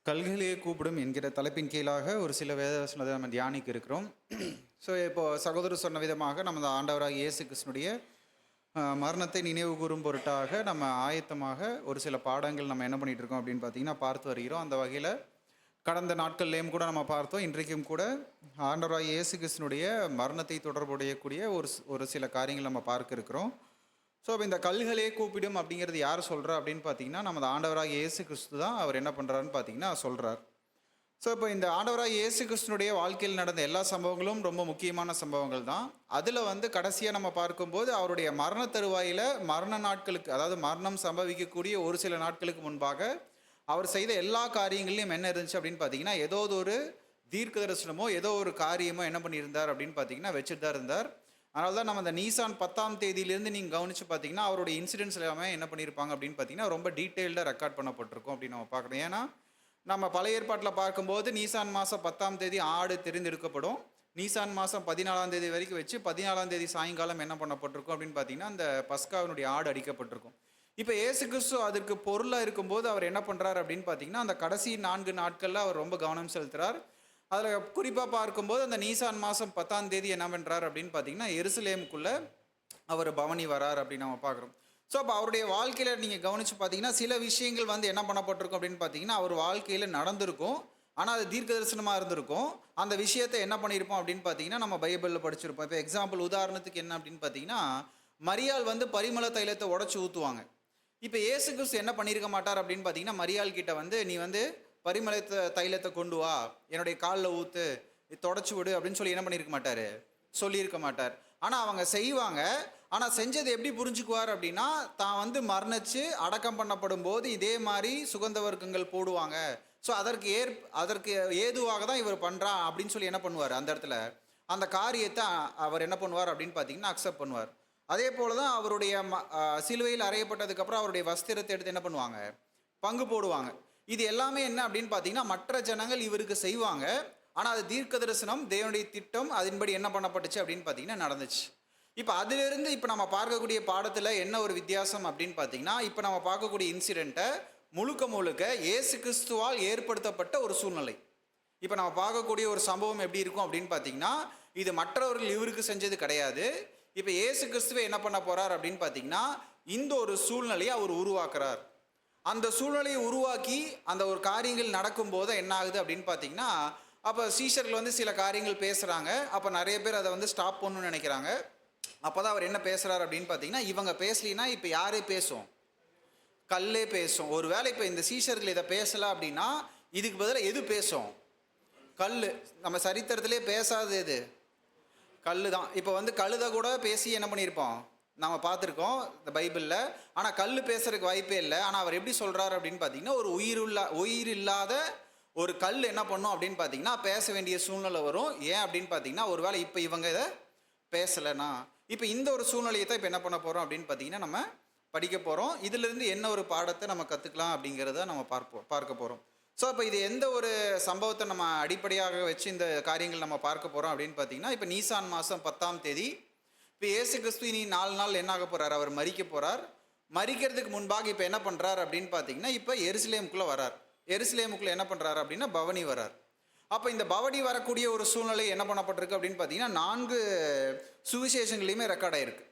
கல்கிலேயே கூப்பிடும் என்கிற தலைப்பின் கீழாக ஒரு சில வேதவசனத்தை நம்ம தியானிக்க இருக்கிறோம். ஸோ இப்போது சகோதரர் சொன்ன விதமாக நமது ஆண்டவராக இயேசு கிறிஸ்துனுடைய மரணத்தை நினைவு கூறும் பொருட்டாக நம்ம ஆயத்தமாக ஒரு சில பாடங்கள் நம்ம என்ன பண்ணிகிட்டு இருக்கோம் அப்படின்னு பார்த்தீங்கன்னா பார்த்து வருகிறோம். அந்த வகையில் கடந்த நாட்கள்லேயும் கூட நம்ம பார்த்தோம். இன்றைக்கும் கூட ஆண்டவராக இயேசு கிறிஸ்துனுடைய மரணத்தை தொடர்புடையக்கூடிய ஒரு சில காரியங்கள் நம்ம பார்க்க இருக்கிறோம். ஸோ இப்போ இந்த கல்களே கூப்பிடும் அப்படிங்கிறது யார் சொல்கிறா அப்படின்னு பார்த்தீங்கன்னா நமது ஆண்டவராக இயேசு கிறிஸ்து தான். அவர் என்ன பண்ணுறாருன்னு பார்த்தீங்கன்னா சொல்கிறார். ஸோ இப்போ இந்த ஆண்டவராக இயேசு கிறிஸ்துனுடைய வாழ்க்கையில் நடந்த எல்லா சம்பவங்களும் ரொம்ப முக்கியமான சம்பவங்கள் தான். அதில் கடைசியாக நம்ம பார்க்கும்போது அவருடைய மரண தருவாயில் மரண நாட்களுக்கு, அதாவது மரணம் சம்பவிக்கக்கூடிய ஒரு சில நாட்களுக்கு முன்பாக அவர் செய்த எல்லா காரியங்களையும் என்ன இருந்துச்சு அப்படின்னு பார்த்தீங்கன்னா ஏதோ ஒரு தீர்க்க தரிசனமோ ஏதோ ஒரு காரியமோ என்ன பண்ணியிருந்தார் அப்படின்னு பார்த்தீங்கன்னா வச்சுட்டு தான் இருந்தார். அதனால தான் நம்ம அந்த நீசான் 10ஆம் தேதியிலேருந்து நீங்கள் கவனித்து பார்த்தீங்கன்னா அவருடைய இன்சிடென்ட்ஸ் எல்லாமே என்ன பண்ணியிருப்பாங்க அப்படின்னு பார்த்தீங்கன்னா ரொம்ப டீட்டெயில்டாக ரெக்கார்ட் பண்ணப்பட்டிருக்கும் அப்படின்னு நம்ம பார்க்கணும். ஏன்னா நம்ம பழைய ஏற்பாட்டில் பார்க்கும்போது நீசான் மாதம் 10ஆம் தேதி ஆடு தெரிந்தெடுக்கப்படும். நீசான் மாதம் 14ஆம் தேதி வரைக்கும் வச்சு 14ஆம் தேதி சாயங்காலம் என்ன பண்ணப்பட்டிருக்கும் அப்படின்னு பார்த்தீங்கன்னா அந்த பஸ்காவினுடைய ஆடு அடிக்கப்பட்டிருக்கும். இப்போ இயேசு கிறிஸ்து அதற்கு பொருளாக இருக்கும்போது அவர் என்ன பண்ணுறாரு அப்படின்னு பார்த்தீங்கன்னா அந்த கடைசி 4 நாட்களில் அவர் ரொம்ப கவனம் செலுத்துகிறார். அதில் குறிப்பாக பார்க்கும்போது அந்த நீசான் மாதம் 10ஆம் தேதி என்ன பண்ணுறார் அப்படின்னு பார்த்தீங்கன்னா எருசலேமுக்குள்ளே அவர் பவனி வரார் அப்படின்னு நம்ம பார்க்குறோம். ஸோ அப்போ அவருடைய வாழ்க்கையில் நீங்கள் கவனித்து பார்த்தீங்கன்னா சில விஷயங்கள் என்ன பண்ணப்பட்டிருக்கும் அப்படின்னு பார்த்தீங்கன்னா அவர் வாழ்க்கையில் நடந்திருக்கும். ஆனால் அது தீர்க்க தரிசனமாக இருந்திருக்கும். அந்த விஷயத்தை என்ன பண்ணியிருப்போம் அப்படின்னு பார்த்தீங்கன்னா நம்ம பைபிளில் படிச்சிருப்போம். இப்போ எக்ஸாம்பிள் உதாரணத்துக்கு என்ன அப்படின்னு பார்த்தீங்கன்னா மரியாள் பரிமள தைலத்தை உடச்சி ஊற்றுவாங்க. இப்போ இயேசு கிறிஸ்து என்ன பண்ணியிருக்க மாட்டார் அப்படின்னு பார்த்தீங்கன்னா மரியாள் கிட்ட நீ பரிமள தைலத்தை கொண்டு வா, என்னுடைய காலில் ஊற்று, தொடச்சி விடு அப்படின்னு சொல்லி என்ன பண்ணியிருக்க மாட்டார், சொல்லியிருக்க மாட்டார். ஆனால் அவங்க செய்வாங்க. ஆனால் செஞ்சது எப்படி புரிஞ்சுக்குவார் அப்படின்னா தான் மரணிச்சு அடக்கம் பண்ணப்படும் போது இதே மாதிரி சுகந்த வர்க்கங்கள் போடுவாங்க. ஸோ அதற்கு ஏதுவாக தான் இவர் பண்ணுறா அப்படின்னு சொல்லி என்ன பண்ணுவார், அந்த இடத்துல அந்த காரியத்தை அவர் என்ன பண்ணுவார் அப்படின்னு பார்த்தீங்கன்னா அக்செப்ட் பண்ணுவார். அதே போல் தான் அவருடைய சிலுவையில் அறையப்பட்டதுக்கப்புறம் அவருடைய வஸ்திரத்தை எடுத்து என்ன பண்ணுவாங்க, பங்கு போடுவாங்க. இது எல்லாமே என்ன அப்படின்னு பார்த்தீங்கன்னா மற்ற ஜனங்கள் இவருக்கு செய்வாங்க. ஆனால் அது தீர்க்க தரிசனம், தேவனுடைய திட்டம், அதன்படி என்ன பண்ணப்பட்டுச்சு அப்படின்னு பார்த்தீங்கன்னா நடந்துச்சு. இப்போ அதிலிருந்து இப்போ நம்ம பார்க்கக்கூடிய பாடத்தில் என்ன ஒரு வித்தியாசம் அப்படின்னு பார்த்தீங்கன்னா இப்போ நம்ம பார்க்கக்கூடிய இன்சிடெண்ட்டை முழுக்க இயேசு கிறிஸ்துவால் ஏற்படுத்தப்பட்ட ஒரு சூழ்நிலை. இப்போ நம்ம பார்க்கக்கூடிய ஒரு சம்பவம் எப்படி இருக்கும் அப்படின்னு பார்த்தீங்கன்னா இது மற்றவர்கள் இவருக்கு செஞ்சது கிடையாது. இப்போ இயேசு கிறிஸ்துவை என்ன பண்ண போகிறார் அப்படின்னு பார்த்தீங்கன்னா இந்த ஒரு சூழ்நிலையை அவர் உருவாக்குறார். அந்த சூழ்நிலையை உருவாக்கி அந்த ஒரு காரியங்கள் நடக்கும்போது என்ன ஆகுது அப்படின்னு பார்த்தீங்கன்னா அப்போ சீஷர்கள் சில காரியங்கள் பேசுகிறாங்க. அப்போ நிறைய பேர் அதை ஸ்டாப் பண்ணணும்னு நினைக்கிறாங்க. அப்போ தான் அவர் என்ன பேசுகிறார் அப்படின்னு பார்த்தீங்கன்னா இவங்க பேசலினா இப்போ யாரே பேசும், கல்லே பேசும். ஒரு வேளை இப்போ இந்த சீஷர்கள் இதை பேசலை அப்படின்னா இதுக்கு பதிலாக எது பேசும், கல். நம்ம சரித்திரத்திலே பேசாதது எது, கல் தான். இப்போ கழுதை கூட பேசி என்ன பண்ணியிருப்போம் நம்ம பார்த்துருக்கோம் இந்த பைபிளில். ஆனால் கல் பேசுறதுக்கு வாய்ப்பே இல்லை. ஆனால் அவர் எப்படி சொல்கிறார் அப்படின்னு பார்த்தீங்கன்னா ஒரு உயிர் இல்லாத ஒரு கல் என்ன பண்ணும் அப்படின்னு பார்த்தீங்கன்னா பேச வேண்டிய சூழ்நிலை வரும். ஏன் அப்படின்னு பார்த்தீங்கன்னா ஒரு வேளை இப்போ இவங்க இதை பேசலைன்னா இப்போ இந்த ஒரு சூழ்நிலையை தான் இப்போ என்ன பண்ண போகிறோம் அப்படின்னு பார்த்தீங்கன்னா நம்ம படிக்க போகிறோம். இதிலிருந்து என்ன ஒரு பாடத்தை நம்ம கற்றுக்கலாம் அப்படிங்கிறத நம்ம பார்க்க போகிறோம். ஸோ அப்போ இது எந்த ஒரு சம்பவத்தை நம்ம அடிப்படையாக வச்சு இந்த காரியங்கள் நம்ம பார்க்க போகிறோம் அப்படின்னு பார்த்தீங்கன்னா இப்போ நீசான் மாதம் 10ஆம் தேதி இப்போ இயேசு கிறிஸ்து இனி 4 நாள் என்ன ஆக போகிறார், அவர் மரிக்க போகிறார். மரிக்கிறதுக்கு முன்பாக இப்போ என்ன பண்ணுறார் அப்படின்னு பார்த்தீங்கன்னா இப்போ எருசலேமுக்குள்ளே வரார். எருசலேமுக்குள்ளே என்ன பண்ணுறாரு அப்படின்னா பவனி வரார். அப்போ இந்த பவனி வரக்கூடிய ஒரு சூழ்நிலை என்ன பண்ணப்பட்டிருக்கு அப்படின்னு பார்த்தீங்கன்னா 4 சுவிசேஷங்களையுமே ரெக்கார்ட் ஆகிருக்கு.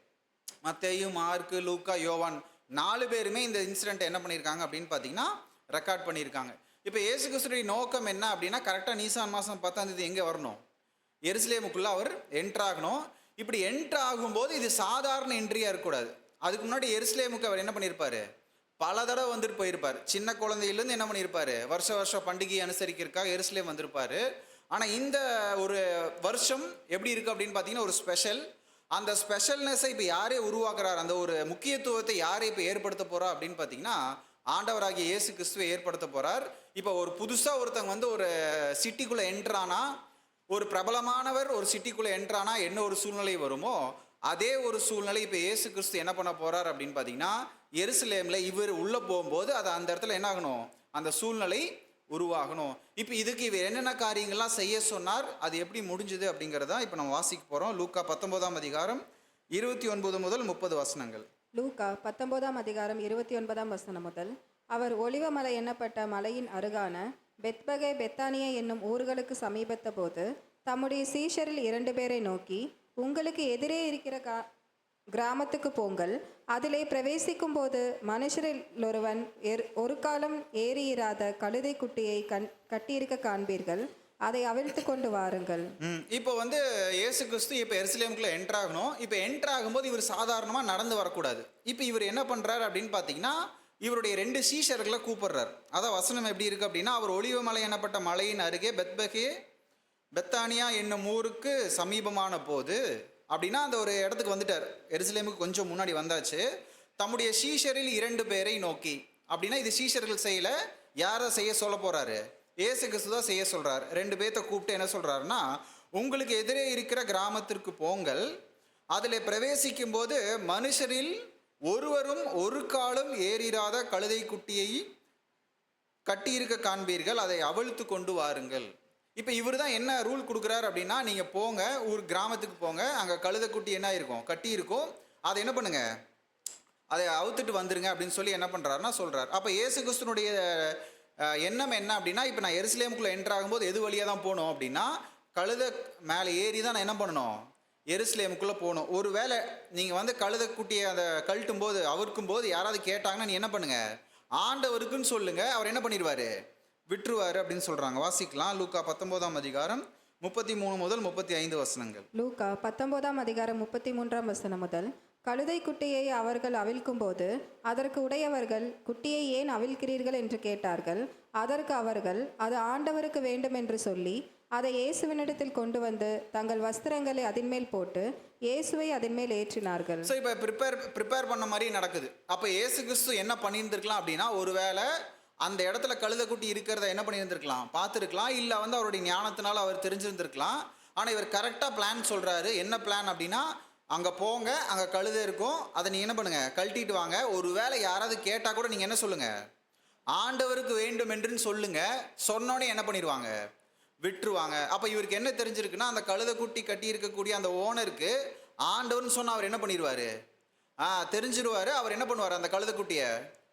மத்தேயு, மார்க்கு, லூக்கா, யோவான் 4 பேருமே இந்த இன்சிடென்ட் என்ன பண்ணியிருக்காங்க அப்படின்னு பார்த்தீங்கன்னா ரெக்கார்ட் பண்ணியிருக்காங்க. இப்போ இயேசு கிறிஸ்துடைய நோக்கம் என்ன அப்படின்னா கரெக்டாக நீசான் மாதம் 10ஆம் தேதி எங்கே வரணும், எருசலேமுக்குள்ளே அவர் என்ட்ராகணும். இப்படி என்ட்ரு ஆகும்போது இது சாதாரண என்ட்ரியாக இருக்கக்கூடாது. அதுக்கு முன்னாடி எருசலேமுக்கு அவர் என்ன பண்ணியிருப்பார், பல தடவை போயிருப்பார். சின்ன குழந்தையிலேருந்து என்ன பண்ணியிருப்பார், வருஷம் பண்டிகையை அனுசரிக்கிறதுக்காக எருசலேம் வந்திருப்பார். ஆனால் இந்த ஒரு வருஷம் எப்படி இருக்குது அப்படின்னு பார்த்தீங்கன்னா ஒரு ஸ்பெஷல். அந்த ஸ்பெஷல்னஸை இப்போ யாரே உருவாக்குறார், அந்த ஒரு முக்கியத்துவத்தை யாரே இப்போ ஏற்படுத்த போகிறா அப்படின்னு பார்த்தீங்கன்னா ஆண்டவராகிய இயேசு கிறிஸ்துவை ஏற்படுத்த போகிறார். இப்போ ஒரு புதுசாக ஒருத்தங்க ஒரு சிட்டிக்குள்ளே என்ட்ரானா, ஒரு பிரபலமானவர் ஒரு சிட்டிக்குள்ளே என்ட்ரானா என்ன ஒரு சூழ்நிலை வருமோ அதே ஒரு சூழ்நிலை இப்போ இயேசு கிறிஸ்து என்ன பண்ண போகிறார் அப்படின்னு பார்த்தீங்கன்னா எருசலேமில் இவர் உள்ளே போகும்போது அது அந்த இடத்துல என்ன ஆகணும், அந்த சூழ்நிலை உருவாகணும். இப்போ இதுக்கு இவர் என்னென்ன காரியங்கள்லாம் செய்ய சொன்னார், அது எப்படி முடிஞ்சுது அப்படிங்கிறதா இப்போ நம்ம வாசிக்க போகிறோம். லூக்கா 19ஆம் அதிகாரம் 29 முதல் 30 வசனங்கள். லூக்கா 19ஆம் அதிகாரம் 29ஆம் வசனம் முதல். அவர் ஒலிவமலை என்னப்பட்ட மலையின் அருகான பெத்பகே பெத்தானியா என்னும் ஊர்களுக்கு சமீபத்த போது தம்முடைய சீஷரில் 2 பேரை நோக்கி, உங்களுக்கு எதிரே இருக்கிற கிராமத்துக்கு போங்கள். அதிலே பிரவேசிக்கும் போது மனுஷரில் ஒருவன் ஒரு காலம் ஏறியிராத கழுதை குட்டியை கட்டியிருக்க காண்பீர்கள். அதை அவிழ்த்து கொண்டு வாருங்கள். இப்போ இயேசு கிறிஸ்து இப்போ எருசலேமுக்குள்ள என்ட்ராகணும். இப்போ என்ட்ராகும்போது இவர் சாதாரணமாக நடந்து வரக்கூடாது. இப்போ இவர் என்ன பண்ணுறாரு அப்படின்னு பார்த்தீங்கன்னா, இவருடைய 2 சீஷர்களை கூப்பிடுறார். அதான் வசனம் எப்படி இருக்குது அப்படின்னா, அவர் ஒலிவ மலை எனப்பட்ட மலையின் அருகே பெத்பகே பெத்தானியா என்னும் ஊருக்கு சமீபமான போது அப்படின்னா அந்த ஒரு இடத்துக்கு வந்துட்டார். எருசலேமுக்கு கொஞ்சம் முன்னாடி வந்தாச்சு. தம்முடைய சீஷரில் 2 பேரை நோக்கி அப்படின்னா இது சீஷர்கள் செய்யல, யாரை செய்ய சொல்ல போறாரு? இயேசு கிறிஸ்து தான் செய்ய சொல்றாரு. 2 பேர்த்த கூப்பிட்டு என்ன சொல்றாருன்னா, உங்களுக்கு எதிரே இருக்கிற கிராமத்திற்கு போங்கள். அதில் பிரவேசிக்கும் போது மனுஷரில் ஒருவரும் ஒரு காலம் ஏறிராத கழுதை குட்டியை கட்டியிருக்க காண்பீர்கள். அதை அவிழ்த்து கொண்டு வாருங்கள். இப்போ இவர் தான் என்ன ரூல் கொடுக்குறாரு அப்படின்னா, நீங்கள் போங்க, ஒரு கிராமத்துக்கு போங்க, அங்கே கழுதைக்குட்டி என்ன இருக்கும், கட்டி இருக்கும், அதை என்ன பண்ணுங்க, அதை அவுத்துட்டு வந்துருங்க அப்படின்னு சொல்லி என்ன பண்ணுறாருன்னா சொல்கிறார். அப்போ இயேசு கிறிஸ்துனுடைய எண்ணம் என்ன அப்படின்னா, இப்போ நான் எருசலேமுக்குள்ளே என்ட்ரு ஆகும்போது எது வழியாக தான் போகணும் அப்படின்னா, கழுதை மேலே ஏறி தான் நான் என்ன பண்ணணும், எருசலேமுக்குள்ளே போகணும். ஒரு வேளை நீங்கள் கழுதைக்குட்டியை அதை கழட்டும் போது அவிர்க்கும் போது யாராவது கேட்டாங்கன்னா நீ என்ன பண்ணுங்க, ஆண்டவருக்குன்னு சொல்லுங்க, அவர் என்ன பண்ணிடுவார், விட்டுருவாரு அப்படின்னு சொல்றாங்க. வாசிக்கலாம். லூக்கா 19ஆம் அதிகாரம் 33 முதல் 35 வசனங்கள். லூக்கா 19ஆம் அதிகாரம் 33ஆம் வசனம் முதல். கழுதை குட்டியை அவர்கள் அவிழ்க்கும் போது அதற்கு உடையவர்கள், குட்டியை ஏன் அவிழ்க்கிறீர்கள் என்று கேட்டார்கள். அதற்கு அவர்கள், அது ஆண்டவருக்கு வேண்டும் என்று சொல்லி அதை இயேசுவினிடத்தில் கொண்டு வந்து தங்கள் வஸ்திரங்களை அதன் மேல் போட்டு இயேசுவை அதன் மேல் ஏற்றினார்கள். ஸோ இப்போ ப்ரிப்பேர் பண்ண மாதிரி நடக்குது. அப்போ இயேசு கிறிஸ்து என்ன பண்ணியிருந்திருக்கலாம் அப்படின்னா, ஒருவேளை அந்த இடத்துல கழுதைக்குட்டி இருக்கிறத என்ன பண்ணியிருந்திருக்கலாம், பார்த்துருக்கலாம். இல்லை அவருடைய ஞானத்தினால அவர் தெரிஞ்சிருந்திருக்கலாம். ஆனால் இவர் கரெக்டாக பிளான் சொல்கிறாரு. என்ன பிளான் அப்படின்னா, அங்கே போங்க, அங்கே கழுதை இருக்கும், அதை நீங்கள் என்ன பண்ணுங்கள், கழட்டிட்டு வாங்க. ஒரு வேளை யாராவது கேட்டால் கூட நீங்கள் என்ன சொல்லுங்கள், ஆண்டவருக்கு வேண்டும் என்றுன்னு சொல்லுங்கள். சொன்னோடனே என்ன பண்ணிடுவாங்க, விட்டுருவாங்க. அப்போ இவருக்கு என்ன தெரிஞ்சிருக்குன்னா, அந்த கழுதைக்குட்டி கட்டி இருக்கக்கூடிய அந்த ஓனருக்கு ஆண்டவர்னு சொன்னால் அவர் என்ன பண்ணிடுவார், தெரிஞ்சிருவார். அவர் என்ன பண்ணுவார், அந்த கழுதைக்குட்டியை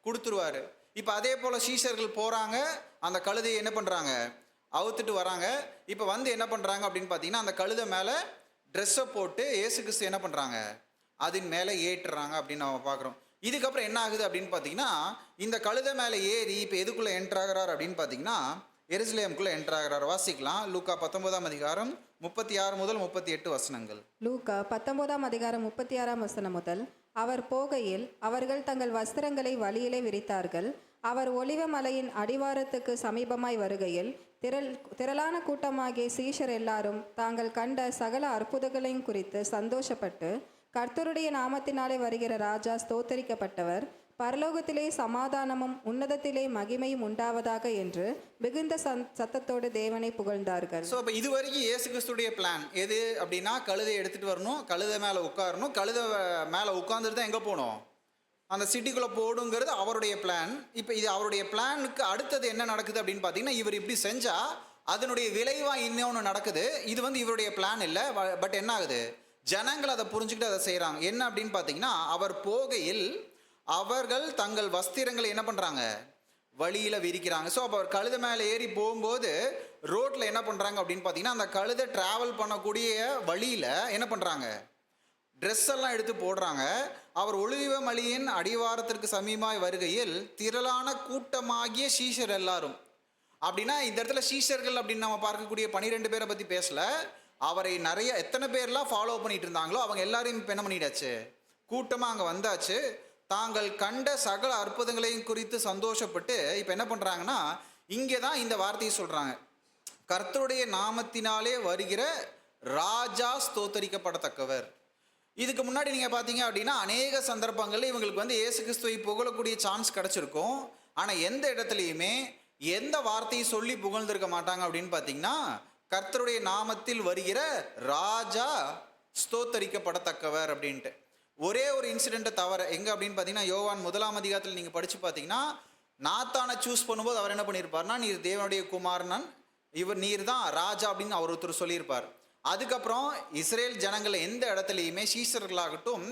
கொடுத்துருவார். இப்போ அதே போல் சீஷர்கள் போகிறாங்க, அந்த கழுதையை என்ன பண்ணுறாங்க, அவுத்துட்டு வராங்க. இப்போ என்ன பண்ணுறாங்க அப்படின்னு பார்த்தீங்கன்னா, அந்த கழுதை மேலே ட்ரெஸ்ஸை போட்டு இயேசு கிறிஸ்து என்ன பண்ணுறாங்க, அதன் மேலே ஏற்றுறாங்க அப்படின்னு நம்ம பார்க்குறோம். இதுக்கப்புறம் என்ன ஆகுது அப்படின்னு பார்த்தீங்கன்னா, இந்த கழுதை மேலே ஏறி இப்போ எதுக்குள்ளே என்ட்ராகிறார் அப்படின்னு பார்த்தீங்கன்னா, எருசலேமுக்குள்ளே என்ட்ராகிறார். வாசிக்கலாம். லூக்கா 19ஆம் அதிகாரம் 36 முதல் 38 வசனங்கள். லூக்கா 19ஆம் அதிகாரம் 36ஆம் வசனம் முதல். அவர் போகையில் அவர்கள் தங்கள் வஸ்திரங்களை வழியிலே விரித்தார்கள். அவர் ஒலிவ மலையின் அடிவாரத்துக்கு சமீபமாய் வருகையில் திரளான கூட்டமாகிய சீஷர் எல்லாரும் தாங்கள் கண்ட சகல அற்புதங்களையும் குறித்து சந்தோஷப்பட்டு, கர்த்தருடைய நாமத்தினாலே வருகிற ராஜா ஸ்தோத்தரிக்கப்பட்டவர், பரலோகத்திலே சமாதானமும் உன்னதத்திலே மகிமையும் உண்டாவதாக என்று மிகுந்த சத்தத்தோடு தேவனை புகழ்ந்தார்கள். ஸோ இப்போ இது வரைக்கும் இயேசு கிறிஸ்துடைய பிளான் எது அப்படின்னா, கழுதை எடுத்துகிட்டு வரணும், கழுதை மேலே உட்காரணும், கழுதை மேலே உட்காந்துட்டு தான் எங்கே போகணும், அந்த சிட்டிக்குள்ளே போடுங்கிறது அவருடைய பிளான். இப்போ இது அவருடைய பிளானுக்கு அடுத்தது என்ன நடக்குது அப்படின்னு பார்த்தீங்கன்னா, இவர் இப்படி செஞ்சால் அதனுடைய விளைவாக இன்னொன்று நடக்குது. இது இவருடைய பிளான் இல்லை. பட் என்ன ஆகுது, ஜனங்கள் அதை புரிஞ்சுக்கிட்டு அதை செய்கிறாங்க. என்ன அப்படின்னு பார்த்தீங்கன்னா, அவர் போகையில் அவர்கள் தங்கள் வஸ்திரங்களை என்ன பண்ணுறாங்க, வழியில் விரிக்கிறாங்க. ஸோ அப்போ அவர் கழுதை மேலே ஏறி போகும்போது ரோட்டில் என்ன பண்ணுறாங்க அப்படின்னு பார்த்தீங்கன்னா, அந்த கழுதை ட்ராவல் பண்ணக்கூடிய வழியில் என்ன பண்ணுறாங்க, ட்ரெஸ் எல்லாம் எடுத்து போடுறாங்க. அவர் ஒலிவ மலையின் அடிவாரத்திற்கு சமீபமாய் வருகையில் திரளான கூட்டமாகிய சீஷர் எல்லாரும். அப்படின்னா இந்த இடத்துல சீஷர்கள் அப்படின்னு நம்ம பார்க்கக்கூடிய 12 பேரை பற்றி பேசல. அவரை நிறைய எத்தனை பேர்லாம் ஃபாலோ பண்ணிட்டு இருந்தாங்களோ அவங்க எல்லாரையும் இப்போ என்ன பண்ணிட்டாச்சு, கூட்டமாக அங்கே வந்தாச்சு. தாங்கள் கண்ட சகல அற்புதங்களையும் குறித்து சந்தோஷப்பட்டு இப்போ என்ன பண்ணுறாங்கன்னா, இங்கே தான் இந்த வார்த்தையை சொல்கிறாங்க, கர்த்தருடைய நாமத்தினாலே வருகிற ராஜா ஸ்தோத்தரிக்கப்படத்தக்கவர். இதுக்கு முன்னாடி நீங்கள் பார்த்தீங்க அப்படின்னா அநேக சந்தர்ப்பங்களில் இவங்களுக்கு இயேசு கிறிஸ்துவை புகழக்கூடிய சான்ஸ் கிடச்சிருக்கும். ஆனால் எந்த இடத்துலையுமே எந்த வார்த்தையை சொல்லி புகழ்ந்திருக்க மாட்டாங்க அப்படின்னு பார்த்தீங்கன்னா, கர்த்தருடைய நாமத்தில் வருகிற ராஜா ஸ்தோத்தரிக்கப்படத்தக்கவர் அப்படின்ட்டு. ஒரே ஒரு இன்சிடெண்ட்டை தவிர எங்கே அப்படின்னு பார்த்தீங்கன்னா, யோவான் 1ஆம் அதிகாரத்தில் நீங்கள் படித்து பார்த்தீங்கன்னா, நாத்தானை சூஸ் பண்ணும்போது அவர் என்ன பண்ணியிருப்பார்னா, நீர் தேவனுடைய குமாரனன், நீர் தான் ராஜா அப்படின்னு அவர் ஒருத்தர் சொல்லியிருப்பார். அதுக்கப்புறம் இஸ்ரேல் ஜனங்கள் எந்த இடத்துலையுமே சீஷர்களாகட்டும்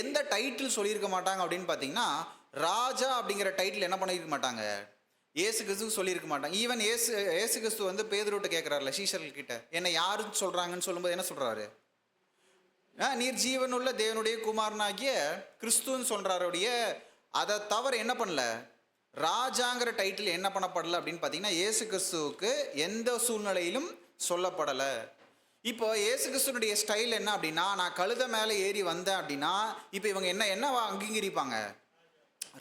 எந்த டைட்டில் சொல்லியிருக்க மாட்டாங்க அப்படின்னு பார்த்தீங்கன்னா, ராஜா அப்படிங்கிற டைட்டில் என்ன பண்ணியிருக்க மாட்டாங்க, இயேசு கிறிஸ்து சொல்லியிருக்க மாட்டாங்க. ஈவன் இயேசு கிறிஸ்து வந்து பேதுருட்ட கேட்குறாருல சீஷர்கள் கிட்ட, என்னை யாருன்னு சொல்கிறாங்கன்னு சொல்லும்போது என்ன சொல்கிறாரு? நீர் ஜீவனுள்ள தேவனுடைய குமாரனாகிய கிறிஸ்துன்னு சொல்கிறாருடைய. அதை தவிர என்ன பண்ணல, ராஜாங்கிற டைட்டில் என்ன பண்ணப்படலை அப்படின்னு பார்த்தீங்கன்னா இயேசு கிறிஸ்துவுக்கு எந்த சூழ்நிலையிலும் சொல்லப்படலை. இப்போ இயேசு கிறிஸ்துனுடைய ஸ்டைல் என்ன அப்படின்னா, நான் கழுதை மேலே ஏறி வந்தேன் அப்படின்னா இப்போ இவங்க என்னவா அங்கீகரிப்பாங்க?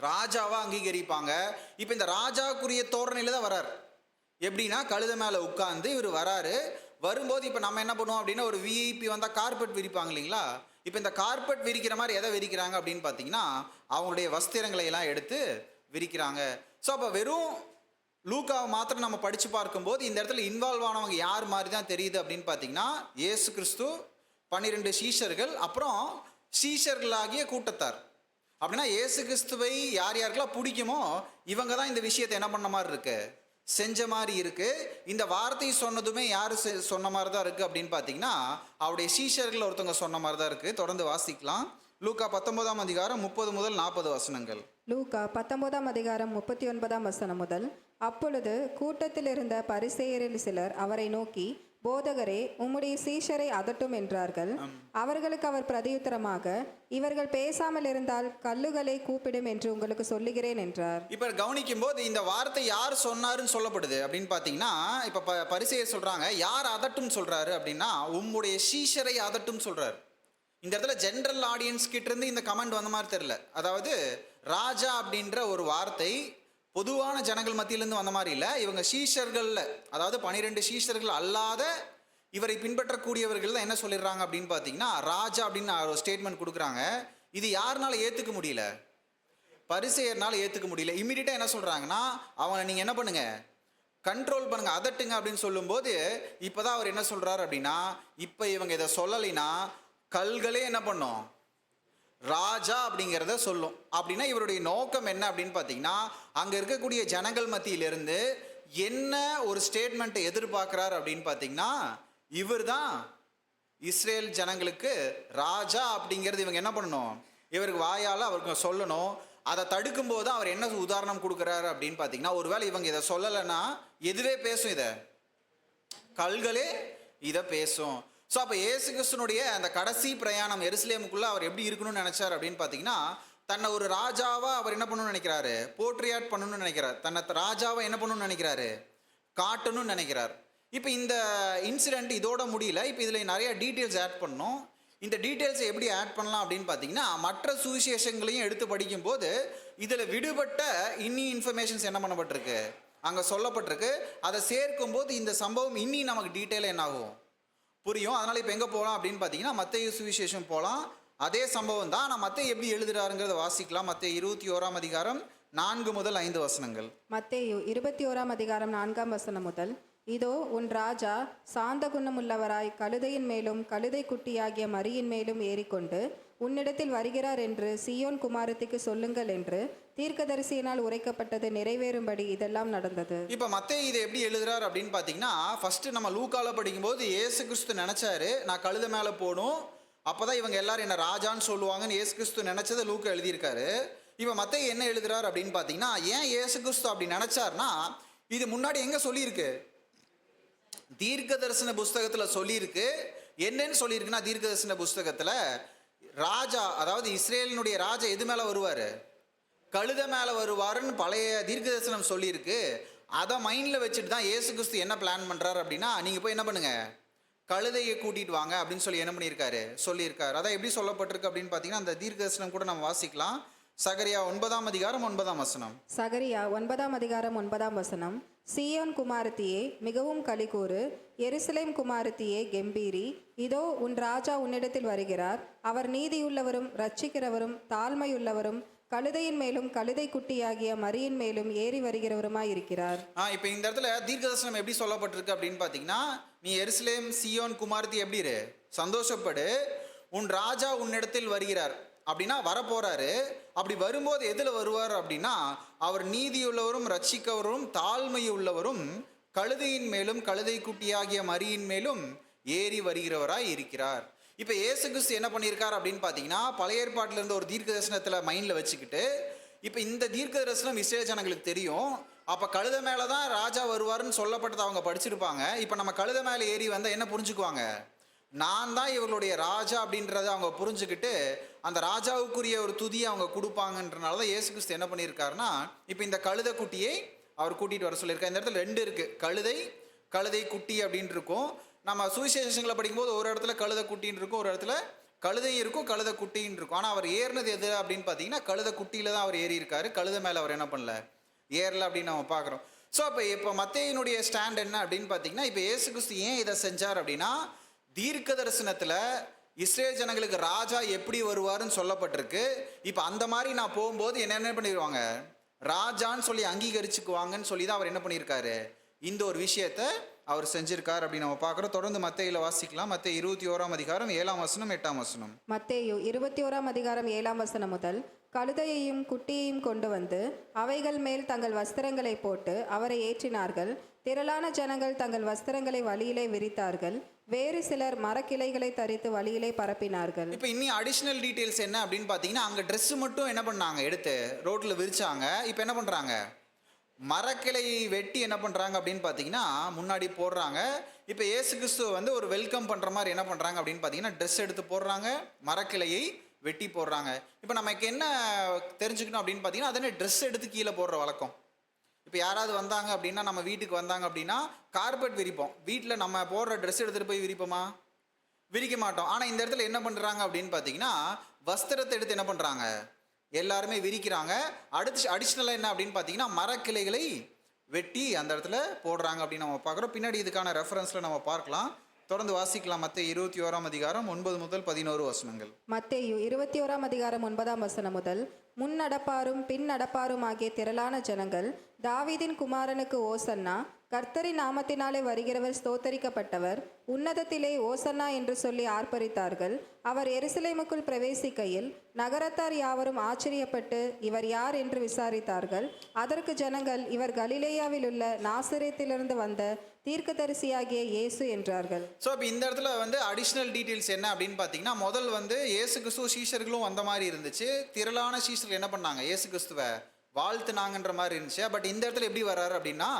ராஜாவா அங்கீகரிப்பாங்க. இப்போ இந்த ராஜாவுக்குரிய தோரணையில் தான் வரார். எப்படின்னா கழுதை மேலே உட்கார்ந்து இவர் வராரு. வரும்போது இப்போ நம்ம என்ன பண்ணுவோம் அப்படின்னா, ஒரு விஐபி வந்தால் கார்பெட் விரிப்பாங்க இல்லைங்களா? இப்போ இந்த கார்பெட் விரிக்கிற மாதிரி எதை விரிக்கிறாங்க அப்படின்னு பார்த்தீங்கன்னா, அவங்களுடைய வஸ்திரங்களை எல்லாம் எடுத்து விரிக்கிறாங்க. ஸோ அப்போ வெறும் லூக்காவை மாத்திரம் நம்ம படித்து பார்க்கும்போது இந்த இடத்துல இன்வால்வ் ஆனவங்க யார் மாதிரி தான் தெரியுது அப்படின்னு பார்த்தீங்கன்னா, இயேசு கிறிஸ்து, 12 சீஷர்கள், அப்புறம் சீஷர்களாகிய கூட்டத்தார். அப்படின்னா இயேசு கிறிஸ்துவை யார் யாருக்கெல்லாம் பிடிக்குமோ இவங்க தான் இந்த விஷயத்தை என்ன பண்ண மாதிரி இருக்கு, செஞ்ச மாதிரி இருக்கு. இந்த வார்த்தை சொன்னதுமே யார் சொன்ன மாதிரி தான் இருக்கு அப்படின்னு பார்த்தீங்கன்னா, அவருடைய சீஷர்கள் ஒருத்தவங்க சொன்ன மாதிரி தான் இருக்கு. தொடர்ந்து வாசிக்கலாம். லூக்கா 19ஆம் அதிகாரம் 30 முதல் 40 வசனங்கள். லூக்கா 19ஆம் அதிகாரம் 39ஆம் வசனம் முதல். அப்பொழுது கூட்டத்தில் இருந்த பரிசேயரில் சிலர் அவரை நோக்கி, போதகரே, உம்முடைய சீஷரை அதட்டும் என்றார்கள். அவர்களுக்கு அவர் பிரதியுத்தரமாக, இவர்கள் பேசாமல் இருந்தால் கல்லுகளை கூப்பிடும் என்று உங்களுக்கு சொல்லுகிறேன் என்றார். இப்ப கவனிக்கும் போது இந்த வார்த்தை யார் சொன்னாருன்னு சொல்லப்படுது அப்படின்னு பாத்தீங்கன்னா, இப்ப பரிசேயர் சொல்றாங்க, யார் அதட்டும் சொல்றாரு அப்படின்னா உம்முடைய சீஷரை அதட்டும் சொல்றாரு. இந்த இடத்துல ஜென்ரல் ஆடியன்ஸ் கிட்ட இருந்து இந்த கமெண்ட் வந்த மாதிரி தெரியல. அதாவது ராஜா அப்படின்ற ஒரு வார்த்தை பொதுவான ஜனங்கள் மத்தியிலிருந்து வந்த மாதிரி இல்லை. இவங்க சீஷர்கள்ல, அதாவது 12 சீஷர்கள் அல்லாத இவரை பின்பற்றக்கூடியவர்கள் தான் என்ன சொல்லிடுறாங்க அப்படின்னு பார்த்தீங்கன்னா, ராஜா அப்படின்னு ஒரு ஸ்டேட்மெண்ட் கொடுக்குறாங்க. இது யாருனால ஏற்றுக்க முடியல? பரிசேயர்னால ஏற்றுக்க முடியல. இம்மிடியட்டாக என்ன சொல்கிறாங்கன்னா, அவனை நீங்கள் என்ன பண்ணுங்க, கண்ட்ரோல் பண்ணுங்க, அதட்டுங்க அப்படின்னு சொல்லும்போது இப்போதான் அவர் என்ன சொல்கிறார் அப்படின்னா, இப்போ இவங்க இதை சொல்லலைன்னா கல்களே என்ன பண்ணும், ராஜா அப்படிங்கிறத சொல்லும். அப்படின்னா இவருடைய நோக்கம் என்ன அப்படின்னு பார்த்தீங்கன்னா, அங்கே இருக்கக்கூடிய ஜனங்கள் மத்தியிலிருந்து என்ன ஒரு ஸ்டேட்மெண்ட்டை எதிர்பார்க்குறாரு அப்படின்னு பார்த்தீங்கன்னா, இவர் தான் இஸ்ரேல் ஜனங்களுக்கு ராஜா அப்படிங்கிறது இவங்க என்ன பண்ணணும், இவருக்கு வாயால் அவருக்கு சொல்லணும். அதை தடுக்கும் போது அவர் என்ன உதாரணம் கொடுக்குறாரு அப்படின்னு பார்த்தீங்கன்னா, ஒருவேளை இவங்க இதை சொல்லலைன்னா எதுவே பேசும், இதை கல்களே இதை பேசும். ஸோ அப்போ இயேசு கிறிஸ்துனுடைய அந்த கடைசி பிரயாணம் எருசலேமுக்குள்ளே அவர் எப்படி இருக்கணும்னு நினைச்சார் அப்படின்னு பார்த்தீங்கன்னா, தன்னை ஒரு ராஜாவா அவர் என்ன பண்ணணும்னு நினைக்கிறாரு, போர்ட்ரியாட் பண்ணணும்னு நினைக்கிறார். தன்னை ராஜாவை என்ன பண்ணணும்னு நினைக்கிறாரு, காட்டணும்னு நினைக்கிறார். இப்போ இந்த இன்சிடென்ட் இதோட முடியல. இப்போ இதில் நிறைய டீட்டெயில்ஸ் ஆட் பண்ணணும். இந்த டீட்டெயில்ஸை எப்படி ஆட் பண்ணலாம் அப்படின்னு பார்த்தீங்கன்னா, மற்ற சுவிசேஷங்களையும் எடுத்து படிக்கும்போது இதில் விடுபட்ட இன்னி இன்ஃபர்மேஷன்ஸ் என்ன பண்ணப்பட்டிருக்கு, அங்கே சொல்லப்பட்டிருக்கு. அதை சேர்க்கும்போது இந்த சம்பவம் இன்னி நமக்கு டீட்டெயிலாக என்ன ஆகும், புரியும். அதனால் இப்போ எங்கே போகலாம் அப்படின்னு பார்த்தீங்கன்னா, மத்தேயு சுவிசேஷம் போகலாம். அதே சம்பவம் தான். நான் மத்தேயு எப்படி எழுதுறாருங்கிறத வாசிக்கலாம். மத்தேயு 21ஆம் அதிகாரம் 4 முதல் 5 வசனங்கள். மத்தேயு 21ஆம் அதிகாரம் 4ஆம் வசனம் முதல். இதோ உன் ராஜா சாந்த குணமுள்ளவராய் கழுதையின் மேலும் கழுதை குட்டியாகிய மரியின் மேலும் ஏறிக்கொண்டு உன்னிடத்தில் வருகிறார் என்று சீயோன் குமாரத்திக்கு சொல்லுங்கள் என்று தீர்க்கதரிசியினால் உரைக்கப்பட்டது நிறைவேறும்படி இதெல்லாம் நடந்தது. இப்போ மத்தேயு இதை எப்படி எழுதுறாரு அப்படின்னு பார்த்தீங்கன்னா, ஃபர்ஸ்ட் நம்ம லூக்கால படிக்கும்போது இயேசு கிறிஸ்து நினைச்சாரு, நான் கழுதை மேலே போகணும், அப்போதான் இவங்க எல்லாரும் என்ன ராஜான்னு சொல்லுவாங்கன்னு இயேசு கிறிஸ்து நினைச்சதை லூக்கா எழுதியிருக்காரு. இப்போ மத்தேயு என்ன எழுதுறாரு அப்படின்னு பார்த்தீங்கன்னா, ஏன் இயேசு கிறிஸ்து அப்படி நினைச்சாருன்னா, இது முன்னாடி எங்க சொல்லியிருக்கு, தீர்க்க தரிசன புஸ்தகத்தில் சொல்லியிருக்கு. என்னன்னு சொல்லியிருக்குன்னா, தீர்க்க தரிசன புஸ்தகத்தில் ராஜா, அதாவது இஸ்ரேலினுடைய ராஜா எது மேலே வருவார், கழுதை மேலே வருவாருன்னு பழைய தீர்க்க தரிசனம் சொல்லியிருக்கு. அதை மைண்டில் வச்சுட்டு தான் இயேசு கிறிஸ்து என்ன பிளான் பண்ணுறாரு அப்படின்னா, நீங்கள் போய் என்ன பண்ணுங்க, கழுதையை கூட்டிகிட்டு வாங்க அப்படின்னு சொல்லி என்ன பண்ணியிருக்காரு, சொல்லியிருக்காரு. அதான் எப்படி சொல்லப்பட்டிருக்கு அப்படின்னு பார்த்தீங்கன்னா, அந்த தீர்க்க தரிசனம் கூட நம்ம வாசிக்கலாம். சகரியா 9ஆம் அதிகாரம் 9ஆம் வசனம். சகரியா 9ஆம் அதிகாரம் 9ஆம் வசனம். சீயோன் குமாரத்தியே மிகவும் களிகூறு, எருசலேம் குமாரத்தியே கெம்பீரி, இதோ உன் ராஜா உன்னிடத்தில் வருகிறார், அவர் நீதியுள்ளவரும் இரட்சிக்கிறவரும் தாழ்மையுள்ளவரும் கழுதையின் மேலும் கழுதை குட்டியாகிய மரியின் மேலும் ஏறி வருகிறவருமாய் இருக்கிறார். இப்போ இந்த இடத்துல தீர்க்க தரிசனம் எப்படி சொல்லப்பட்டிருக்கு அப்படின்னு பார்த்தீங்கன்னா, நீ எருசலேம் சீயோன் குமாரத்தி எப்படி இரு, சந்தோஷப்படு, உன் ராஜா உன்னிடத்தில் வருகிறார் அப்படின்னா வரப்போறாரு. அப்படி வரும்போது எதில் வருவார் அப்படின்னா, அவர் நீதியுள்ளவரும் இரட்சிக்கவரும் தாழ்மையுள்ளவரும் கழுதையின் மேலும் கழுதை குட்டியாகிய மரியின் மேலும் ஏறி வருகிறவராய் இருக்கிறார். இப்போ இயேசு கிறிஸ்து என்ன பண்ணியிருக்கார் அப்படின்னு பார்த்தீங்கன்னா, பழைய ஏற்பாட்டில் இருந்த ஒரு தீர்க்க தரிசனத்தில் மைண்டில் வச்சுக்கிட்டு இப்போ இந்த தீர்க்க தரிசனம் இஸ்ரேல் ஜனங்களுக்கு தெரியும். அப்போ கழுதை மேலே தான் ராஜா வருவாருன்னு சொல்லப்பட்டதை அவங்க படிச்சிருப்பாங்க. இப்போ நம்ம கழுதை மேலே ஏறி வந்தால் என்ன புரிஞ்சுக்குவாங்க? நான் தான் இவர்களுடைய ராஜா அப்படின்றத அவங்க புரிஞ்சுக்கிட்டு அந்த ராஜாவுக்குரிய ஒரு துதியை அவங்க கொடுப்பாங்கன்றனால தான் இயேசு கிறிஸ்து என்ன பண்ணியிருக்காருன்னா, இப்போ இந்த கழுதை குட்டியை அவர் கூட்டிகிட்டு வர சொல்லியிருக்காரு. இந்த இடத்துல 2 இருக்குது, கழுதை குட்டி அப்படின்னு இருக்கும். நம்ம சுவிசேஷங்களை படிக்கும்போது ஒரு இடத்துல கழுதை குட்டின்னு இருக்கும், ஒரு இடத்துல கழுதை இருக்கும், கழுதை குட்டின்னு இருக்கும். ஆனால் அவர் ஏறினது எது அப்படின்னு பார்த்தீங்கன்னா கழுதை குட்டியில் தான் அவர் ஏறி இருக்காரு. கழுதை மேலே அவர் என்ன பண்ணல, ஏறல அப்படின்னு நம்ம பார்க்குறோம். ஸோ இப்போ மத்தேயுனுடைய ஸ்டாண்ட் என்ன அப்படின்னு பார்த்தீங்கன்னா, இப்போ இயேசு கிறிஸ்து ஏன் இதை செஞ்சார் அப்படின்னா, தீர்க்க தரிசனத்தில் இஸ்ரேல் ஜனங்களுக்கு ராஜா எப்படி வருவாருன்னு சொல்லப்பட்டிருக்கு. இப்போ அந்த மாதிரி நான் போகும்போது என்ன பண்ணிடுவாங்க, ராஜான்னு சொல்லி அங்கீகரிச்சுக்குவாங்கன்னு சொல்லி தான் அவர் என்ன பண்ணியிருக்காரு, இந்த ஒரு விஷயத்தை அவர் செஞ்சிருக்கார் அப்படின்னு நம்ம பார்க்குறோம். தொடர்ந்து மத்தேயுல வாசிக்கலாம். மத்தேயு 21 அதிகாரம் 7 வசனம் 8 வசனம். மத்தேயு 21 அதிகாரம் 7 வசனம் முதல், கழுதையையும் குட்டியையும் கொண்டு வந்து அவைகள் மேல் தங்கள் வஸ்திரங்களை போட்டு அவரை ஏற்றினார்கள். திரளான ஜனங்கள் தங்கள் வஸ்திரங்களை வழியிலே விரித்தார்கள். வேறு சிலர் மரக்கிளைகளை தரித்து வழியிலே பரப்பினார்கள். இப்போ இன்னும் அடிஷ்னல் டீட்டெயில்ஸ் என்ன அப்படின்னு பார்த்தீங்கன்னா, அங்கே ட்ரெஸ்ஸு மட்டும் என்ன பண்ணாங்க, எடுத்து ரோட்டில் விரிச்சாங்க. இப்போ என்ன பண்ணுறாங்க, மரக்கிளை வெட்டி என்ன பண்ணுறாங்க அப்படின்னு பார்த்தீங்கன்னா முன்னாடி போடுறாங்க. இப்போ இயேசு கிறிஸ்துவ வந்து ஒரு வெல்கம் பண்ணுற மாதிரி என்ன பண்ணுறாங்க அப்படின்னு பார்த்தீங்கன்னா ட்ரெஸ் எடுத்து போடுறாங்க, மரக்கிளையை வெட்டி போடுறாங்க. இப்போ நமக்கு என்ன தெரிஞ்சுக்கணும் அப்படின்னு பார்த்தீங்கன்னா, அதனே ட்ரெஸ் எடுத்து கீழே போடுற வழக்கம். இப்போ யாராவது வந்தாங்க அப்படின்னா, நம்ம வீட்டுக்கு வந்தாங்க அப்படின்னா கார்பெட் விரிப்போம். வீட்டில் நம்ம போடுற ட்ரெஸ் எடுத்துகிட்டு போய் விரிப்போமா? விரிக்க மாட்டோம். ஆனால் இந்த இடத்துல என்ன பண்ணுறாங்க அப்படின்னு பார்த்தீங்கன்னா, வஸ்திரத்தை எடுத்து என்ன பண்ணுறாங்க, எல்லாருமே விரிக்கிறாங்க. அடிஷ்னலாக என்ன அப்படின்னு பார்த்தீங்கன்னா, மரக்கிளைகளை வெட்டி அந்த இடத்துல போடுறாங்க அப்படின்னு நம்ம பார்க்குறோம். பின்னாடி இதுக்கான ரெஃபரன்ஸில் நம்ம பார்க்கலாம். தொடர்ந்து வாசிக்கலாம். மத்தேயு 21 அதிகாரம் 9 முதல் 11 வசனங்கள். மத்தேயு 21 அதிகாரம் 9 வசனம் முதல், முன் நடப்பாரும் பின் நடப்பாரும் ஆகிய திரளான ஜனங்கள், தாவீதின் குமாரனுக்கு ஓசன்னா, கர்த்தரின் நாமத்தினாலே வருகிறவர் ஸ்தோத்தரிக்கப்பட்டவர், உன்னதத்திலே ஓசன்னா என்று சொல்லி ஆர்ப்பரித்தார்கள். அவர் எருசலேமுக்குள் பிரவேசிக்கையில் நகரத்தார் யாவரும் ஆச்சரியப்பட்டு இவர் யார் என்று விசாரித்தார்கள். அதற்கு ஜனங்கள், இவர் கலிலேயாவில் உள்ள நாசரேத்திலிருந்து வந்த தீர்க்கதரிசியாகிய இயேசு என்றார்கள். ஸோ இப்போ இந்த இடத்துல வந்து அடிஷ்னல் டீட்டெயில்ஸ் என்ன அப்படின்னு பார்த்தீங்கன்னா, முதல் வந்து இயேசு கிறிஸ்துவ சீஷர்களும் வந்த மாதிரி இருந்துச்சு. திரளான சீஷர்கள் என்ன பண்ணாங்க, இயேசு கிறிஸ்துவை வாழ்த்துனாங்கன்ற மாதிரி இருந்துச்சு. பட் இந்த இடத்துல எப்படி வர்றாரு அப்படின்னா,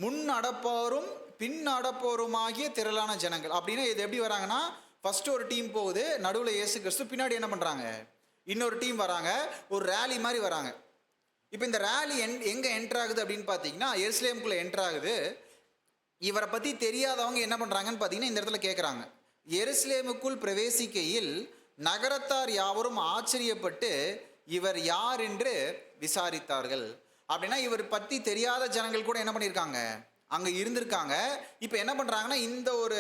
முன் நடப்போரும் பின் நடப்போருமாகிய திரளான ஜனங்கள் அப்படின்னா இது எப்படி வராங்கன்னா, ஃபர்ஸ்ட் ஒரு டீம் போகுது, நடுவில் இயேசு கிறிஸ்து, பின்னாடி என்ன பண்ணுறாங்க, இன்னொரு டீம் வராங்க, ஒரு ரேலி மாதிரி வராங்க. இப்போ இந்த ரேலி எங்கே என்ட்ரு ஆகுது அப்படின்னு பார்த்தீங்கன்னா, எருசலேமுக்குள்ளே என்ட்ரு ஆகுது. இவரை பற்றி தெரியாதவங்க என்ன பண்ணுறாங்கன்னு பார்த்தீங்கன்னா, இந்த இடத்துல கேட்குறாங்க, எருசலேமுக்குள் பிரவேசிக்கையில் நகரத்தார் யாவரும் ஆச்சரியப்பட்டு இவர் யார் என்று விசாரித்தார்கள். அப்படின்னா இவர் பற்றி தெரியாத ஜனங்கள் கூட என்ன பண்ணியிருக்காங்க, அங்கே இருந்திருக்காங்க. இப்போ என்ன பண்ணுறாங்கன்னா, இந்த ஒரு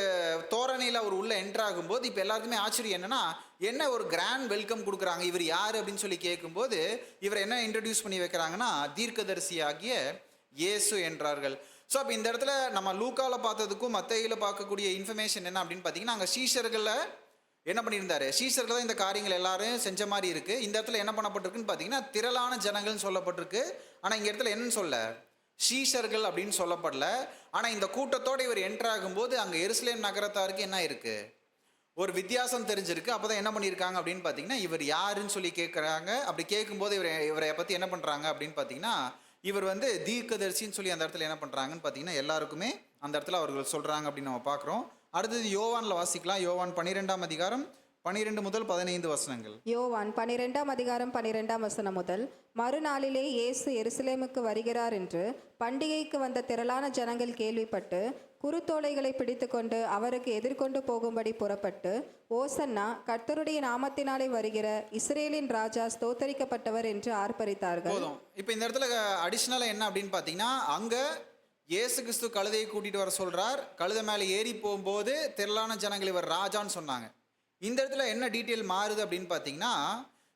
தோரணையில் அவர் உள்ளே என்ட்ரு ஆகும்போது இப்போ எல்லாருக்குமே ஆச்சரியம் என்னென்னா, என்ன ஒரு கிராண்ட் வெல்கம் கொடுக்குறாங்க, இவர் யார் அப்படின்னு சொல்லி கேட்கும்போது இவர் என்ன இன்ட்ரடியூஸ் பண்ணி வைக்கிறாங்கன்னா, தீர்க்கதரிசியாகிய இயேசு என்றார்கள். ஸோ அப்போ இந்த இடத்துல நம்ம லூக்காவில் பார்த்ததுக்கும் மத்தேயுல பார்க்கக்கூடிய இன்ஃபர்மேஷன் என்ன அப்படின்னு பார்த்தீங்கன்னா, அங்கே சீஷர்களில் என்ன பண்ணியிருந்தாரு, சீஷர்கள் தான் இந்த காரியங்கள் எல்லாரும் செஞ்ச மாதிரி இருக்குது. இந்த இடத்துல என்ன பண்ணப்பட்டிருக்குன்னு பார்த்தீங்கன்னா, திரளான ஜனங்கள்னு சொல்லப்பட்டிருக்கு. ஆனால் இங்கே இடத்துல என்னன்னு சொல்ல, சீஷர்கள் அப்படின்னு சொல்லப்படல. ஆனால் இந்த கூட்டத்தோடு இவர் என்ட்ரு ஆகும்போது அங்கே எருசலேம் நகரத்தாருக்கு என்ன இருக்குது, ஒரு வித்தியாசம் தெரிஞ்சிருக்கு. அப்போ தான் என்ன பண்ணியிருக்காங்க அப்படின்னு பார்த்தீங்கன்னா, இவர் யாருன்னு சொல்லி கேட்குறாங்க. அப்படி கேட்கும்போது இவரை பற்றி என்ன பண்ணுறாங்க அப்படின்னு பார்த்தீங்கன்னா, இவர் வந்து தீர்க்கதரிசின்னு சொல்லி அந்த இடத்துல என்ன பண்ணுறாங்கன்னு பார்த்தீங்கன்னா எல்லாருக்குமே அந்த இடத்துல அவர்கள் சொல்கிறாங்க அப்படின்னு நம்ம பார்க்குறோம். அடுத்தது யோவானில் வாசிக்கலாம். யோவான் 12 அதிகாரம் 12 முதல் 15 வசனங்கள். யோவான் 12 அதிகாரம் 12 வசனம் முதல், மறுநாளிலே இயேசு எருசலேமுக்கு வருகிறார் என்று பண்டிகைக்கு வந்த திரளான ஜனங்கள் கேள்விப்பட்டு குருத்தோலைகளை பிடித்துக்கொண்டு அவருக்கு எதிர்கொண்டு போகும்படி புறப்பட்டு, ஓசன்னா, கர்த்தருடைய நாமத்தினாலே வருகிற இஸ்ரேலின் ராஜா ஸ்தோத்தரிக்கப்பட்டவர் என்று ஆர்ப்பரித்தார்கள். போதும். இப்போ இந்த இடத்துல அடிஷ்னலாக என்ன அப்படின்னு பார்த்தீங்கன்னா, அங்கே இயேசு கிறிஸ்து கழுதையை கூட்டிகிட்டு வர சொல்கிறார். கழுதை மேலே ஏறி போகும்போது திரளான ஜனங்கள் இவர் ராஜான்னு சொன்னாங்க. இந்த இடத்துல என்ன டீட்டெயில் மாறுது அப்படின்னு பார்த்தீங்கன்னா,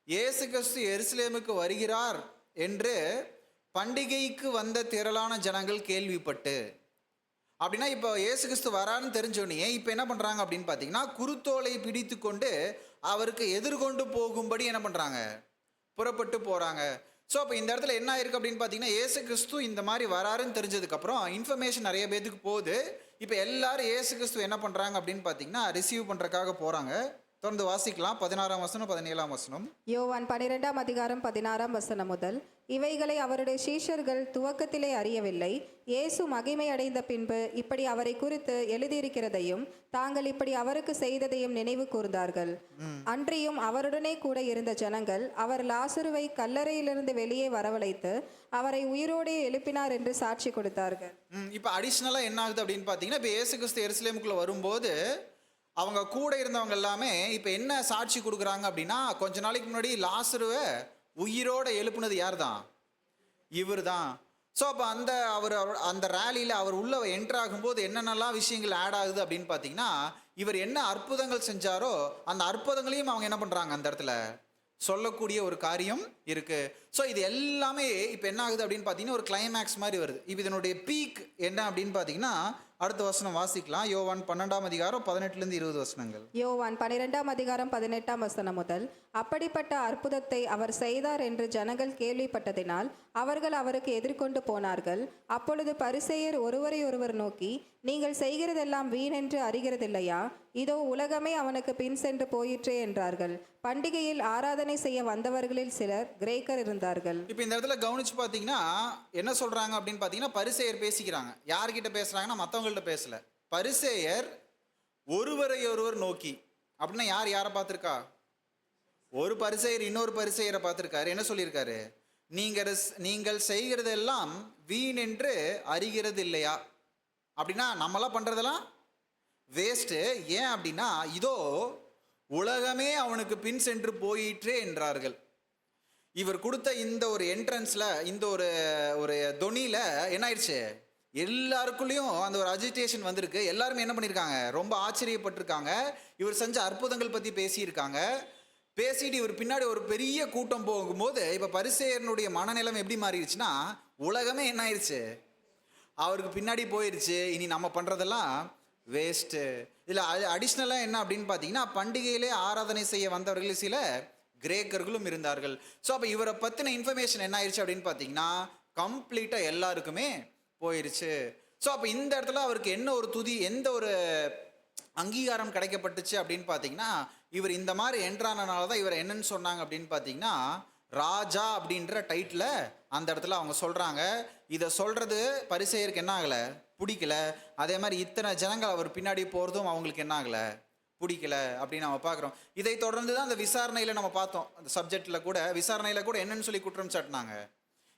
இயேசு கிறிஸ்து எருசலேமுக்கு வருகிறார் என்று பண்டிகைக்கு வந்த திரளான ஜனங்கள் கேள்விப்பட்டு, அப்படின்னா இப்போ இயேசு கிறிஸ்து வரான்னு தெரிஞ்சோடனே இப்போ என்ன பண்ணுறாங்க அப்படின்னு பார்த்தீங்கன்னா, குருத்தோலை பிடித்து கொண்டு அவருக்கு எதிர்கொண்டு போகும்படி என்ன பண்ணுறாங்க, புறப்பட்டு போகிறாங்க. ஸோ அப்போ இந்த இடத்துல என்ன ஆயிருக்கு அப்படின்னு பார்த்தீங்கன்னா, இயேசு கிறிஸ்து இந்த மாதிரி வராருன்னு தெரிஞ்சதுக்கப்புறம் இன்ஃபர்மேஷன் நிறைய பேருக்கு போகுது. இப்போ எல்லாரும் இயேசு கிறிஸ்து என்ன பண்ணுறாங்க அப்படின்னு பார்த்தீங்கன்னா, ரிசீவ் பண்ணுறதுக்காக போகிறாங்க. தொடர்ந்து வாசிக்கலாம். 16ஆம் வசனம் 17ஆம் வசனம். யோவான் 12ஆம் அதிகாரம் 16ஆம் வசனம் முதல். இவைகளை அவருடைய சீஷர்கள் துவக்கத்திலே அறியவில்லை. இயேசு மகிமை அடைந்த பின்பு இப்படி அவரை குறித்து எழுதியிருக்கிறதையும் தாங்கள் இப்படி அவருக்கு செய்ததையும் நினைவு கூர்ந்தார்கள். அன்றியும் அவருடனே கூட இருந்த ஜனங்கள் அவர் லாசருவை கல்லறையிலிருந்து வெளியே வரவழைத்து அவரை உயிரோடே எழுப்பினார் என்று சாட்சி கொடுத்தார்கள். இப்போ அடிஷ்னலாக என்ன ஆகுது அப்படின்னு பார்த்தீங்கன்னா, இப்போ இயேசு கிறிஸ்து எருசலேமுக்குள்ளே வரும்போது அவங்க கூட இருந்தவங்க எல்லாமே இப்போ என்ன சாட்சி கொடுக்குறாங்க அப்படின்னா, கொஞ்ச நாளைக்கு முன்னாடி லாசருவை உயிரோட எழுப்புனது யார் தான்? இவர் தான். ஸோ அப்போ அந்த ரேலியில் அவர் உள்ள என்ட்ரு ஆகும்போது என்னென்னலாம் விஷயங்கள் ஆட் ஆகுது அப்படின்னு பார்த்தீங்கன்னா, இவர் என்ன அற்புதங்கள் செஞ்சாரோ அந்த அற்புதங்களையும் அவங்க என்ன பண்ணுறாங்க, அந்த இடத்துல சொல்லக்கூடிய ஒரு காரியம் இருக்கு. ஸோ இது எல்லாமே இப்போ என்ன ஆகுது அப்படின்னு பார்த்தீங்கன்னா, ஒரு கிளைமேக்ஸ் மாதிரி வருது. இப்போ இதனுடைய பீக் என்ன அப்படின்னு பார்த்தீங்கன்னா, அடுத்த வசனம் வாசிக்கலாம். யோவான் 12ஆம் அதிகாரம் 18லேருந்து 20 வசனங்கள். யோவான் 12ஆம் அதிகாரம் 18ஆம் வசனம் முதல். அப்படிப்பட்ட அற்புதத்தை அவர் செய்தார் என்று ஜனங்கள் கேள்விப்பட்டதினால் அவர்கள் அவருக்கு எதிர்கொண்டு போனார்கள். அப்பொழுது பரிசேயர் ஒருவரை ஒருவர் நோக்கி, நீங்கள் செய்கிறதெல்லாம் வீணென்று அறிகிறதில்லையா? இதோ உலகமே அவனுக்கு பின் சென்று போயிற்றே என்றார்கள். பண்டிகையில் ஆராதனை செய்ய வந்தவர்களில் சிலர் கிரேக்கர் இருந்தார்கள். இப்போ இந்த இடத்துல கவனிச்சு பார்த்தீங்கன்னா என்ன சொல்றாங்க அப்படின்னு பார்த்தீங்கன்னா, பரிசேயர் பேசிக்கிறாங்க. யார்கிட்ட பேசுறாங்கன்னா மற்றவங்கள்ட்ட பேசல. பரிசேயர் ஒருவரை ஒருவர் நோக்கி, அப்படின்னா யார் யாரை பார்த்துருக்கா? ஒரு பரிசேயர் இன்னொரு பரிசேயரை பார்த்துருக்காரு. என்ன சொல்லியிருக்காரு? நீங்கள் செய்கிறதெல்லாம் வீண் என்று அறிகிறது இல்லையா? அப்படின்னா நம்மளாம் பண்ணுறதெல்லாம் வேஸ்ட்டு. ஏன் அப்படின்னா, இதோ உலகமே அவனுக்கு பின் சென்று போயிற்றே என்றார்கள். இவர் கொடுத்த இந்த ஒரு என்ட்ரன்ஸில், இந்த ஒரு தொனியில் என்ன ஆயிடுச்சு, எல்லாருக்குள்ளேயும் அந்த ஒரு அஜிடேஷன் வந்திருக்கு. எல்லாருமே என்ன பண்ணியிருக்காங்க, ரொம்ப ஆச்சரியப்பட்டிருக்காங்க. இவர் செஞ்ச அற்புதங்கள் பற்றி பேசியிருக்காங்க. பேசிட்டு இவர் பின்னாடி ஒரு பெரிய கூட்டம் போகும்போது இப்போ பரிசேயனுடைய மனநிலைமை எப்படி மாறிடுச்சுன்னா, உலகமே என்ன ஆயிடுச்சு, அவருக்கு பின்னாடி போயிடுச்சு. இனி நம்ம பண்ணுறதெல்லாம் வேஸ்ட்டு. இதில் அடிஷ்னலாக என்ன அப்படின்னு பார்த்தீங்கன்னா, பண்டிகையிலே ஆராதனை செய்ய வந்தவர்கள் சில கிரேக்கர்களும் இருந்தார்கள். ஸோ அப்போ இவரை பற்றின இன்ஃபர்மேஷன் என்ன ஆயிடுச்சு அப்படின்னு பார்த்தீங்கன்னா, கம்ப்ளீட்டாக எல்லாருக்குமே போயிடுச்சு. ஸோ அப்போ இந்த இடத்துல அவருக்கு என்ன ஒரு எந்த ஒரு அங்கீகாரம் கிடைக்கப்பட்டுச்சு அப்படின்னு பார்த்தீங்கன்னா, இவர் இந்த மாதிரி என்ட்ரானனால தான் இவர் என்னன்னு சொன்னாங்க அப்படின்னு பார்த்தீங்கன்னா, ராஜா அப்படின்ற டைட்டில் அந்த இடத்துல அவங்க சொல்கிறாங்க. இதை சொல்கிறது பரிசேயருக்கு என்ன ஆகலை, பிடிக்கல. அதே மாதிரி இத்தனை ஜனங்கள் அவர் பின்னாடி போகிறதும் அவங்களுக்கு என்ன ஆகலை, பிடிக்கல அப்படின்னு நம்ம பார்க்குறோம். இதை தொடர்ந்து தான் அந்த விசாரணையில் நம்ம பார்த்தோம். அந்த சப்ஜெக்டில் கூட விசாரணையில் கூட என்னன்னு சொல்லி குற்றம் சாட்டினாங்க,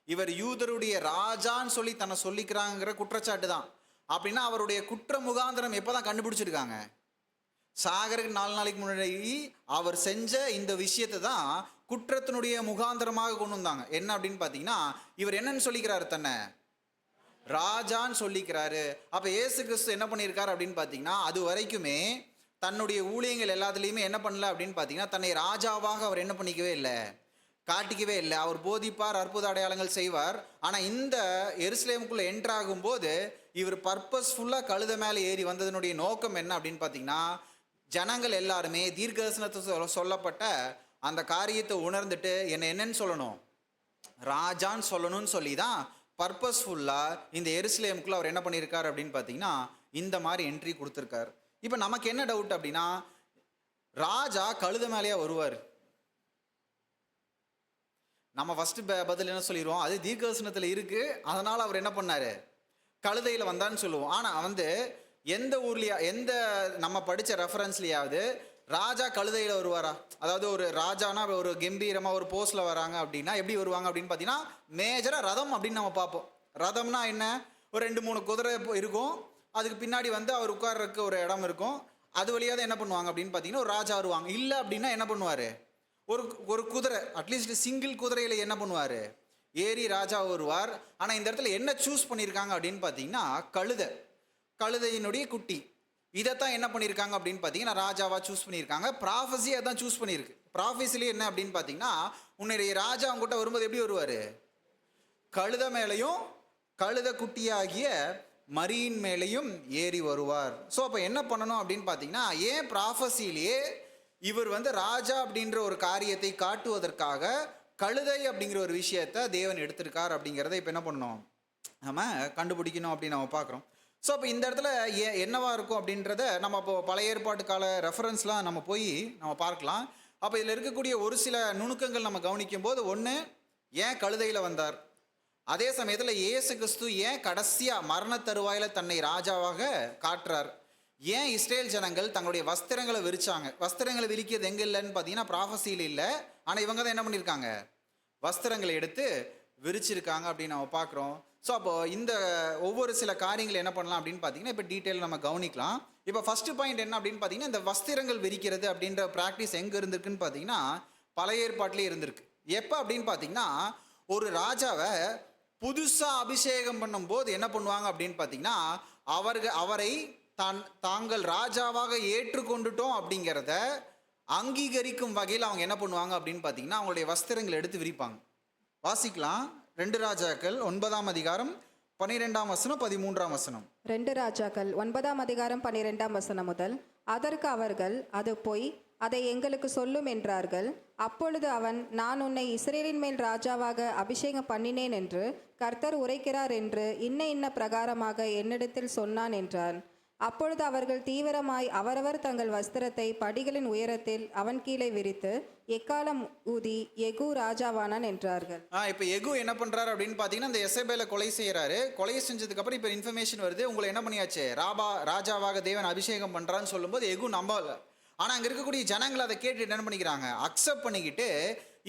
இவர் யூதருடைய ராஜான்னு சொல்லி தன்னை சொல்லிக்கிறாங்கிற குற்றச்சாட்டு தான். அப்படின்னா அவருடைய குற்ற முகாந்திரம் எப்போ தான் கண்டுபிடிச்சிருக்காங்க, சாகருக்கு 4 நாளைக்கு முன்னாடி அவர் செஞ்ச இந்த விஷயத்தை தான் குற்றத்தினுடைய முகாந்திரமாக கொண்டு வந்தாங்க. என்ன அப்படின்னு பார்த்தீங்கன்னா, இவர் என்னன்னு சொல்லிக்கிறாரு, தன்னை ராஜான்னு சொல்லிக்கிறாரு. அப்போ இயேசு கிறிஸ்து என்ன பண்ணியிருக்காரு அப்படின்னு பார்த்தீங்கன்னா, அது வரைக்குமே தன்னுடைய ஊழியங்கள் எல்லாத்துலேயுமே என்ன பண்ணல அப்படின்னு பார்த்தீங்கன்னா, தன்னை ராஜாவாக அவர் என்ன பண்ணிக்கவே இல்லை, காட்டிக்கவே இல்லை. அவர் போதிப்பார், அற்புத அடையாளங்கள் செய்வார். ஆனால் இந்த எருசலேமுக்குள்ளே என்ட்ராகும் போது இவர் பர்பஸ்ஃபுல்லாக கழுத மேலே ஏறி வந்ததனுடைய நோக்கம் என்ன அப்படின்னு பார்த்தீங்கன்னா, ஜனங்கள் எல்லாருமே தீர்க்கதரிசனத்தை சொல்லப்பட்ட அந்த காரியத்தை உணர்ந்துட்டு என்னன்னு சொல்லணும், ராஜான்னு சொல்லணும்னு சொல்லி தான் பர்பஸ்ஃபுல்லாக இந்த எருசலேமுக்குள்ளே அவர் என்ன பண்ணியிருக்கார் அப்படின்னு பார்த்தீங்கன்னா, இந்த மாதிரி என்ட்ரி கொடுத்துருக்கார். இப்போ நமக்கு என்ன டவுட் அப்படின்னா, ராஜா கழுத மேலேயே வருவார். நம்ம ஃபஸ்ட்டு பதில் என்ன சொல்லிடுவோம், அது தீர்க்கதரிசனத்தில் இருக்குது, அதனால் அவர் என்ன பண்ணார், கழுதையில் வந்தான்னு சொல்லுவோம். ஆனால் எந்த ஊர்லையா, எந்த நம்ம படித்த ரெஃபரன்ஸ்லையாவது ராஜா கழுதையில் வருவாரா? அதாவது ஒரு ராஜானா ஒரு கம்பீரமாக ஒரு போஸ்டில் வராங்க அப்படின்னா எப்படி வருவாங்க அப்படின்னு பார்த்தீங்கன்னா, மேஜராக ரதம் அப்படின்னு நம்ம பார்ப்போம். ரதம்னா என்ன, ஒரு 2-3 குதிரை இருக்கும், அதுக்கு பின்னாடி அவர் உட்கார்றதுக்கு ஒரு இடம் இருக்கும். அது வழியாக தான் என்ன பண்ணுவாங்க அப்படின்னு பார்த்தீங்கன்னா ஒரு ராஜா வருவாங்க. இல்லை அப்படின்னா என்ன பண்ணுவார், ஒரு குதிரை, அட்லீஸ்ட் சிங்கிள் குதிரையில் என்ன பண்ணுவார், ஏறி ராஜா வருவார். ஆனால் இந்த இடத்துல என்ன சூஸ் பண்ணியிருக்காங்க அப்படின்னு பார்த்தீங்கன்னா, கழுதையினுடைய குட்டி. இதைத்தான் என்ன பண்ணியிருக்காங்க அப்படின்னு பார்த்தீங்கன்னா ராஜாவாக சூஸ் பண்ணியிருக்காங்க. ப்ராஃபஸியை தான் சூஸ் பண்ணியிருக்கு. ப்ராஃபஸிலே என்ன அப்படின்னு பார்த்தீங்கன்னா, உன்னுடைய ராஜா அவங்ககிட்ட வரும்போது எப்படி வருவார், கழுத மேலேயும் கழுத குட்டியாகிய மரியின் மேலேயும் ஏறி வருவார். ஸோ அப்போ என்ன பண்ணணும் அப்படின்னு பார்த்தீங்கன்னா, ஏன் ப்ராஃபஸிலேயே இவர் ராஜா அப்படின்ற ஒரு காரியத்தை காட்டுவதற்காக கழுதை அப்படிங்கிற ஒரு விஷயத்தை தேவன் எடுத்திருக்கார் அப்படிங்கிறத இப்போ என்ன பண்ணணும், நம்ம கண்டுபிடிக்கணும் அப்படின்னு நம்ம பார்க்குறோம். ஸோ அப்போ இந்த இடத்துல என்னவா இருக்கும் அப்படின்றத நம்ம இப்போ பழைய ஏற்பாட்டு கால ரெஃபரன்ஸ்லாம் நம்ம போய் நம்ம பார்க்கலாம். அப்போ இதில் இருக்கக்கூடிய ஒரு சில நுணுக்கங்கள் நம்ம கவனிக்கும் போது, ஒன்று, ஏன் கழுதையில் வந்தார், அதே சமயத்தில் இயேசு கிறிஸ்து ஏன் கடைசியாக மரண தருவாயில் தன்னை ராஜாவாக காட்டுறார், ஏன் இஸ்ரேல் ஜனங்கள் தங்களுடைய வஸ்திரங்களை விரிச்சாங்க. வஸ்திரங்களை விரிக்கிறது எங்கே இல்லைன்னு பார்த்தீங்கன்னா ப்ராஃபஸியில் இல்லை, ஆனால் இவங்க தான் என்ன பண்ணியிருக்காங்க, வஸ்திரங்களை எடுத்து விரிச்சிருக்காங்க அப்படின்னு நம்ம பார்க்குறோம். ஸோ அப்போ இந்த ஒவ்வொரு சில காரியங்கள் என்ன பண்ணலாம் அப்படின்னு பார்த்தீங்கன்னா இப்போ டீட்டெயில் நம்ம கவனிக்கலாம். இப்போ ஃபஸ்ட்டு பாயிண்ட் என்ன அப்படின்னு பார்த்தீங்கன்னா, இந்த வஸ்திரங்கள் விரிக்கிறது அப்படின்ற ப்ராக்டிஸ் எங்கே இருந்திருக்குன்னு பார்த்தீங்கன்னா பழைய ஏற்பாட்டிலே இருந்திருக்கு. எப்போ அப்படின்னு பார்த்தீங்கன்னா, ஒரு ராஜாவை புதுசாக அபிஷேகம் பண்ணும்போது என்ன பண்ணுவாங்க அப்படின்னு பார்த்தீங்கன்னா, அவரை தாங்கள் ராஜாவாக ஏற்றுக்கொண்டுட்டோம் அப்படிங்கிறத அங்கீகரிக்கும் வகையில் அவங்க என்ன பண்ணுவாங்க அப்படின்னு பார்த்தீங்கன்னா, அவங்களுடைய வஸ்திரங்களை எடுத்து விரிப்பாங்க. வாசிக்கலாம். 2 ராஜாக்கள் 9ஆம் அதிகாரம் 12ஆம் வசனம் 13ஆம் வசனம். 2 ராஜாக்கள் 9ஆம் அதிகாரம் 12ஆம் வசனம் முதல். அதற்கு அவர்கள், அது பொய், அதை எங்களுக்கு சொல்லும் என்றார்கள். அப்பொழுது அவன், நான் உன்னை இஸ்ரேலின் மேல் ராஜாவாக அபிஷேகம் பண்ணினேன் என்று கர்த்தர் உரைக்கிறார் என்று இன்ன பிரகாரமாக என்னிடத்தில் சொன்னான் என்றான். அப்பொழுது அவர்கள் தீவிரமாய் அவரவர் தங்கள் வஸ்திரத்தை படிகளின் உயரத்தில் அவன் கீழே விரித்து எக்காலம் ஊதி யெகூ ராஜாவானான் என்றார்கள். இப்போ யெகூ என்ன பண்றாரு அப்படின்னு பார்த்தீங்கன்னா, இந்த எசபேலை கொலை செய்யறாரு. கொலை செஞ்சதுக்கு அப்புறம் இப்போ இன்ஃபர்மேஷன் வருது, உங்களை என்ன பண்ணியாச்சு, ராஜாவாக தேவன் அபிஷேகம் பண்றான்னு சொல்லும்போது யெகூ நம்பல. ஆனால் அங்கே இருக்கக்கூடிய ஜனங்கள் அதை கேட்டு என்ன பண்ணிக்கிறாங்க, அக்செப்ட் பண்ணிக்கிட்டு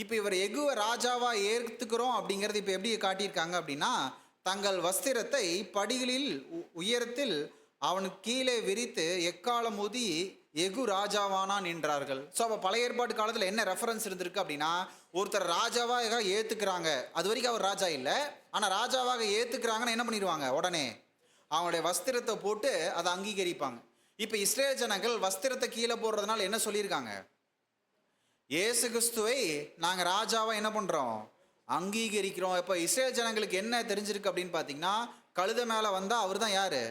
இப்போ இவர் யெகூவை ராஜாவா ஏற்றுக்கிறோம் அப்படிங்கிறது இப்போ எப்படி காட்டியிருக்காங்க அப்படின்னா, தங்கள் வஸ்திரத்தை படிகளில் உயரத்தில் அவனுக்கு கீழே விரித்து எக்காலம் ஊதி யெகூ ராஜாவானான் என்றார்கள். ஸோ அப்போ பழைய ஏற்பாட்டு காலத்தில் என்ன ரெஃபரன்ஸ் இருந்திருக்கு அப்படின்னா, ஒருத்தர் ராஜாவாக ஏற்றுக்கிறாங்க, அது வரைக்கும் அவர் ராஜா இல்லை, ஆனால் ராஜாவாக ஏற்றுக்கிறாங்கன்னு என்ன பண்ணிடுவாங்க, உடனே அவனுடைய வஸ்திரத்தை போட்டு அதை அங்கீகரிப்பாங்க. இப்போ இஸ்ரேல் ஜனங்கள் வஸ்திரத்தை கீழே போடுறதுனால என்ன சொல்லியிருக்காங்க, இயேசு கிறிஸ்துவை நாங்கள் ராஜாவாக என்ன பண்ணுறோம், அங்கீகரிக்கிறோம். இப்போ இஸ்ரேல் ஜனங்களுக்கு என்ன தெரிஞ்சிருக்கு அப்படின்னு பார்த்தீங்கன்னா, கழுதை மேலே வந்தால் அவர் தான் யார்,